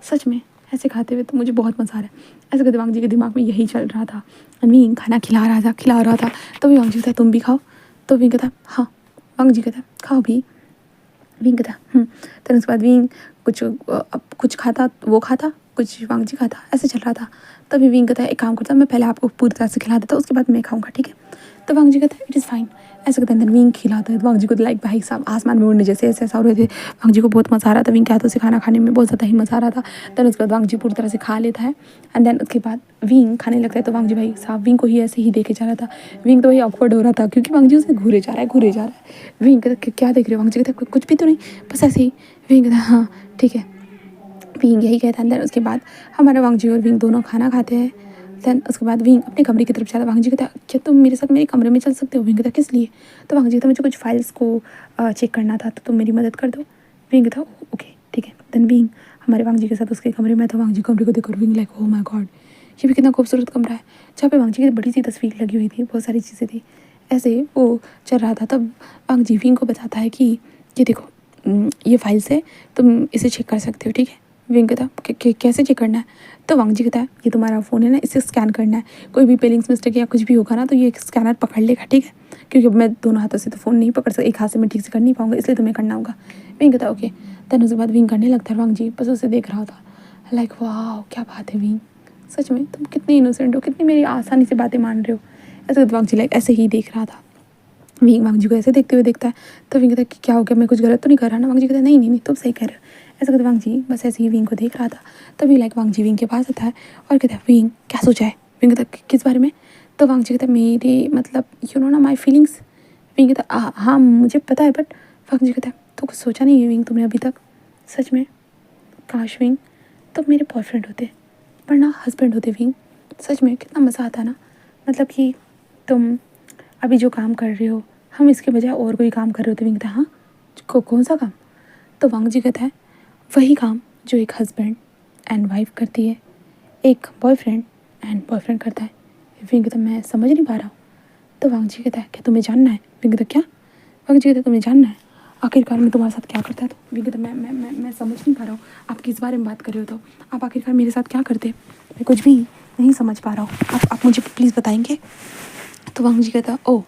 सच में ऐसे खाते हुए तो मुझे बहुत मज़ा आ रहा है। ऐसे कहते वांग जी के दिमाग में यही चल रहा था। विंग खाना खिला रहा था। तो भी वांग जी कहता तुम भी खाओ। तो विंग कहता हाँ। वांग जी कहता खाओ भी। विंग कहता तो उसके बाद विंग कुछ खाता, वो खाता कुछ वांग जी खाता, ऐसे चल रहा था। तभी विंग कहता है एक काम करता मैं पहले आपको पूरी तरह से खिला देता उसके बाद मैं खाऊंगा, ठीक है। तो वांग जी कहता है इट इज़ फाइन। ऐसे कहते हैं विंग खिलाता है। वांग जी को लाइक भाई साहब आसमान में उड़ने जैसे ऐसे ऐसा हो रहे थे। वांग जी को बहुत मज़ा आ रहा था। विंग के हाथों से खाना खाने में बहुत ज़्यादा ही मज़ा आ रहा था। देन उसके बाद वांग जी पूरी तरह से खा लेता है एंड देन उसके बाद विंग खाने लगता है। तो वांग जी भाई साहब विंग को ही ऐसे ही देखे जा रहा था। विंग तो वही ऑकवर्ड हो रहा था क्योंकि वांग जी उसे घूरे जा रहा है। विंग कहता क्या देख रहे हो। वांग जी कहता कुछ भी तो नहीं बस ऐसे ही। विंग कहता हाँ ठीक है। विंग यही कहता है। देन उसके बाद हमारा वांग जी और विंग दोनों खाना खाते हैं। देन उसके बाद विंग अपने कमरे की तरफ जाता है। वांग जी कहता क्या तुम मेरे साथ मेरे कमरे में चल सकते हो। विंग कहता किस लिए। तो वांग जी कहता मुझे कुछ फाइल्स को चेक करना था तो तुम मेरी मदद कर दो। विंग कहता ओके ठीक है। देन विंग हमारे वांग जी के साथ उसके कमरे में था। वांग जी कमरे को देखकर wing like oh my God ये भी कितना खूबसूरत कमरा है, जहाँ पे वांग जी की बड़ी सी तस्वीर लगी हुई थी, बहुत सारी चीज़ें थी। ऐसे वो चल रहा था। तब वांग जी विंग को बताता है कि ये देखो ये फाइल्स है, तुम इसे चेक कर सकते हो, ठीक है। विंग कहता कैसे चेक करना है। तो वांग जी कहता है ये तुम्हारा फ़ोन है ना, इसे स्कैन करना है, कोई भी पेलिंग्स मिस्टेक या कुछ भी होगा ना तो ये स्कैनर पकड़ लेगा, ठीक है। क्योंकि अब मैं दोनों हाथों से तो फ़ोन नहीं पकड़ सकता, एक हाथ से मैं ठीक से कर नहीं पाऊंगा, इसलिए तुम्हें करना होगा। विंग कहता ओके। देन उसके बाद विंग करने लगता है। वांग जी बस उसे देख रहा था लाइक वाह क्या बात है विंग, सच में तुम कितनी इनोसेंट हो, कितनी मेरी आसानी से बातें मान रहे हो। ऐसे वांग जी लाइक ऐसे ही देख रहा था। विंग वांग जी को ऐसे देखते हुए देखता है। तो विंग कहता है कि क्या हो गया, मैं कुछ गलत तो नहीं कर रहा ना। वांग जी कहता है नहीं तुम सही कर रहे हो। ऐसा कहते वांग जी बस ऐसे ही विंग को देख रहा था। तभी लाइक वांग जी विंग के पास आता है और कहता है विंग क्या सोचा है। विंग कहता है किस बारे में। तो वांग जी कहता है मेरे मतलब यू नो ना माई फीलिंग्स। विंग कहता है हाँ मुझे पता है बट। वांग जी कहता है तो कुछ सोचा नहीं है विंग तुमने अभी तक। सच में काश विंग तुम मेरे बॉयफ्रेंड होते वरना हस्बैंड होते विंग, सच में कितना मज़ा आता ना। मतलब कि तुम अभी जो काम कर रहे हो हम इसके बजाय और कोई काम कर रहे होते। विंग कहता है हाँ कौन सा काम। तो वांग जी कहता है वही काम जो एक हस्बैंड एंड वाइफ करती है, एक बॉयफ्रेंड एंड बॉयफ्रेंड करता है। विंग कहता है मैं समझ नहीं पा रहा हूँ। तो वांग जी कहता है क्या तुम्हें जानना है। विंग कहता क्या। वांग जी कहता है तुम्हें जानना है आखिरकार मैं तुम्हारे साथ क्या करता है। तो विंग कहता मैं समझ नहीं पा रहा हूँ आप किस बारे में बात कर रहे हो। तो आप आखिरकार मेरे साथ क्या करते, मैं कुछ भी नहीं समझ पा रहा हूँ, आप मुझे प्लीज़ बताएंगे। तो वांग जी कहता ओह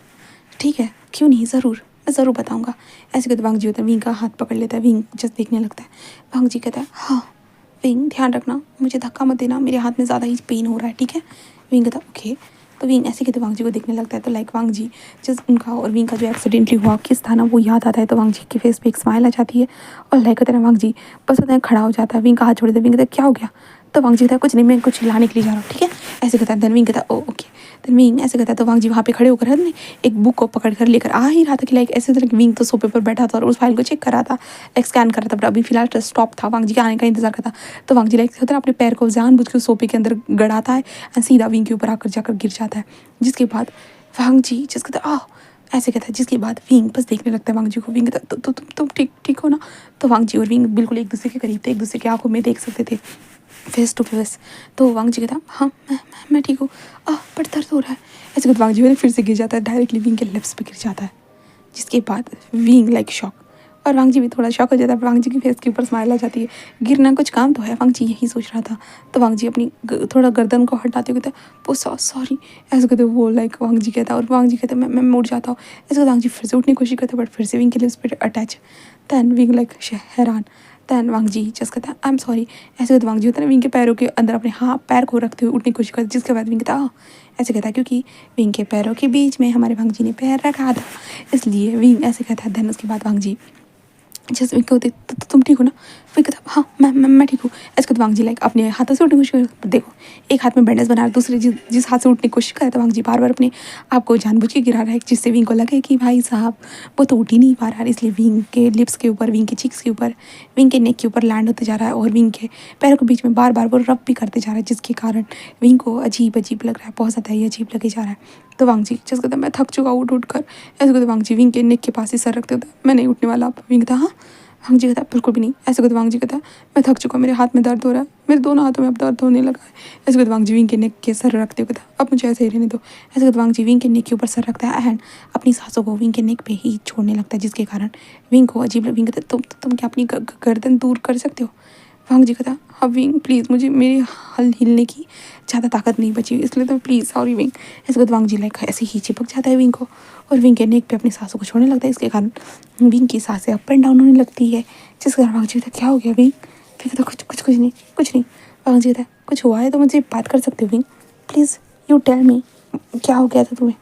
ठीक है क्यों नहीं, ज़रूर मैं ज़रूर बताऊंगा। ऐसे कहते वांग जी होता है विंग का हाथ पकड़ लेता है। विंग जस्ट देखने लगता है। वांग जी कहता है हाँ विंग ध्यान रखना मुझे धक्का मत देना, मेरे हाथ में ज़्यादा ही पेन हो रहा है, ठीक है। विंग कहता ओके। तो विंग ऐसे कहते वांग जी को देखने लगता है। तो लाइक वांग जी जस्ट उनका और विंग का जो एक्सीडेंटली हुआ किस था ना वो याद आता है। तो वांग जी के फेस पे एक स्माइल आ जाती है और लाइक कहते हैं वांग जी बस होता है खड़ा हो जाता है। विंग का हाथ छोड़ देता है। विंग कहता है क्या हो गया। तो वांग जी कहता है कुछ नहीं मैं कुछ लाने के लिए जा रहा हूँ, ठीक है। ऐसे कहता है। देन विंग कहता है ओ ओके। देन विंग ऐसे कहता है तो वांग जी वहाँ पे खड़े होकर है एक बुक को पकड़ कर लेकर आ ही रहा था कि लाइक ऐसे तरह विंग तो सोफे पर बैठा था और उस फाइल को चेक कर रहा था, लाइक स्कैन कर रहा था, बट अभी फिलहाल स्टॉप था, वांग जी के आने का इंतजार करता। तो वांग जी लाइक होता है अपने पैर को जानबूझ के सोफे के अंदर गड़ाता है एंड सीधा विंग के ऊपर आकर जाकर गिर जाता है, जिसके बाद वांग जी जिस कहता है ऐसे कहता है, जिसके बाद विंग बस देखने लगता है वांग जी को। विंग कहता है तो तुम ठीक हो ना? तो वांग जी और विंग बिल्कुल एक दूसरे के करीब थे, एक दूसरे की आंखों में देख सकते थे फेस टू फेस। तो वांग जी कहता हाँ मैं ठीक हूँ, बट दर्द हो रहा है। ऐसे कहते वांग जी फिर से गिर जाता है, डायरेक्टली विंग के लिप्स पे गिर जाता है, जिसके बाद विंग लाइक शॉक, और वांग जी भी थोड़ा शॉक हो जाता है। वांग जी की फेस के ऊपर स्माइल आ जाती है, गिरना कुछ काम तो है, वांग जी यही सोच रहा था। तो वांग जी अपनी थोड़ा गर्दन को हटाते हुए कहता है वो सॉरी, ऐसे कहते वो लाइक वांग जी कहता है, और वांग जी कहते हैं मैं मुड़ जाता हूँ। ऐसे कहते वांग जी फिर से उठने की कोशिश करते बट फिर से विंग के लिप्स पे अटैच। दैन विंग लाइक हैरान। दैन वांग जी जस्ट कहता है आई एम सॉरी। ऐसे कहते वांग जी होता है ना विंग के पैरों के अंदर अपने पैर को रखते हुए उठने की कोशिश करते, जिसके बाद विंग कहता ऐसे कहता है क्योंकि विंग के पैरों के बीच में हमारे वांग जी ने पैर रखा था, इसलिए विंग ऐसे कहता है। देन उसके बाद वांग जी जैसे विंग होते तुम ठीक हो ना? विंग कहता हाँ मैं ठीक हूँ। ऐसे कहते वांग जी लाइक अपने हाथों से उठने की कोशिश कर, देखो एक हाथ में बैंडेज बना रहा है, दूसरे जिस हाथ से उठने की कोशिश कर रहा है, तो वांग जी बार बार अपने आप को जानबूझ के गिरा रहा है, जिससे विंग को लगे कि भाई साहब वो तो उठ ही नहीं पा रहा है, इसलिए विंग के लिप्स के ऊपर, विंग के चीक्स के ऊपर, विंग के नेक के ऊपर लैंड होते जा रहा है, और विंग के पैरों के बीच में बार बार वो रब भी करते जा रहा है, जिसके कारण विंग को अजीब लग रहा है, बहुत ज़्यादा ही अजीब लगे जा रहा है। तो वांग जी जैसे कहता मैं थक चुका उठ कर। ऐसे कहते वांग जी विंग के नेक के पास ही सर रखते होता मैं नहीं उठने वाला। आप विंग था हाँ। वांग जी कहता बिल्कुल भी नहीं। ऐसे कहते वांग जी कहता मैं थक चुका, मेरे हाथ में दर्द हो रहा है, मेरे दोनों हाथों में अब दर्द होने लगा है। ऐसे कहते वांग जी विंग के नेक के सर रखते हुए कहता अब मुझे ऐसे ही रहने दो। ऐसे कहते वांग जी विंग के नेक के ऊपर सर रखता है एंड अपनी सांसों को विंग के नेक पे ही छोड़ने लगता है, जिसके कारण विंग को अजीब विंग कहता तुम क्या अपनी गर्दन दूर कर सकते हो? वांग जी कहता हाँ विंग प्लीज़, मुझे मेरे हल हिलने की ज़्यादा ताकत नहीं बची, इसलिए तो प्लीज़ सॉरी विंग। ऐसे कहते वांग जी लाइक ऐसे ही चिपक जाता है विंग को, और विंग के नेक पे अपनी सांसों को छोड़ने लगता है, इसके कारण विंग की सांसें अप एंड डाउन होने लगती है, जिसके कारण वांग जी कहता क्या हो गया विंग? फिर कहता कुछ नहीं। वांग जी कहता कुछ हुआ है तो मुझे बात कर सकते हो Wing, please you tell me क्या हो गया था तुम्हें?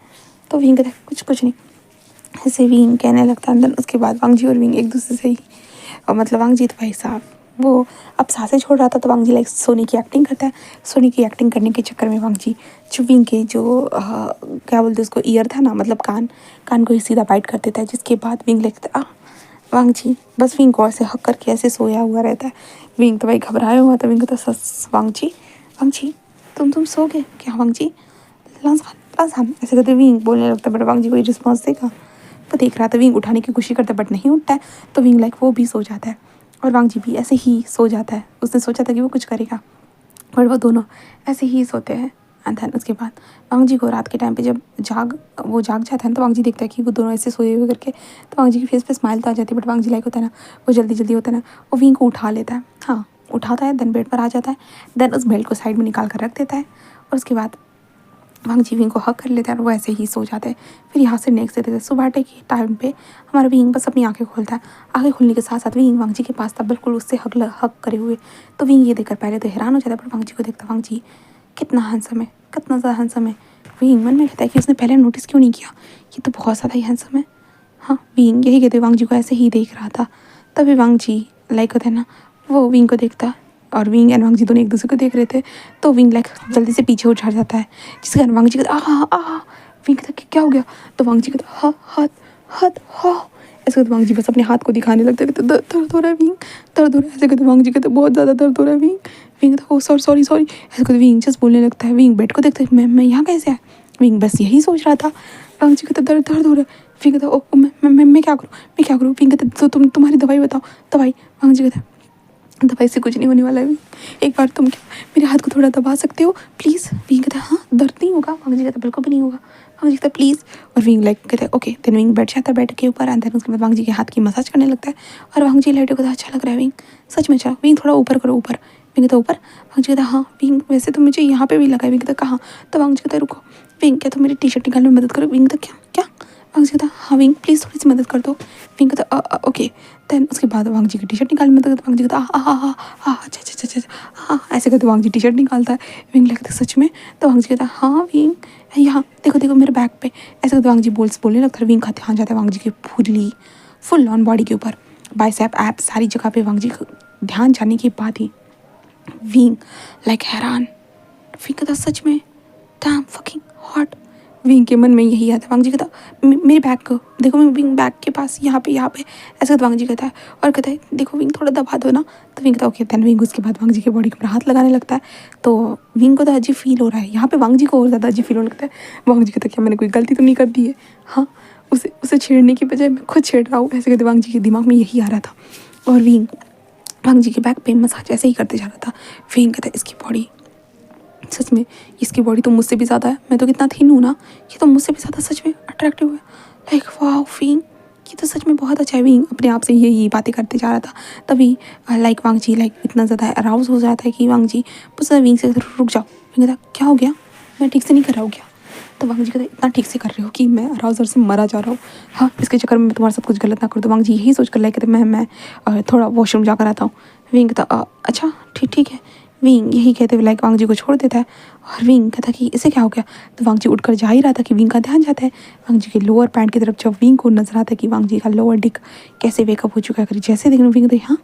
तो विंग कहता कुछ नहीं, ऐसे विंग कहने लगता है। अंदर उसके बाद वांग जी और विंग एक दूसरे से ही मतलब वांग जी तो भाई साहब वो अब सांसें छोड़ रहा था, तो वांग जी लाइक सोनी की एक्टिंग करता है। सोनी की एक्टिंग करने के चक्कर में वांग जी जो विंग के जो क्या बोलते उसको ईयर था ना, मतलब कान को ही सीधा बाइट कर देता है, जिसके बाद विंग लगता वांग जी बस विंग को ऐसे हक करके ऐसे सोया हुआ रहता है। विंग तो भाई घबराया हुआ था। विंग तो सस वांग जी तुम सो गए क्या वांग जी? लासान ऐसे करते विंग बोलने लगता है, बट वांग जी कोई रिस्पॉन्स देगा वो देख रहा था। विंग उठाने की कोशिश करता है बट नहीं उठता है, तो विंग लाइक वो भी सो जाता है, और वांग जी भी ऐसे ही सो जाता है। उसने सोचा था कि वो कुछ करेगा, और वो दोनों ऐसे ही सोते हैं। एंड देन उसके बाद वांग जी को रात के टाइम पे जब वो जाग जाता है, तो वांग जी देखता है कि वो दोनों ऐसे सोए हुए करके, तो वांग जी की फेस पे स्माइल तो आ जाती है, बट वांग जी लाइक होता है ना वो जल्दी होता है ना, वो विंग को उठा लेता है, हाँ उठाता है, देन बेड पर आ जाता है, देन उस बेल्ट को साइड में निकाल कर रख देता है, और उसके बाद वांग जी विंग को हक कर लेता है और वो ऐसे ही सो जाते हैं। फिर यहाँ से नेक्स्ट डे सुबह के टाइम पे हमारा विंग बस अपनी आंखें खोलता है। आंखें खुलने के साथ साथ विंग वांग जी के पास था, बिल्कुल उससे हक करे हुए। तो विंग ये देखकर पहले तो हैरान हो जाता है, पर वांग जी को देखता वांग जी कितना हैंडसम है, कितना ज़्यादा हैंडसम है। विंग मन में कहता है कि उसने पहले नोटिस क्यों नहीं किया, ये तो बहुत ज़्यादा ही हैंडसम है। हाँ विंग यही कहते वांग जी को ऐसे ही देख रहा था। तभी वांग जी लाइक होता है ना वो विंग को देखता, और विंग एंड वांग जी दोनों एक दूसरे को देख रहे थे, तो विंग लाइक जल्दी से पीछे उठ जाता है, जिसके कारण वांग जी कहता विंग कहता क्या हो गया? तो वांग जी कहता हाथ ऐसे कहते वांग जी बस अपने हाथ को दिखाने लगते थे, तो दर्द हो रहा है विंग, दर्द हो रहा है। ऐसे कहते वांग जी कहते बहुत ज़्यादा दर्द हो रहा है विंग कहता ओ सॉरी ऐसे कहते विंग जस्ट बोलने लगता है। विंग बेड को देखते मैं यहाँ कैसे आया? विंग बस यही सोच रहा था। वांग जी कहता दर्द हो रहा है। विंग कहता ओ मैं क्या करूँ? विंग कहता तो तुम्हारी दवाई बताओ। दवाई? वांग जी कहता दवाई से कुछ नहीं होने वाला है, एक बार तुम क्या मेरे हाथ को थोड़ा दबा सकते हो प्लीज़? विंग कहता हाँ दर्द नहीं होगा। वांग जी कहता बिल्कुल भी नहीं होगा। वांग जी कहता प्लीज़, और विंग लाइक कहता है ओके। देन विंग बैठ जाता है बेड के ऊपर, एंड देन उसके बाद वांग जी के हाथ की मसाज करने लगता है, और वांग जी लेटे को अच्छा लग रहा है विंग, सच में अच्छा। विंग थोड़ा ऊपर करो, ऊपर। विंग कहता ऊपर। वांग जी कहता हाँ विंग वैसे तो मुझे यहाँ पे भी लगा है। विंग कहता कहाँ? तो वांग जी कहता रुको विंग क्या तुम मेरी टी शर्ट निकालने में मदद करो? विंग कहता क्या? वांग जी कहता हाँ विंग प्लीज़ थोड़ी सी मदद कर दो। विंग कहता ओके। देन उसके बाद वांग जी की टी शर्ट निकालने में मदद, वांग जी कहता अच्छा हाँ ऐसे करते वांग जी टी शर्ट निकालता है। विंग लगता है सच में? तो वांग जी कहता हाँ विंग यहाँ देखो मेरे बैक पे। ऐसे करते वांग जी बोलने लगता है। विंग का ध्यान जाता है वांग जी की पूरी फुल ऑन बॉडी के ऊपर, बाइसेप एप सारी जगह पे वांग जी का ध्यान जाने के बाद ही विंग लाइक हैरान। विंग कहता सच में डैम फकिंग हॉट। विंग के मन में यही आता है। वांग जी कहता मेरे बैग को देखो, मैं विंग बैग के पास यहाँ पे ऐसे वांग जी कहता है और कहता है देखो विंग थोड़ा दबा दो ना। तो विंग कहता ओके। देन विंग उसके बाद वांग जी की बॉडी के ऊपर हाथ लगाने लगता है। तो विंग को तो अजीब फील हो रहा है, यहाँ पे वांग जी को और ज़्यादा अजीब फील होने लगता है। वांग जी कहता क्या मैंने कोई गलती तो नहीं कर दी है? हाँ, उसे छेड़ने की बजाय मैं खुद छेड़ रहा हूँ, ऐसे कहते वांग जी के दिमाग में यही आ रहा था। और विंग वांग जी के बैक पे मसाज ऐसे ही करते जा रहा था। विंग कहता इसकी बॉडी सच में, इसकी बॉडी तो मुझसे भी ज़्यादा है, मैं तो कितना थिन हूँ ना, ये तो मुझसे भी ज़्यादा सच में अट्रैक्टिव है। लाइक वाओ विंग, ये तो सच में बहुत अच्छा है। विंग अपने आप से यही बातें करते जा रहा था। तभी लाइक वांग जी लाइक इतना ज़्यादा अराउज हो जाता है कि वांग जी पूछता विंग से रुक जाओ। विंग कहता क्या हो गया, मैं ठीक से नहीं कर रहा हूँ क्या? तो वांग जी कहते इतना ठीक से कर रहे हो कि मैं अराउजर से मरा जा रहा हूँ। हाँ, इसके चक्कर में मैं तुम्हारा सब कुछ गलत ना कर दूँ। वांग जी यही सोच कर लाइक कहते मैं थोड़ा वॉशरूम जाकर आता हूँ। विंग कहता अच्छा ठीक है। विंग यही कहते हुए लाइक वांग जी को छोड़ देता है। और विंग कहता कि इसे क्या हो गया? तो वांग जी उठकर जा ही रहा था कि विंग का ध्यान जाता है वांग जी के लोअर पैंट की तरफ। जब विंग को नजर आता है कि वांग जी का लोअर डिक कैसे वेकअप हो चुका है, जैसे देखने विंग हाँ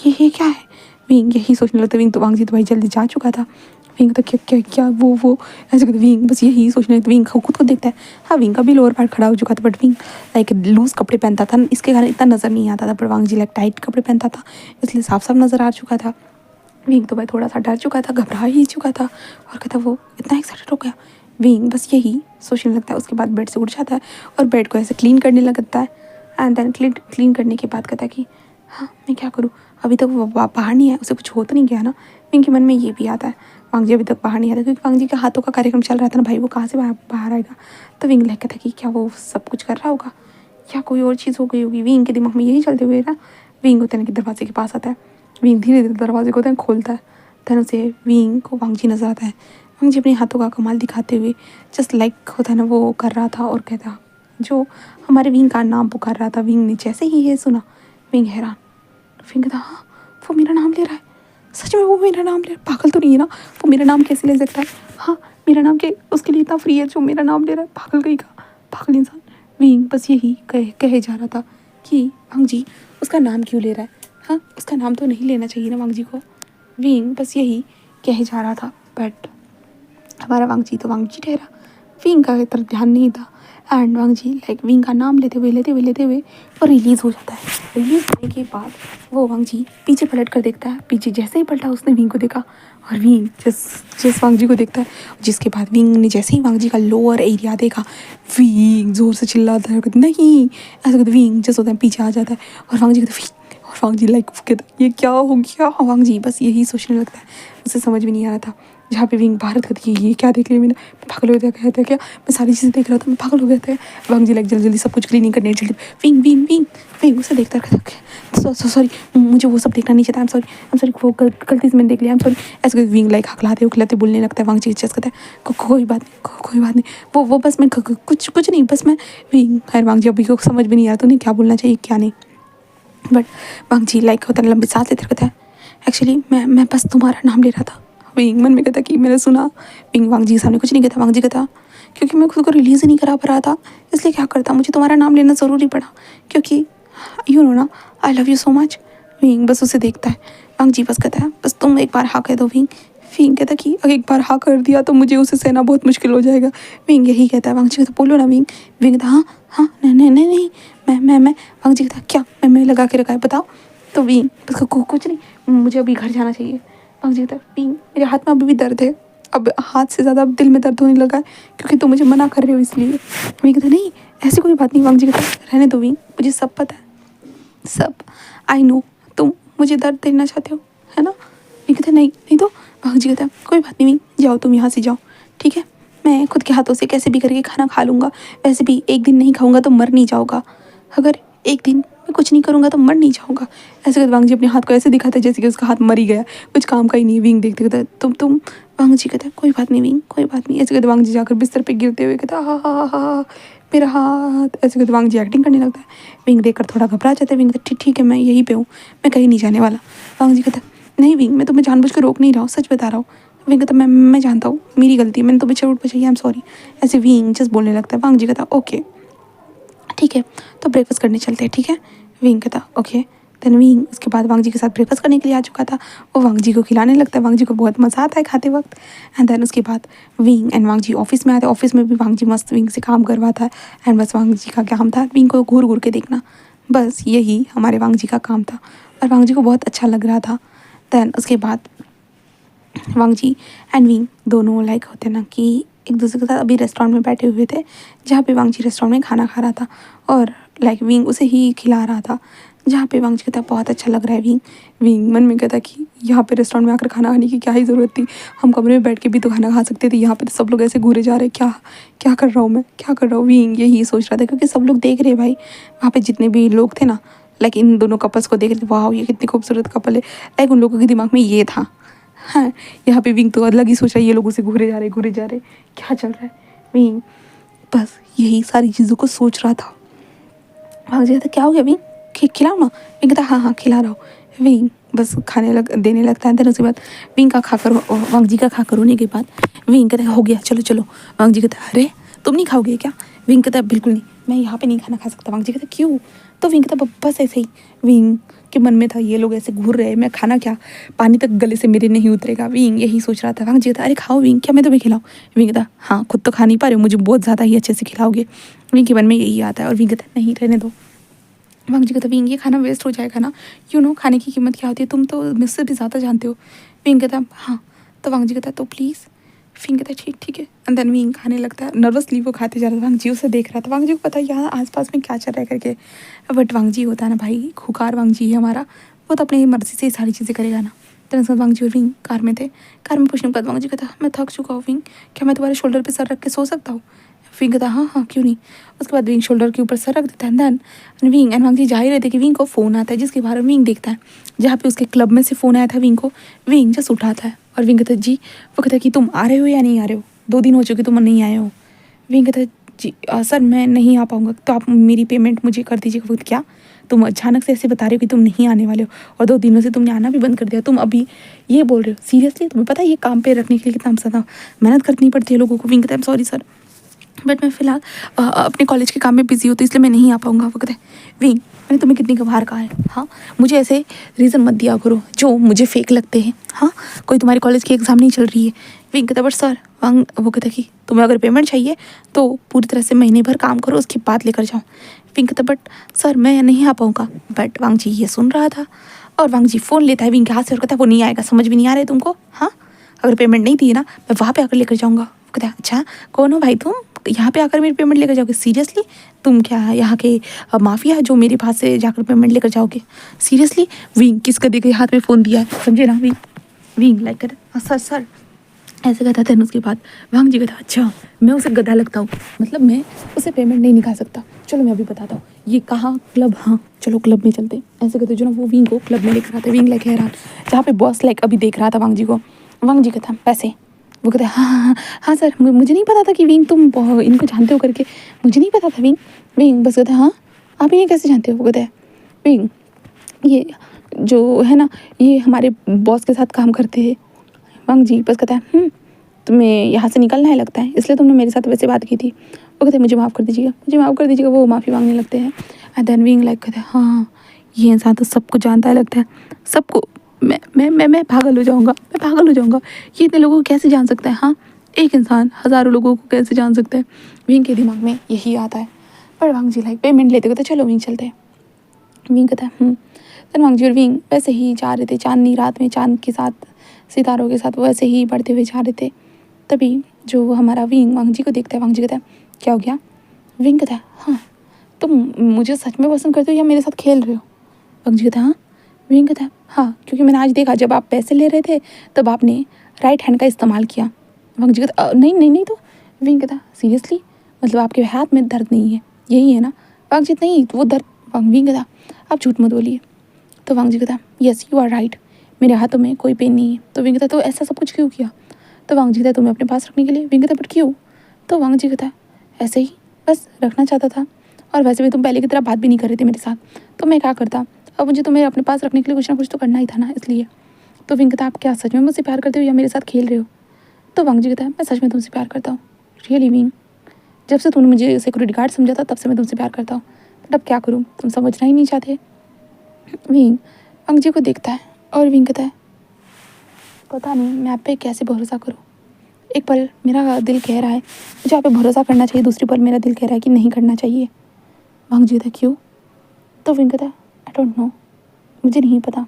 ये क्या है? विंग यही सोचने लगता है। विंग तो वांग जी तो भाई जल्दी जा चुका था। विंग तो क्या क्या क्या वो ऐसे कहते विंग बस यही सोचने लगता। विंग खुद को देखता है, हाँ विंग का भी लोअर पैंट खड़ा हो चुका था। बट विंग लाइक लूज कपड़े पहनता था, इसके कारण इतना नज़र नहीं आता था। पर वांग जी लाइक टाइट कपड़े पहनता था, इसलिए साफ साफ नज़र आ चुका था। विंग तो भाई थोड़ा सा डर चुका था, घबरा ही चुका था। और कहता वो इतना एक्साइटेड हो गया। विंग बस यही सोचने लगता है। उसके बाद बेड से उठ जाता है और बेड को ऐसे क्लीन करने लगता है। एंड देन क्लीन करने के बाद कहता है कि हाँ मैं क्या करूँ, अभी तक वो बाहर नहीं है, उसे कुछ हो तो नहीं गया ना। विंग के मन में ये भी आता है वांग जी अभी तक बाहर नहीं आता, क्योंकि वांग जी के हाथों का कार्यक्रम चल रहा था ना भाई, वो कहाँ से बाहर आएगा। तो विंग कहता है कि क्या वो सब कुछ कर रहा होगा या कोई और चीज़ हो गई होगी। विंग के दिमाग में यही चलते हुए ना विंग होते हैं कि दरवाजे के पास आता है। विंग धीरे धीरे दरवाजे को खोलता है। तन उसे विंग को वांग जी नजर आता है। वांग जी अपने हाथों का कमाल दिखाते हुए जस्ट लाइक होता है ना वो कर रहा था और कहता जो हमारे विंग का नाम पुकार रहा था। विंग ने जैसे ही ये सुना विंग हैरान। विंग कहता हाँ वो मेरा नाम ले रहा है, सच में वो मेरा नाम ले रहा है, पागल तो नहीं है ना, वो मेरा नाम कैसे ले सकता है? हाँ मेरा नाम के उसके लिए इतना फ्री है जो मेरा नाम ले रहा है, पागल कहीं का, पागल इंसान। विंग बस यही कहे जा रहा था कि वांग जी उसका नाम क्यों ले रहा है? हाँ उसका नाम तो नहीं लेना चाहिए ना वांग जी को। विंग बस यही कहे जा रहा था। बट हमारा वांग जी तो वांग जी ठहरा, विंग का तरफ ध्यान नहीं था। And Wang ji like Wing का नाम लेते हुए वो रिलीज़ हो जाता है। रिलीज़ होने के बाद वो वांग जी पीछे पलट कर देखता है। पीछे जैसे ही पलटा उसने विंग को देखा और विंग जिस वांग जी को देखता है, जिसके बाद विंग ने जैसे ही वांग जी का लोअर एरिया देखा, विंग जोर से चिल्लाता है नहीं, ऐसा कहते विंग जैसे होता है पीछे आ जाता है। और वांग जी कहते विंग, और वांग जी लाइक कहता ये क्या हो गया? वांग जी बस यही सोचने लगता है, उसे समझ भी नहीं आ रहा था। जहाँ पे विंग भारत कहती है ये क्या देख लिया मैंने, मैं पागल हो गया था क्या, मैं सारी चीज़ें देख रहा था, मैं पागल हो गया था। वांग जी लाइक जल्दी सब कुछ क्लीनिंग करने जल्दी विंग विंग विंग विंग उसे देखता रहता। सॉरी मुझे वो सब देखना नहीं चाहिए, आई एम सॉरी वो गलती से मैंने देख लिया, आई एम सॉरी। ऐसे विंग लाइक हकलाते बोलने लगता है। वांग जी जस्ट कहता है कोई बात नहीं वो बस मैं कुछ नहीं, बस मैं विंग। खैर वांग जी अभी को समझ भी नहीं आ रहा तो नहीं क्या बोलना चाहिए क्या नहीं। बट वांग जी लाइक होता है लंबी सांस लेते कहता है एक्चुअली मैं बस तुम्हारा नाम ले रहा था। विंग मन में कहता कि मैंने सुना। विंग वांग जी के सामने कुछ नहीं कहता। वांग जी कहता क्योंकि मैं खुद को रिलीज़ नहीं करा पा रहा था, इसलिए क्या करता, मुझे तुम्हारा नाम लेना ज़रूरी पड़ा क्योंकि यू नो ना I love you so much. Wing बस उसे देखता है। वांग जी बस कहता है बस तुम एक बार हाँ कह दो विंग। विंग कहता कि अगर एक बार हाँ कर दिया तो मुझे उसे सहना बहुत मुश्किल हो जाएगा। विंग यही कहता है। वांग जी कहता बोलो ना विंग। विंग कहता हाँ नहीं मैं वांग जी कहता क्या मैं लगा के रखा है बताओ। तो विंग बस कुछ नहीं, मुझे अभी घर जाना चाहिए। वांग जी कहता विंग मेरे हाथ में अभी भी दर्द है, अब हाथ से ज़्यादा अब दिल में दर्द होने लगा है क्योंकि तुम मुझे मना कर रहे हो इसलिए। विंग कहता नहीं ऐसी कोई बात नहीं। वांग जी कहता रहने दो विंग, मुझे सब पता है, सब आई नो तुम मुझे दर्द देना चाहते हो है ना। विंग कहता नहीं तो। वांग जी कहता कोई बात नहीं विंग, जाओ तुम यहाँ से जाओ ठीक है, मैं खुद के हाथों से कैसे भी करके खाना खा लूँगा, वैसे भी एक दिन नहीं खाऊंगा तो मर नहीं जाऊँगा, अगर एक दिन मैं कुछ नहीं करूँगा तो मर नहीं जाऊँगा। ऐसे करके वांग जी अपने हाथ को ऐसे दिखाता है जैसे कि उसका हाथ मर ही गया, कुछ काम का ही नहीं। विंग देखते कहता तुम। वांग जी कहता कोई बात नहीं विंग कोई बात नहीं। ऐसे कहते वांग जी जाकर बिस्तर पे गिरते हुए कहता हा मेरा हाथ। ऐसे कहते वांग जी एक्टिंग करने लगता है। विंग देखकर थोड़ा घबरा जाता है। विंग कहता ठीक है मैं यहीं पे हूँ, मैं कहीं नहीं जाने वाला। वांग जी कहता नहीं विंग मैं तुम्हें जानबूझ कर रोक नहीं रहा हूँ, सच बता रहा हूँ। विंग कहता मैं जानता हूँ मेरी गलती है, मैंने तुम्हें चोट पहुँचाई, आई एम सॉरी। ऐसे विंग जस्ट बोलने लगता है। वांग जी कहता ओके ठीक है तो ब्रेकफास्ट करने चलते हैं ठीक है। विंग कहता ओके। देन विंग उसके बाद वांग जी के साथ ब्रेकफास्ट करने के लिए आ चुका था। वो वांग जी को खिलाने लगता है, वांग जी को बहुत मज़ा आता है खाते वक्त। एंड देन उसके बाद Wing and Wang ji office में आते हैं। ऑफिस में भी वांग जी मस्त विंग से काम करवाता है। एंड बस वांग जी का काम था विंग को घूर घूर के देखना, बस यही हमारे वांग जी का काम था और वांग जी को बहुत अच्छा लग रहा था। देन उसके बाद वांग जी एंड विंग दोनों लाइक होते ना कि एक दूसरे के साथ अभी रेस्टोरेंट में बैठे हुए थे, जहाँ पे वांग जी रेस्टोरेंट में खाना खा रहा था और लाइक विंग उसे ही खिला रहा था, जहाँ पे वांग जी कहता बहुत अच्छा लग रहा है विंग। विंग मन में कहता कि यहाँ पे रेस्टोरेंट में आकर खाना खाने की क्या ही ज़रूरत थी, हम कमरे में बैठ के भी तो खाना खा सकते थे, यहाँ पे तो सब लोग ऐसे घूरे जा रहे, क्या क्या कर रहा हूँ मैं, क्या कर रहा हूँ। विंग यही सोच रहा था क्योंकि सब लोग देख रहे भाई, वहाँ पे जितने भी लोग थे ना, लाइक इन दोनों कपल्स को देख रहे थे, वाह ये कितनी खूबसूरत कपल है। लाइक उन लोगों के दिमाग में ये था। हाँ, यहाँ पे विंग तो अलग ही सोच रहा है, ये लोगों से घूरे जा रहे, क्या चल रहा है। विंग बस यही सारी चीज़ों को सोच रहा था। भाग जाता था क्या हो गया विंग, खिलाओ ना। विंग कहता हाँ हाँ खिला रहा हूँ। विंग बस देने लगता है। देन उसके बाद विंग का खाकर वांग जी का खाकर होने के बाद विंग कहता है हो गया चलो चलो। वांग जी कहता है अरे तुम नहीं खाओगे क्या। विंग कहता है बिल्कुल नहीं, मैं यहाँ पे नहीं खाना खा सकता। वांग जी कहता है क्यों। तो विंग कहता बस ऐसे ही। विंग के मन में था ये लोग ऐसे घूर रहे हैं, मैं खाना क्या, पानी तक गले से मेरे नहीं उतरेगा। विंग यही सोच रहा था। वांग जी कहता अरे खाओ विंग, क्या मैं तुम्हें खिलाऊं। विंग कहता हाँ खुद तो खा नहीं पा रहे हो, मुझे बहुत ज़्यादा ही अच्छे से खिलाओगे। विंग के मन में यही आता है और विंग कहता नहीं रहने दो। वांग जी कहता विंग ये खाना वेस्ट हो जाएगा ना, यू नो खाने की कीमत क्या होती है, तुम तो मुझसे भी ज़्यादा जानते हो। विंग कहता हाँ। तो वांग जी कहता तो प्लीज़। विंग कहता ठीक ठीक है। एंड देन विंग खाने लगता है, नर्वसली वो खाते जा रहा था। वांग जी उसे देख रहा था, वांग जी को पता है यहाँ आसपास में क्या चल रहा है करके, बट वांग जी होता है ना भाई, खुकार वांग जी है हमारा, वो तो अपनी मर्जी से ही सारी चीज़ें करेगा ना। तो उसके बाद वांग जी और विंग कार में थे। कार में पूछने के बाद वांग जी कहता मैं थक चुका हूँ विंग, क्या मैं तुम्हारे शोल्डर पे सर रख के सो सकता हूँ। विंग कहता हाँ हाँ क्यों नहीं। उसके बाद विंग शोल्डर के ऊपर सर रख देता है। देन विंग एंड वांग जी जा ही रहे थे कि विंग को फ़ोन आता है, जिसके बारे में विंग देखता है, जहाँ पे उसके क्लब में से फ़ोन आया था विंग को। विंग जस्ट उठाता है और विंग कहता है जी। वो कहता है कि तुम आ रहे हो या नहीं आ रहे हो, 2 दिन हो चुके तुम नहीं आए हो। विंग कहता है जी सर मैं नहीं आ पाऊँगा, तो आप मेरी पेमेंट मुझे कर दीजिएगा। वो क्या, तुम अचानक से ऐसे बता रहे हो कि तुम नहीं आने वाले हो और 2 दिनों से तुमने आना भी बंद कर दिया, तुम अभी ये बोल रहे हो सीरियसली। तुम्हें पता है ये काम पे रखने के लिए कितना ज़्यादा मेहनत करनी पड़ती है लोगों को। विंग कहता है सॉरी सर, बट मैं फ़िलहाल अपने कॉलेज के काम में बिज़ी हूँ तो इसलिए मैं नहीं आ पाऊँगा। वो कहते हैं विंग मैंने तुम्हें कितनी बार कहा है, हाँ मुझे ऐसे रीज़न मत दिया करो जो मुझे फेक लगते हैं। हाँ कोई तुम्हारे कॉलेज की एग्ज़ाम नहीं चल रही है। विंग कहता बट सर वांग वो कहता कि तुम्हें अगर पेमेंट चाहिए तो पूरी तरह से महीने भर काम करो, उसके बाद लेकर जाओ। विंग कहता बट सर मैं नहीं आ पाऊँगा। बट वांग जी ये सुन रहा था और वांग जी फ़ोन लेता है विंग के हाथ से और कहता है वो नहीं आएगा, समझ भी नहीं आ रहा है तुमको। हाँ अगर पेमेंट नहीं दी ना मैं वहाँ पे आकर लेकर जाऊँगा। वो कहता है अच्छा कौन हो भाई तुम, यहाँ पे आकर मेरी पेमेंट लेकर जाओगे, सीरियसली तुम क्या यहाँ के माफिया जो मेरे पास से जाकर पेमेंट लेकर जाओगे, सीरियसली। विंग किस गधे के हाथ में फ़ोन दिया है, समझे ना। विंग विंग लाइक कहता सर सर ऐसे कहता था। उसके बाद वांग जी कहता अच्छा मैं उसे गधा लगता हूँ, मतलब मैं उसे पेमेंट नहीं निकाल सकता, चलो मैं अभी बताता हूँ ये कहाँ क्लब, हाँ चलो क्लब में चलते। ऐसे कहते जो ना वो विंग को क्लब में लेकर आते। विंग लाइक हैरान, जहाँ पे बॉस लाइक अभी देख रहा था वांग जी को। वांग जी कहता पैसे। वो कहता है हाँ हाँ हाँ हाँ सर मुझे नहीं पता था कि विंग तुम इनको जानते हो करके, मुझे नहीं पता था विंग। विंग बस कहता है हाँ आप इन्हें कैसे जानते हो। वो कहता है विंग ये जो है ना ये हमारे बॉस के साथ काम करते हैं। वांग जी बस कहता है तुम्हें यहाँ से निकलना है लगता है, इसलिए तुमने मेरे साथ वैसे बात की थी। वो कहते हैं मुझे माफ़ कर दीजिएगा, मुझे माफ़ कर दीजिएगा। वो माफ़ी मांगने लगते हैं। एंड देन विंग लाइक कहते हैं हाँ ये इंसान तो सबको जानता है लगता है, सबको, मैं पागल हो जाऊँगा, मैं पागल हो जाऊँगा, ये इतने लोगों को कैसे जान सकता है। हाँ एक इंसान हज़ारों लोगों को कैसे जान सकता है। विंग के दिमाग में यही आता है। पर वांग जी लाइक पेमेंट लेते कहते चलो विंग चलते हैं। विंग कहता है देन वांग जी और विंग वैसे ही जा रहे थे चांदनी रात में, चांद के साथ सितारों के साथ वैसे ही बढ़ते हुए जा रहे थे। तभी जो हमारा विंग वांग जी को देखता है। वांग जी कहता है क्या हो गया। विंग कहता है हाँ तुम मुझे सच में पसंद करते हो या मेरे साथ खेल रहे हो। वांग जी कहता है हाँ। विंग कहता है हाँ क्योंकि मैंने आज देखा जब आप पैसे ले रहे थे तब आपने राइट हैंड का इस्तेमाल किया। वांग जी कहता नहीं नहीं नहीं। तो विंग कहता सीरियसली, मतलब आपके हाथ में दर्द नहीं है, यही है ना। वांग जी नहीं वो दर्द। विंग कहता आप झूठ मत बोलिए। तो वांग जी कहता यस यू आर राइट, मेरे हाथों में कोई पेन नहीं है। तो विंग कहता तो ऐसा सब कुछ क्यों किया। तो वांग जी कहता तुम्हें अपने पास रखने के लिए। विंग कहता बट क्यों। तो वांग जी कहता ऐसे ही बस रखना चाहता था, और वैसे भी तुम पहले की तरह बात भी नहीं कर रहे थे मेरे साथ, तो मैं क्या करता, अब मुझे तुम्हें अपने पास रखने के लिए कुछ ना कुछ तो करना ही था ना, इसलिए। तो विंग कहता आप क्या सच में मुझसे प्यार करते हो या मेरे साथ खेल रहे हो। तो वांग जी कहता है मैं सच में तुमसे प्यार करता हूँ, रियली विंग। जब से तुमने मुझे सिक्योरिटी गार्ड समझा था तब से मैं तुमसे प्यार करता हूँ, बट अब क्या करूँ, तुम समझना ही नहीं चाहते। विंग वांग जी को देखता है और विंग कहता है पता नहीं मैं आप पे कैसे भरोसा करूँ। एक पल मेरा दिल कह रहा है मुझे आप पे भरोसा करना चाहिए, दूसरी पल मेरा दिल कह रहा है कि नहीं करना चाहिए। वांग जी कहता है क्यों? तो विंग कहता है आई डोंट नो, मुझे नहीं पता।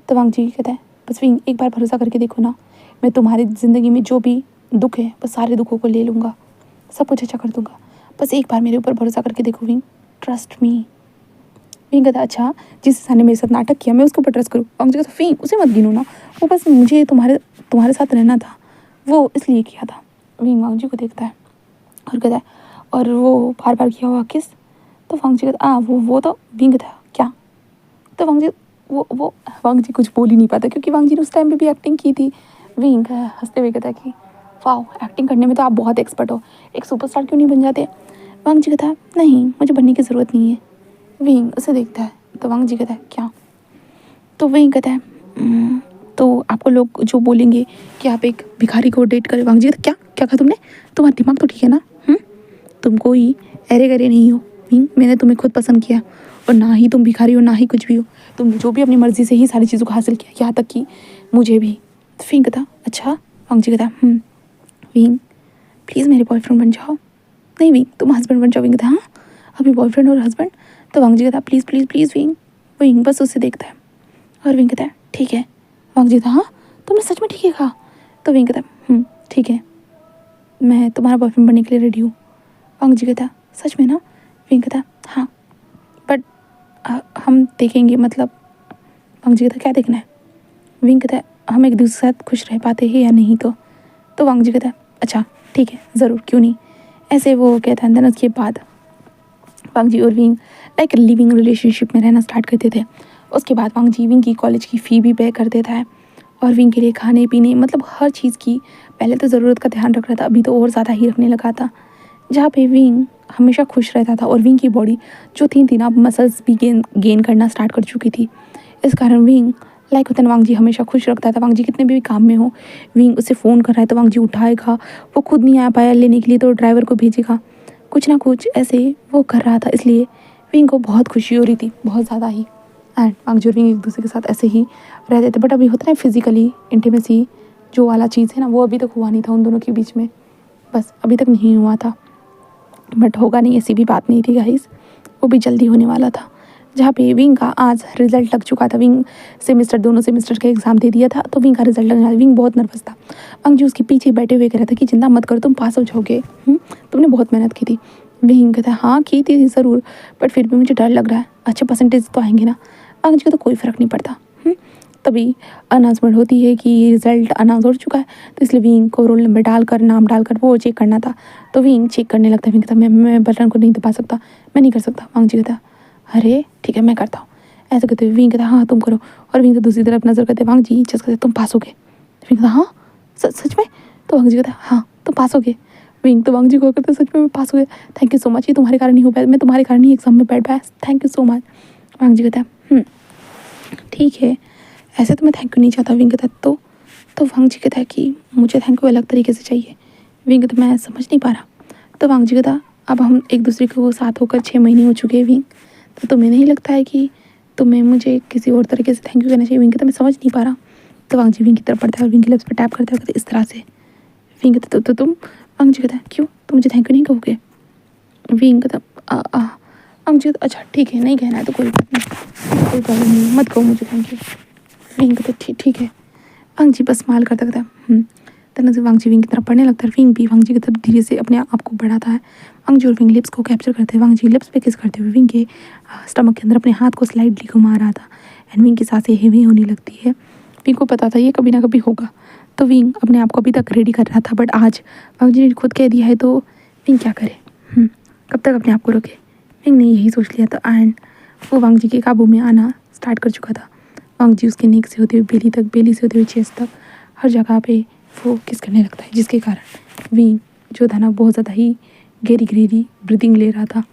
तो वांग जी कहता है बस विंग एक बार भरोसा करके देखो ना, मैं तुम्हारी ज़िंदगी में जो भी दुख है बस सारे दुखों को ले लूँगा, सब कुछ अच्छा कर दूँगा। बस एक बार मेरे ऊपर भरोसा करके देखो विंग, ट्रस्ट मी। विंग कहता अच्छा जिस इंसान ने मेरे साथ नाटक किया मैं उसके ऊपर ट्रस्ट करूँ? वांग जी कहता विंग उसे मत गिनो ना, वो बस मुझे तुम्हारे साथ रहना था, वो इसलिए किया था। विंग वांग जी को देखता है और कहता है और वो बार बार किया हुआ किस? तो वांग जी कहता वो तो विंग था क्या? तो वांग जी वो वांग जी कुछ बोल ही नहीं पाता क्योंकि वांग जी ने उस टाइम पे भी एक्टिंग की थी। विंग हंसते हुए कहता कि वाह एक्टिंग करने में तो आप बहुत एक्सपर्ट हो, एक सुपरस्टार क्यों नहीं बन जाते? वांग जी कहता नहीं मुझे बनने की ज़रूरत नहीं है। विंग उसे देखता है तो वांग जी कहता है क्या? तो विंग कहता है तो आपको लोग जो बोलेंगे कि आप एक भिखारी को डेट करें। वांग जी कहता क्या क्या कहा तुमने? तुम्हारा दिमाग तो ठीक है ना? तुम कोई अरे गरे नहीं हो विंग, मैंने तुम्हें खुद पसंद किया और ना ही तुम भिखारी हो ना ही कुछ भी हो, तुम जो भी अपनी मर्जी से ही सारी चीज़ों को हासिल किया, यहाँ तक कि मुझे भी। तो विंग कहता अच्छा। वांग जी कहता विंग प्लीज़ मेरे बॉयफ्रेंड बन जाओ। नहीं विंग तुम हस्बैंड बन जाओ। विंग कहता हाँ अभी बॉयफ्रेंड और हस्बैंड? तो वांग जी कहता please please please wing. Wing बस उसे देखता है और विंग कहता है ठीक है। वांग जी कहता हाँ तुमने सच में ठीक है कहा? तो विंग कहता ठीक है मैं तुम्हारा बॉयफ्रेंड बनने के लिए रेडी हूँ। वांग जी कहता सच में ना? विंग कहता हाँ बट हम देखेंगे, मतलब वांग जी कहता क्या देखना है? विंग कहता हम एक दूसरे के साथ खुश रह पाते हैं या नहीं। तो वांग जी कहता अच्छा ठीक है ज़रूर क्यों नहीं। ऐसे वो कहता है। देन उसके बाद वांग जी और विंग लाइक लिविंग रिलेशनशिप में रहना स्टार्ट करते थे। उसके बाद वांग जी विंग की कॉलेज की फ़ी भी पे कर देता है और विंग के लिए खाने पीने मतलब हर चीज़ की पहले तो ज़रूरत का ध्यान रख रहा था, अभी तो और ज़्यादा ही रखने लगा था। जहाँ पे विंग हमेशा खुश रहता था और विंग की बॉडी जो थी ना मसल्स भी गेन करना स्टार्ट कर चुकी थी। इस कारण विंग लाइक होता है वांग जी हमेशा खुश रखता था। वांग जी कितने भी काम में हो, विंग उसे फ़ोन कर रहा है तो वांग जी उठाएगा, वो खुद नहीं आ पाया लेने के लिए तो ड्राइवर को भेजेगा, कुछ ना कुछ ऐसे वो कर रहा था। इसलिए विंग को बहुत खुशी हो रही थी, बहुत ज़्यादा ही। एंड वांग जी और विंग एक दूसरे के साथ ऐसे ही रहते थे। बट अभी होता है फिजिकली इंटीमेसी जो वाला चीज़ है ना, वो अभी तक हुआ नहीं था उन दोनों के बीच में, बस अभी तक नहीं हुआ था। बट होगा नहीं ऐसी भी बात नहीं थी गाइस, वो भी जल्दी होने वाला था। जहाँ पे विंग का आज रिजल्ट लग चुका था, विंग सेमेस्टर दोनों सेमेस्टर का एग्ज़ाम दे दिया था तो विंग का रिजल्ट लगने वाला। विंग बहुत नर्वस था। वांग जी उसके पीछे बैठे हुए कह रहा था कि चिंता मत करो तुम पास हो जाओगे, तुमने बहुत मेहनत की थी। विंग कहता हाँ की थी ज़रूर बट फिर भी मुझे डर लग रहा है, अच्छे परसेंटेज तो आएंगे ना। वांग जी को तो कोई फ़र्क नहीं पड़ता। तभी अनाउंसमेंट होती है कि रिज़ल्ट अनाउंस हो चुका है, तो इसलिए विंग को रोल नंबर डालकर नाम डालकर वो चेक करना था। तो विंग चेक करने लगता है। विंग कहता मैं बटन को नहीं दबा सकता, मैं नहीं कर सकता। वांग जी कहता अरे ठीक है मैं करता हूँ। ऐसा कहते हुए विंग कहता हाँ तुम करो, और विंग तो दूसरी तरफ नजर करते वांग जी जस्ट कहते तुम पास हो गए। विंग कहता हाँ सच में? तो वांग जी कहता हाँ तुम पास हो गए। विंग तो वांग जी को कहते सच में मैं पास हो गया, थैंक यू सो मच, ये तुम्हारे कारण ही हो पाया, मैं तुम्हारे कारण ही एग्जाम में बैठ पाया, थैंक यू सो मच। वांग जी कहता ठीक है ऐसे तो मैं थैंक यू नहीं चाहता। विंग कहता तो वांग जी कहता है कि मुझे थैंक यू अलग तरीके से चाहिए। विंग कहता मैं समझ नहीं पा रहा। तो वांग जी कहता अब हम एक दूसरे को साथ होकर 6 महीने हो चुके हैं विंग, तो तुम्हें नहीं लगता है कि तुम्हें मुझे किसी और तरीके से थैंक यू कहना चाहिए? विंग कहता मैं समझ नहीं पा रहा। तो वांग जी विंग की तरफ बढ़ता है और विंग के लिप्स पर टैप करता है इस तरह से। विंग कहता तो तुम? वांग जी कहता है क्यों तुम मुझे थैंक यू नहीं कहोगे? विंग कहता वांग जी अच्छा ठीक है नहीं कहना है तो कोई बात नहीं, कोई प्रॉब्लम नहीं, मत कहो मुझे थैंक यू। विंग कहता ठीक है। वांग जी बस स्माइल करता कहता तरह से वांग जी विंग की तरफ पढ़ने लगता है। विंग भी वांग जी की तरफ धीरे से अपने आप को बढ़ाता है। वांग जी और विंग लिप्स को कैप्चर करते हैं। वांग जी लिप्स पे किस करते हुए विंग के स्टमक के अंदर अपने हाथ को स्लाइडली घुमा रहा था एंड विंग की सांसें हेवी होने लगती है। विंग को पता था ये कभी ना कभी होगा, तो विंग अपने आप को अभी तक रेडी कर रहा था। बट आज वांग जी ने खुद कह दिया है तो विंग क्या करे, कब तक अपने आप को रोके? विंग ने यही सोच लिया था एंड वो वांग जी के काबू में आना स्टार्ट कर चुका था। वांग जी उसके नेक से होते हुए बेली तक, बेली से होते हुए चेस्ट तक हर जगह पे वो किस करने लगता है, जिसके कारण विंग जो था ना बहुत ज़्यादा ही गहरी गहरी ब्रीदिंग ले रहा था।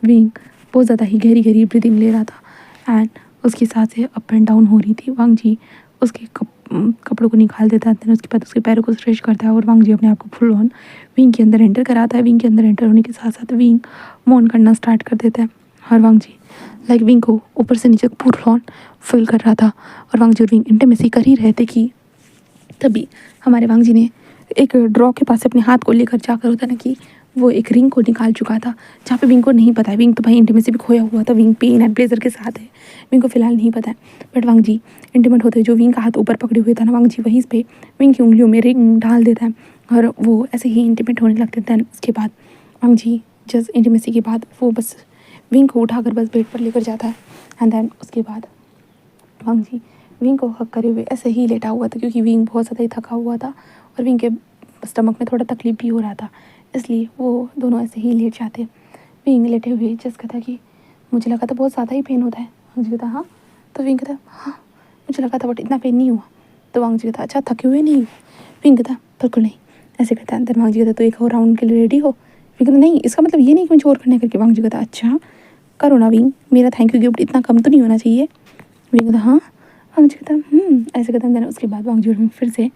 विंग बहुत ज़्यादा ही गहरी गहरी ब्रीदिंग ले रहा था एंड उसकी सांसें अप एंड डाउन हो रही थी। वांग जी उसके कपड़ों को निकाल देता है, उसके बाद उसके पैरों को स्ट्रेच करता है और वांग जी अपने आप को फुल ऑन विंग के अंदर एंटर कराता है। विंग के अंदर एंटर होने के साथ साथ विंग मौन करना स्टार्ट कर देता है और वांग जी लाइक विंग को ऊपर से नीचे पूरा ऑन फील कर रहा था और वांग जी और विंग इंटीमेसी कर ही रहे थे कि तभी हमारे वांग जी ने एक ड्रॉ के पास से अपने हाथ को लेकर जाकर होता ना कि वो एक रिंग को निकाल चुका था, जहाँ पे विंग को नहीं पता है। विंग तो भाई इंटीमेसी भी खोया हुआ था, विंग पेन एंड ब्लेजर के साथ है, विंग को फिलहाल नहीं पता है। बट वांग जी इंटीमेट होते जो विंग का हाथ ऊपर पकड़े हुए था ना, वांग जी वहीं पे विंग की उंगलियों में रिंग डाल देता है और वो ऐसे ही इंटीमेट होने लगते थे। उसके बाद वांग जी जस्ट इंटीमेसी के बाद वो बस विंग को उठाकर बस बेड पर लेकर जाता है एंड देन उसके बाद वांग जी विंग को हक करे हुए ऐसे ही लेटा हुआ था, क्योंकि विंग बहुत ज़्यादा ही थका हुआ था और विंग के स्टमक में थोड़ा तकलीफ भी हो रहा था, इसलिए वो दोनों ऐसे ही लेट जाते। विंग लेटे हुए जस्ट कहता कि मुझे लगा था बहुत ज़्यादा ही पेन होता है। वांग जी कहता हाँ, तो विंग कहता हाँ मुझे लगा था बट इतना पेन नहीं हुआ। तो वांग जी कहता अच्छा थके हुए नहीं हो? विंग कहता बिल्कुल नहीं, ऐसे कहता है। वांग जी कहता तो एक और राउंड के लिए रेडी हो? विंग कहता नहीं, इसका मतलब ये नहीं कि मुझे और करने करके। वांग जी कहता अच्छा करो ना विंग, मेरा थैंक यू गिफ्ट इतना कम तो नहीं होना चाहिए। विंग कहता हाँ। वांग जी कहता ऐसे कहता है। उसके बाद वांग जी और विंग फिर से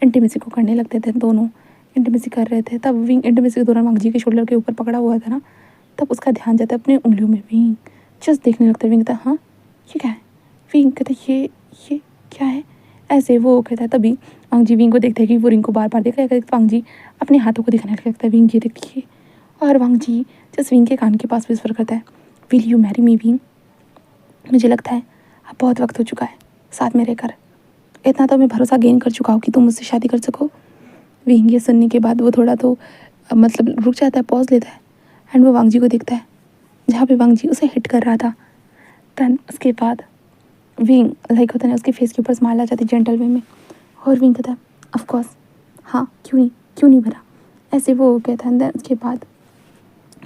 इंटीमेसी को करने लगते थे, दोनों इंटीमेसी कर रहे थे। तब विंग इंटीमेसी के दौरान वांग जी के शोल्डर के ऊपर पकड़ा हुआ था ना, तब उसका ध्यान जाता है अपने उंगलियों में। विंग जस्ट देखने लगता है। विंग कहता हाँ ये क्या है? विंग कहता ये क्या है? ऐसे वो कहता है। तभी वांग जी विंग को देखता है कि वो रिंग को बार बार देख रहा है। वांग जी अपने हाथों को दिखाने लगता है, विंग ये देखिए। और वांग जी जस्ट विंग के कान के पास विस्पर करता है, will you marry me wing? मुझे लगता है अब बहुत वक्त हो चुका है साथ में रहकर, इतना तो मैं भरोसा गेन कर चुका हूँ कि तुम मुझसे शादी कर सको। विंग ये सुनने के बाद वो थोड़ा तो मतलब रुक जाता है, पॉज लेता है एंड वो वांग जी को देखता है जहाँ पे वांग जी उसे हिट कर रहा था। देन उसके बाद विंग लाइक होता है उसके फेस के ऊपर स्माइल आ जाती जेंटल वे में और विंग कहता है ऑफ कोर्स हाँ क्यों नहीं भरा, ऐसे वो कहता है। देन उसके बाद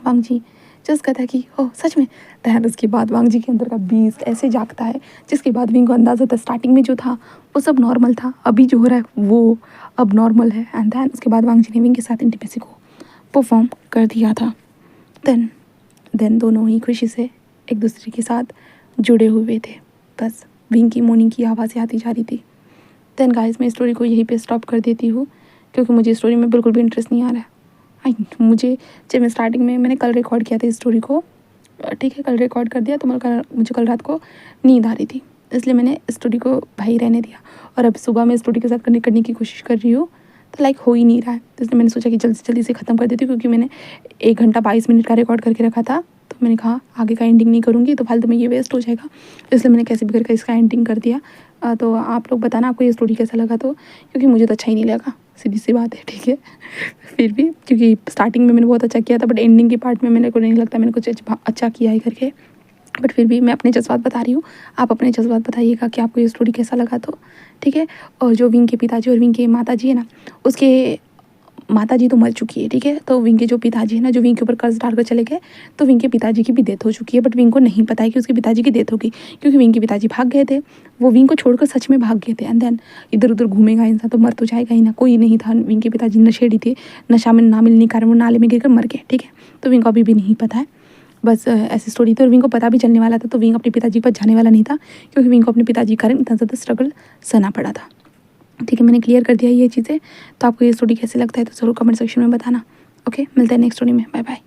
वांग जी जस्ट कहता है कि ओह सच में। दैन उसके बाद वांग जी के अंदर का बीस्ट ऐसे जागता है, जिसके बाद विंग को अंदाज़ा होता है स्टार्टिंग में जो था वो सब नॉर्मल था, अभी जो हो रहा है वो अब नॉर्मल है। एंड दैन उसके बाद वांग जी ने विंग के साथ इंटीमेसी को परफॉर्म कर दिया था। देन दोनों ही खुशी से एक दूसरे के साथ जुड़े हुए थे। बस विंग की मोर्निंग की आवाज़ें आती जा रही थी। देन गाइस मैं स्टोरी को यहीं पे स्टॉप कर देती हूँ, क्योंकि मुझे स्टोरी में बिल्कुल भी इंटरेस्ट नहीं आ रहा है। मुझे जब मैं स्टार्टिंग में मैंने कल रिकॉर्ड किया था इस स्टोरी को, ठीक है कल रिकॉर्ड कर दिया, तो मुझे कल रात को नींद आ रही थी, इसलिए मैंने स्टोरी को भाई रहने दिया। और अब सुबह मैं स्टोरी के साथ कनेक्ट करने की कोशिश कर रही हूँ, तो लाइक हो ही नहीं रहा है, तो इसलिए मैंने सोचा कि जल्दी से जल्दी से ख़त्म कर देती हूँ, क्योंकि मैंने 1 घंटा 22 मिनट का रिकॉर्ड करके रखा था। तो मैंने कहा आगे का एंडिंग नहीं करूँगी तो फालतू में ये वेस्ट हो जाएगा, इसलिए मैंने कैसे भी करके इसका एंडिंग कर दिया। तो आप लोग बताना आपको ये स्टोरी कैसा लगा, तो क्योंकि मुझे तो अच्छा ही नहीं लगा, सीधी सी बात है, ठीक है। फिर भी क्योंकि स्टार्टिंग में मैंने बहुत अच्छा किया था, बट एंडिंग के पार्ट में मेरे को नहीं लगता मैंने कुछ अच्छा किया है करके। बट फिर भी मैं अपने जज्बात बता रही हूँ, आप अपने जज्बात बताइएगा कि आपको ये स्टोरी कैसा लगा, तो ठीक है। और जो विंग के पिताजी और विंग के माताजी है ना, उसके माताजी तो मर चुकी है, ठीक है। तो विंग के जो पिताजी है ना, जो विंग के ऊपर कर्ज डालकर चले गए, तो विंग के पिताजी की भी डेथ हो चुकी है। बट विंग को नहीं पता है कि उसके पिताजी की डेथ होगी, क्योंकि विंग के पिताजी भाग गए थे, वो विंग को छोड़कर सच में भाग गए थे। एंड देन इधर उधर घूमेगा इंसान तो मर तो जाएगा ही ना, कोई नहीं था। विंग के पिताजी नशेड़ी थे, नशा में ना मिलने के कारण वो नाले में गिरकर मर गए, ठीक है। तो विंग को अभी भी नहीं पता है, बस ऐसी स्टोरी थी। और विंग को पता भी चलने वाला था, तो विंग अपने पिताजी के पास जाने वाला नहीं था, क्योंकि विंग को अपने पिताजी के कारण इतना ज़्यादा स्ट्रगल सहना पड़ा था, ठीक है। मैंने क्लियर कर दिया ये चीज़ें। तो आपको ये स्टोरी कैसे लगता है तो ज़रूर कमेंट सेक्शन में बताना। ओके, मिलते हैं नेक्स्ट स्टोरी में, बाय बाय।